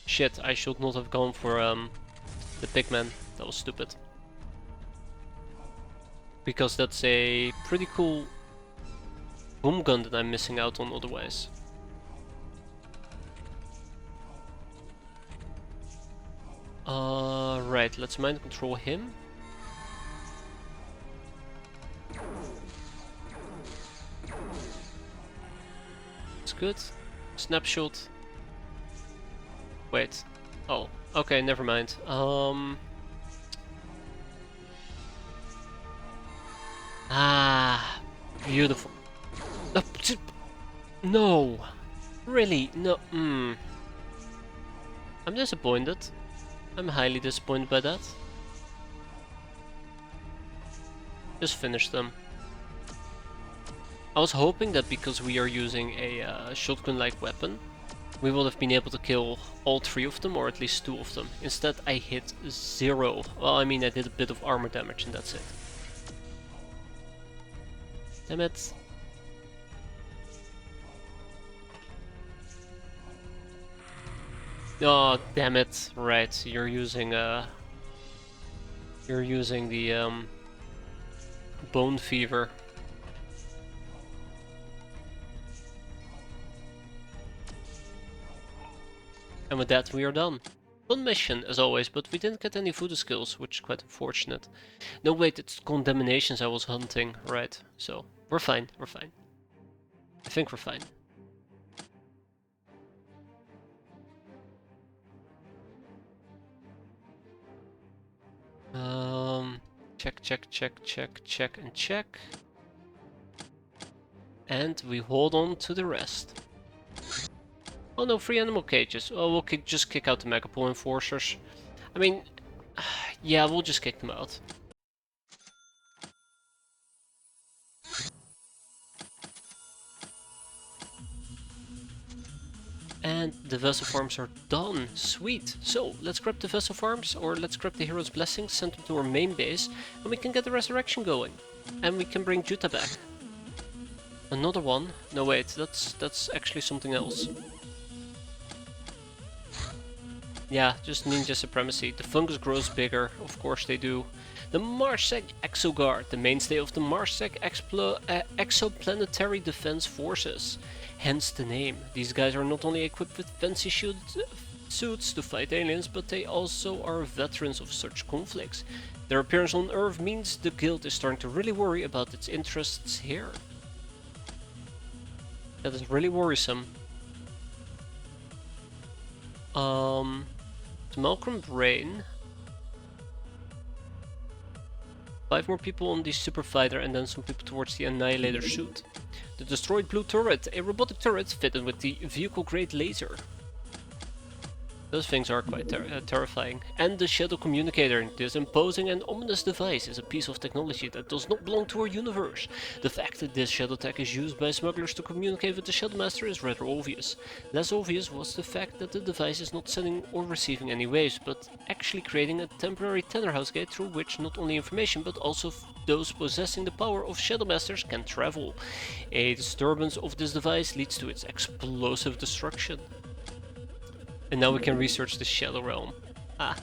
Shit, I should not have gone for the pigman. That was stupid. Because that's a pretty cool boom gun that I'm missing out on otherwise. Right, let's mind control him. It's good. Snapshot. Wait. Oh, okay, never mind. Beautiful. No! Really? No. I'm disappointed. I'm highly disappointed by that. Just finish them. I was hoping that because we are using a shotgun-like weapon, we would have been able to kill all 3 of them, or at least 2 of them. Instead, I hit 0. Well, I mean, I did a bit of armor damage and that's it. Damn it. Oh, damn it. Right, you're using the bone fever. And with that, we are done. Fun mission, as always, but we didn't get any voodoo skills, which is quite unfortunate. No, wait, it's condemnations I was hunting, right? So, we're fine, we're fine. I think we're fine. Check, check, check, check, check, and check. And we hold on to the rest. Oh no, 3 animal cages. Oh, we'll just kick out the Megapool enforcers. I mean, yeah, we'll just kick them out. And the vessel farms are done. Sweet. So let's grab the vessel farms, or let's grab the hero's blessings, send them to our main base, and we can get the resurrection going. And we can bring Juta back. Another one? No wait, that's actually something else. Yeah, just ninja supremacy. The fungus grows bigger, of course they do. The Marsec Exoguard, the mainstay of the Marsec Exoplanetary Defense Forces. Hence the name. These guys are not only equipped with fancy suits to fight aliens, but they also are veterans of such conflicts. Their appearance on Earth means the guild is starting to really worry about its interests here. That is really worrisome. Malcolm Brain. 5 more people on the super fighter and then some people towards the annihilator suit. The destroyed blue turret, a robotic turret fitted with the vehicle grade laser. Those things are quite terrifying. And the Shadow Communicator. This imposing and ominous device is a piece of technology that does not belong to our universe. The fact that this Shadow Tech is used by smugglers to communicate with the Shadow Master is rather obvious. Less obvious was the fact that the device is not sending or receiving any waves, but actually creating a temporary Tenderhouse gate through which not only information but also those possessing the power of Shadow Masters can travel. A disturbance of this device leads to its explosive destruction. And now we can research the Shadow Realm. Ah.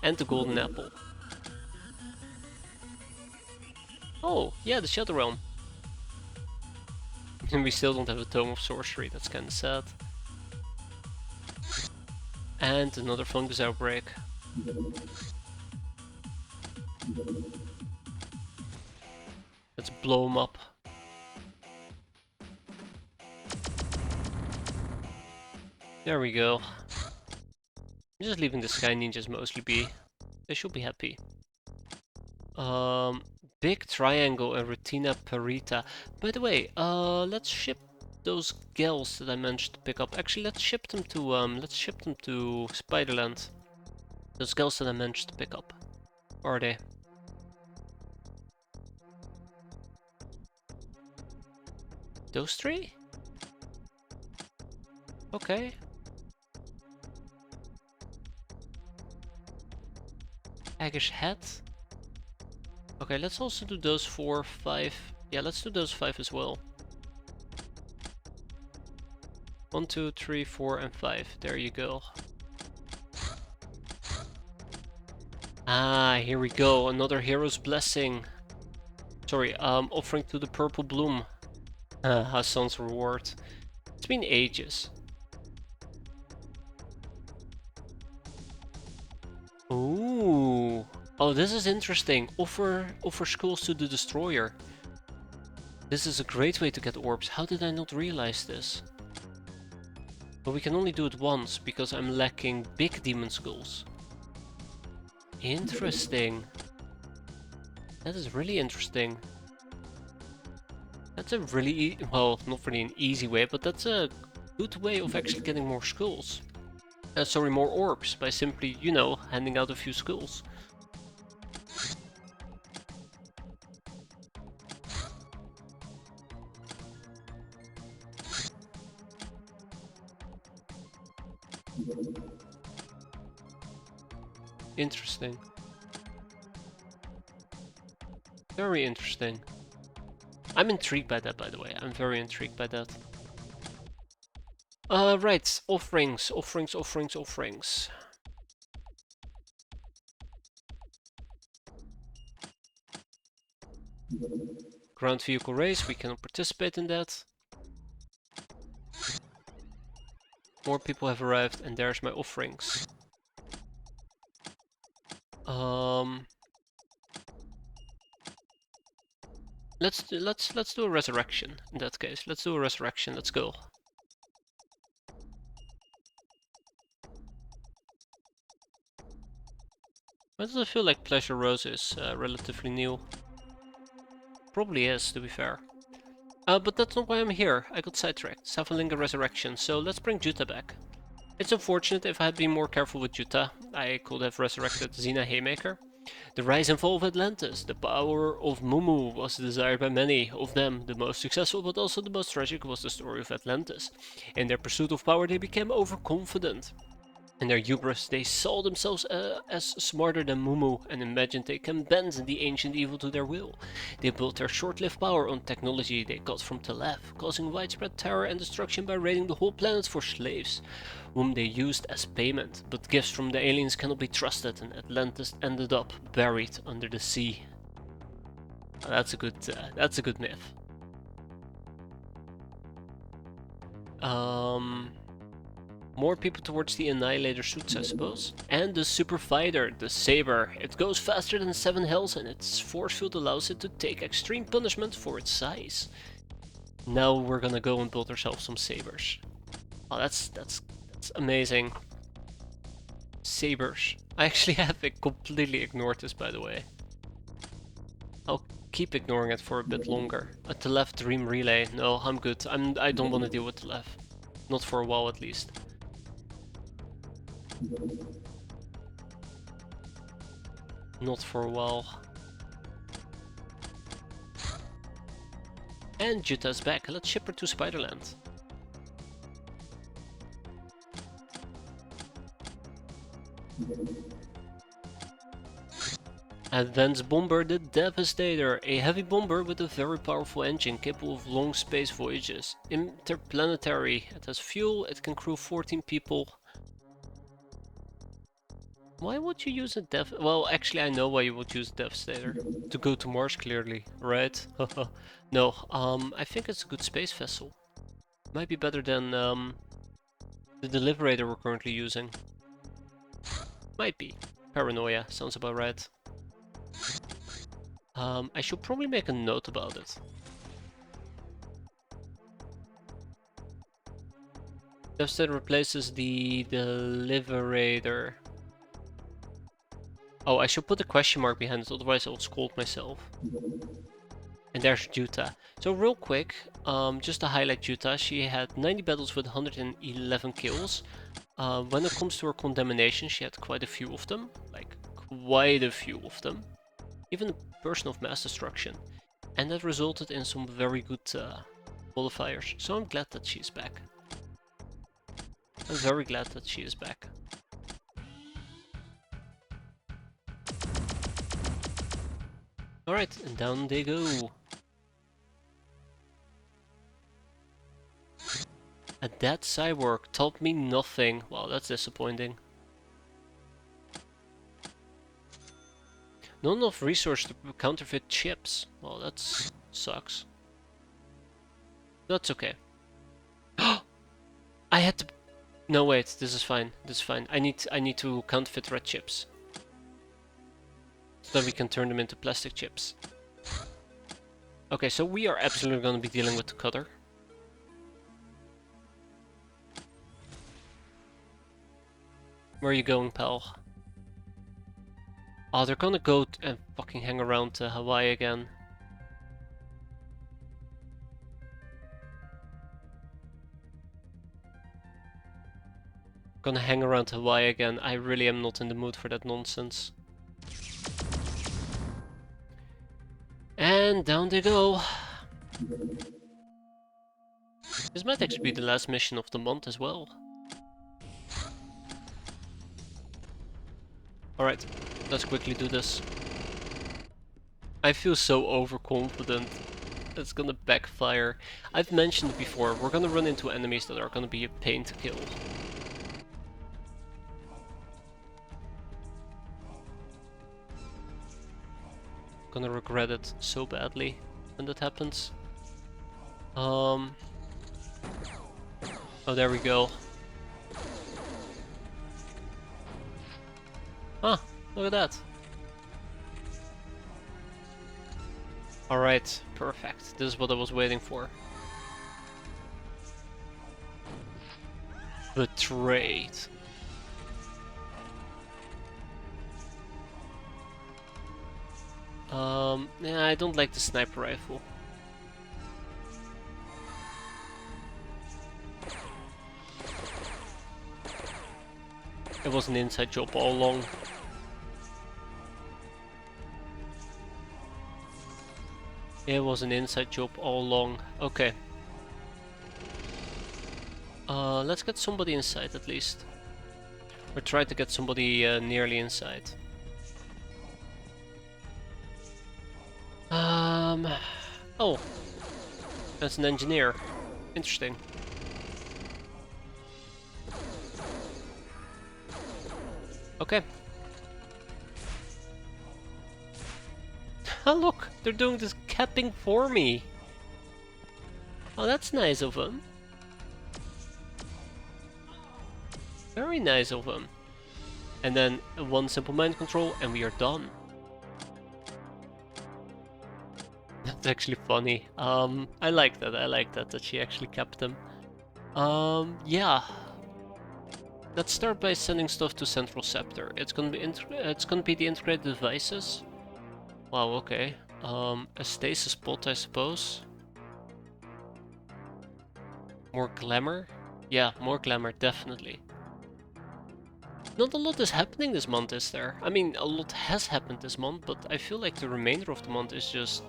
And the Golden Apple. Oh, yeah, the Shadow Realm. And we still don't have a Tome of Sorcery, that's kinda sad. And another fungus outbreak. Let's blow them up. There we go. I'm just leaving the Sky Ninjas mostly be. They should be happy. Big Triangle and Retina Perita. By the way, let's ship those gals that I managed to pick up. Actually, let's ship them to Spiderland. Those gals that I managed to pick up. Where are they? Those 3? Okay. Haggish Head. Okay, let's also do those 4, 5. Yeah, let's do those 5 as well. 1, 2, 3, 4, and 5. There you go. Ah, here we go. Another hero's blessing. Sorry, offering to the purple bloom. Hassan's reward. It's been ages. Ooh. Oh, this is interesting. Offer skulls to the destroyer. This is a great way to get orbs. How did I not realize this? But we can only do it once because I'm lacking big demon skulls. Interesting. That is really interesting. That's a really, well, not really an easy way, but that's a good way of actually getting more skulls. Sorry, more orbs, by simply, you know, handing out a few skulls. Interesting. Very interesting. I'm intrigued by that, by the way. I'm very intrigued by that. Right. Offerings, offerings, offerings, offerings. Ground vehicle race, we cannot participate in that. More people have arrived, and there's my offerings. Let's do a resurrection in that case. Let's do a resurrection. Let's go. Why does it feel like Pleasure Rose is relatively new? Probably is, to be fair. But that's not why I'm here. I got sidetracked. Savalinga Resurrection, so let's bring Juta back. It's unfortunate. If I had been more careful with Juta, I could have resurrected Xena Haymaker. The rise and fall of Atlantis. The power of Mumu was desired by many. Of them, the most successful but also the most tragic was the story of Atlantis. In their pursuit of power, they became overconfident. In their hubris, they saw themselves as smarter than Mumu and imagined they can bend the ancient evil to their will. They built their short-lived power on technology they got from Telef, causing widespread terror and destruction by raiding the whole planet for slaves, whom they used as payment. But gifts from the aliens cannot be trusted, and Atlantis ended up buried under the sea. That's a good myth. More people towards the Annihilator suits, I suppose. And the Super Fighter, the Saber. It goes faster than 7 hells and its force field allows it to take extreme punishment for its size. Now we're gonna go and build ourselves some Sabers. Oh, that's amazing. Sabers. I actually have completely ignored this, by the way. I'll keep ignoring it for a bit longer. At the left, Dream Relay. No, I'm good. I don't want to deal with the left. Not for a while, at least. Not for a while. And Juta's back. Let's ship her to Spiderland. Advanced Bomber the Devastator, a heavy bomber with a very powerful engine capable of long space voyages. Interplanetary, it has fuel, it can crew 14 people. Why would you use a well, actually I know why you would use a Devastator. To go to Mars, clearly, right? No, I think it's a good space vessel. Might be better than the Deliberator we're currently using. Might be. Paranoia, sounds about right. I should probably make a note about it. Devastator replaces the Deliberator. Oh, I should put a question mark behind it, otherwise I'll scold myself. And there's Juta. So real quick, just to highlight Juta, she had 90 battles with 111 kills. When it comes to her condemnation, she had quite a few of them. Like, quite a few of them. Even a person of mass destruction. And that resulted in some very good qualifiers. So I'm glad that she's back. I'm very glad that she is back. Alright, and down they go. A dead cyborg taught me nothing. Wow, that's disappointing. Not enough resource to counterfeit chips. Well, that sucks. That's okay. I had to... No, wait, this is fine. This is fine. I need to counterfeit red chips. So that we can turn them into plastic chips. Okay, so we are absolutely going to be dealing with the cutter. Where are you going, pal? Oh, they're gonna go and fucking hang around Hawaii again. Gonna hang around Hawaii again. I really am not in the mood for that nonsense. And down they go. This might actually be the last mission of the month as well. Alright, let's quickly do this. I feel so overconfident. It's gonna backfire. I've mentioned before, we're gonna run into enemies that are gonna be a pain to kill. Gonna regret it so badly when that happens. Oh, there we go. Ah, look at that. Alright, perfect. This is what I was waiting for. Betrayed. Yeah, I don't like the sniper rifle. It was an inside job all along. It was an inside job all along. Okay. Let's get somebody inside at least. Or try to get somebody nearly inside. Oh, that's an engineer. Interesting. Okay. Oh look, they're doing this capping for me. Oh, that's nice of them. Very nice of them. And then one simple mind control and we are done. That's actually funny. I like that. I like that she actually kept them. Yeah. Let's start by sending stuff to Central Scepter. It's gonna be the integrated devices. Wow. Okay. A stasis pod, I suppose. More glamour. Yeah, more glamour, definitely. Not a lot is happening this month, is there? I mean, a lot has happened this month, but I feel like the remainder of the month is just...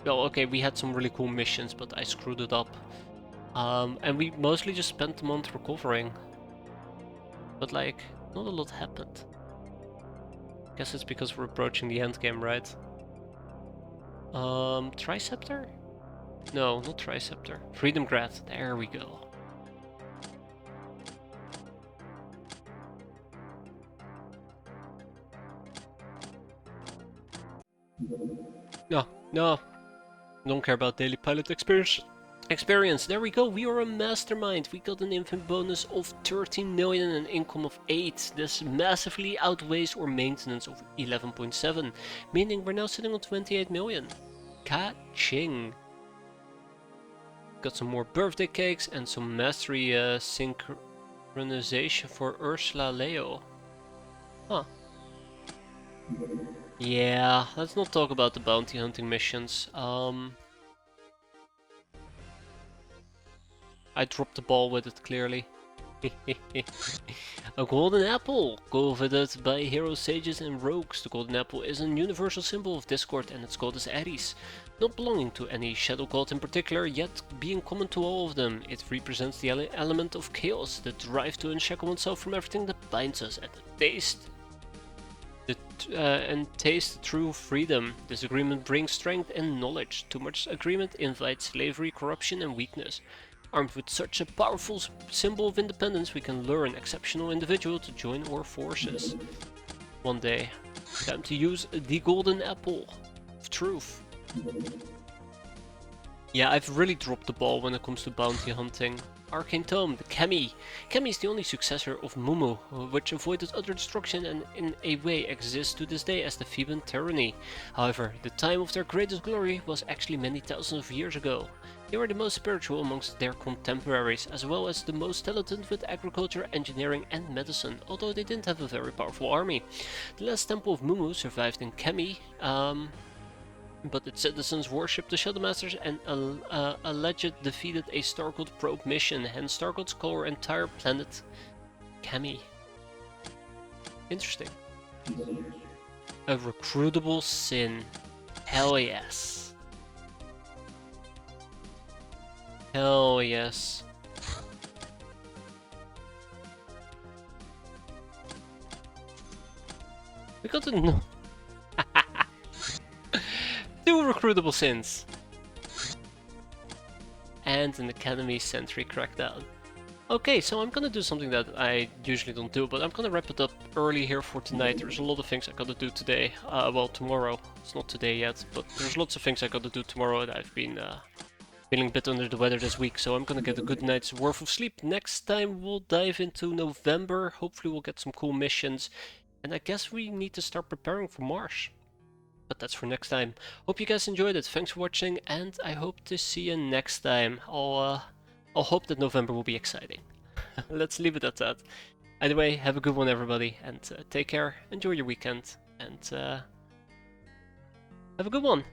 Well, okay, we had some really cool missions, but I screwed it up. And we mostly just spent the month recovering. But like, not a lot happened. Guess it's because we're approaching the end game, right? Triceptor? No, not Triceptor. Freedom Grat, there we go. No, no. Don't care about daily pilot experience. There we go. We are a mastermind. We got an infant bonus of 13 million and income of 8. This massively outweighs our maintenance of 11.7, meaning we're now sitting on 28 million. Ka-ching. Got some more birthday cakes and some mastery synchronization for Ursula Leo. Huh. Yeah, let's not talk about the bounty hunting missions. I dropped the ball with it, clearly. A golden apple, coveted by heroes, sages and rogues. The golden apple is a universal symbol of discord and its god is Ares. Not belonging to any shadow god in particular, yet being common to all of them. It represents the element of chaos, the drive to unshackle oneself from everything that binds us, and taste true freedom. This agreement brings strength and knowledge. Too much agreement invites slavery, corruption and weakness. Armed with such a powerful symbol of independence, we can lure an exceptional individual to join our forces. One day. Time to use the golden apple of truth. Yeah, I've really dropped the ball when it comes to bounty hunting. Arcane Tome, the Kemi. Kemi is the only successor of Mumu, which avoided utter destruction and in a way exists to this day as the Theban tyranny. However, the time of their greatest glory was actually many thousands of years ago. They were the most spiritual amongst their contemporaries, as well as the most talented with agriculture, engineering and medicine, although they didn't have a very powerful army. The last temple of Mumu survived in Kemi, but its citizens worshipped the Shadow Masters and alleged defeated a Stargold probe mission, hence Stargods call our entire planet Kemi. Interesting. A recruitable sin. Hell yes. Hell yes. We got a no. 2 recruitable sins. And an Academy Sentry Crackdown. Okay, so I'm gonna do something that I usually don't do, but I'm gonna wrap it up early here for tonight. There's a lot of things I gotta do today. Well, tomorrow. It's not today yet, but there's lots of things I gotta do tomorrow, and I've been feeling a bit under the weather this week, so I'm gonna get a good night's worth of sleep. Next time we'll dive into November. Hopefully we'll get some cool missions, and I guess we need to start preparing for Mars. But that's for next time. Hope you guys enjoyed it. Thanks for watching, and I hope to see you next time. I'll hope that November will be exciting. Let's leave it at that. Anyway, have a good one, everybody, and take care. Enjoy your weekend, and have a good one.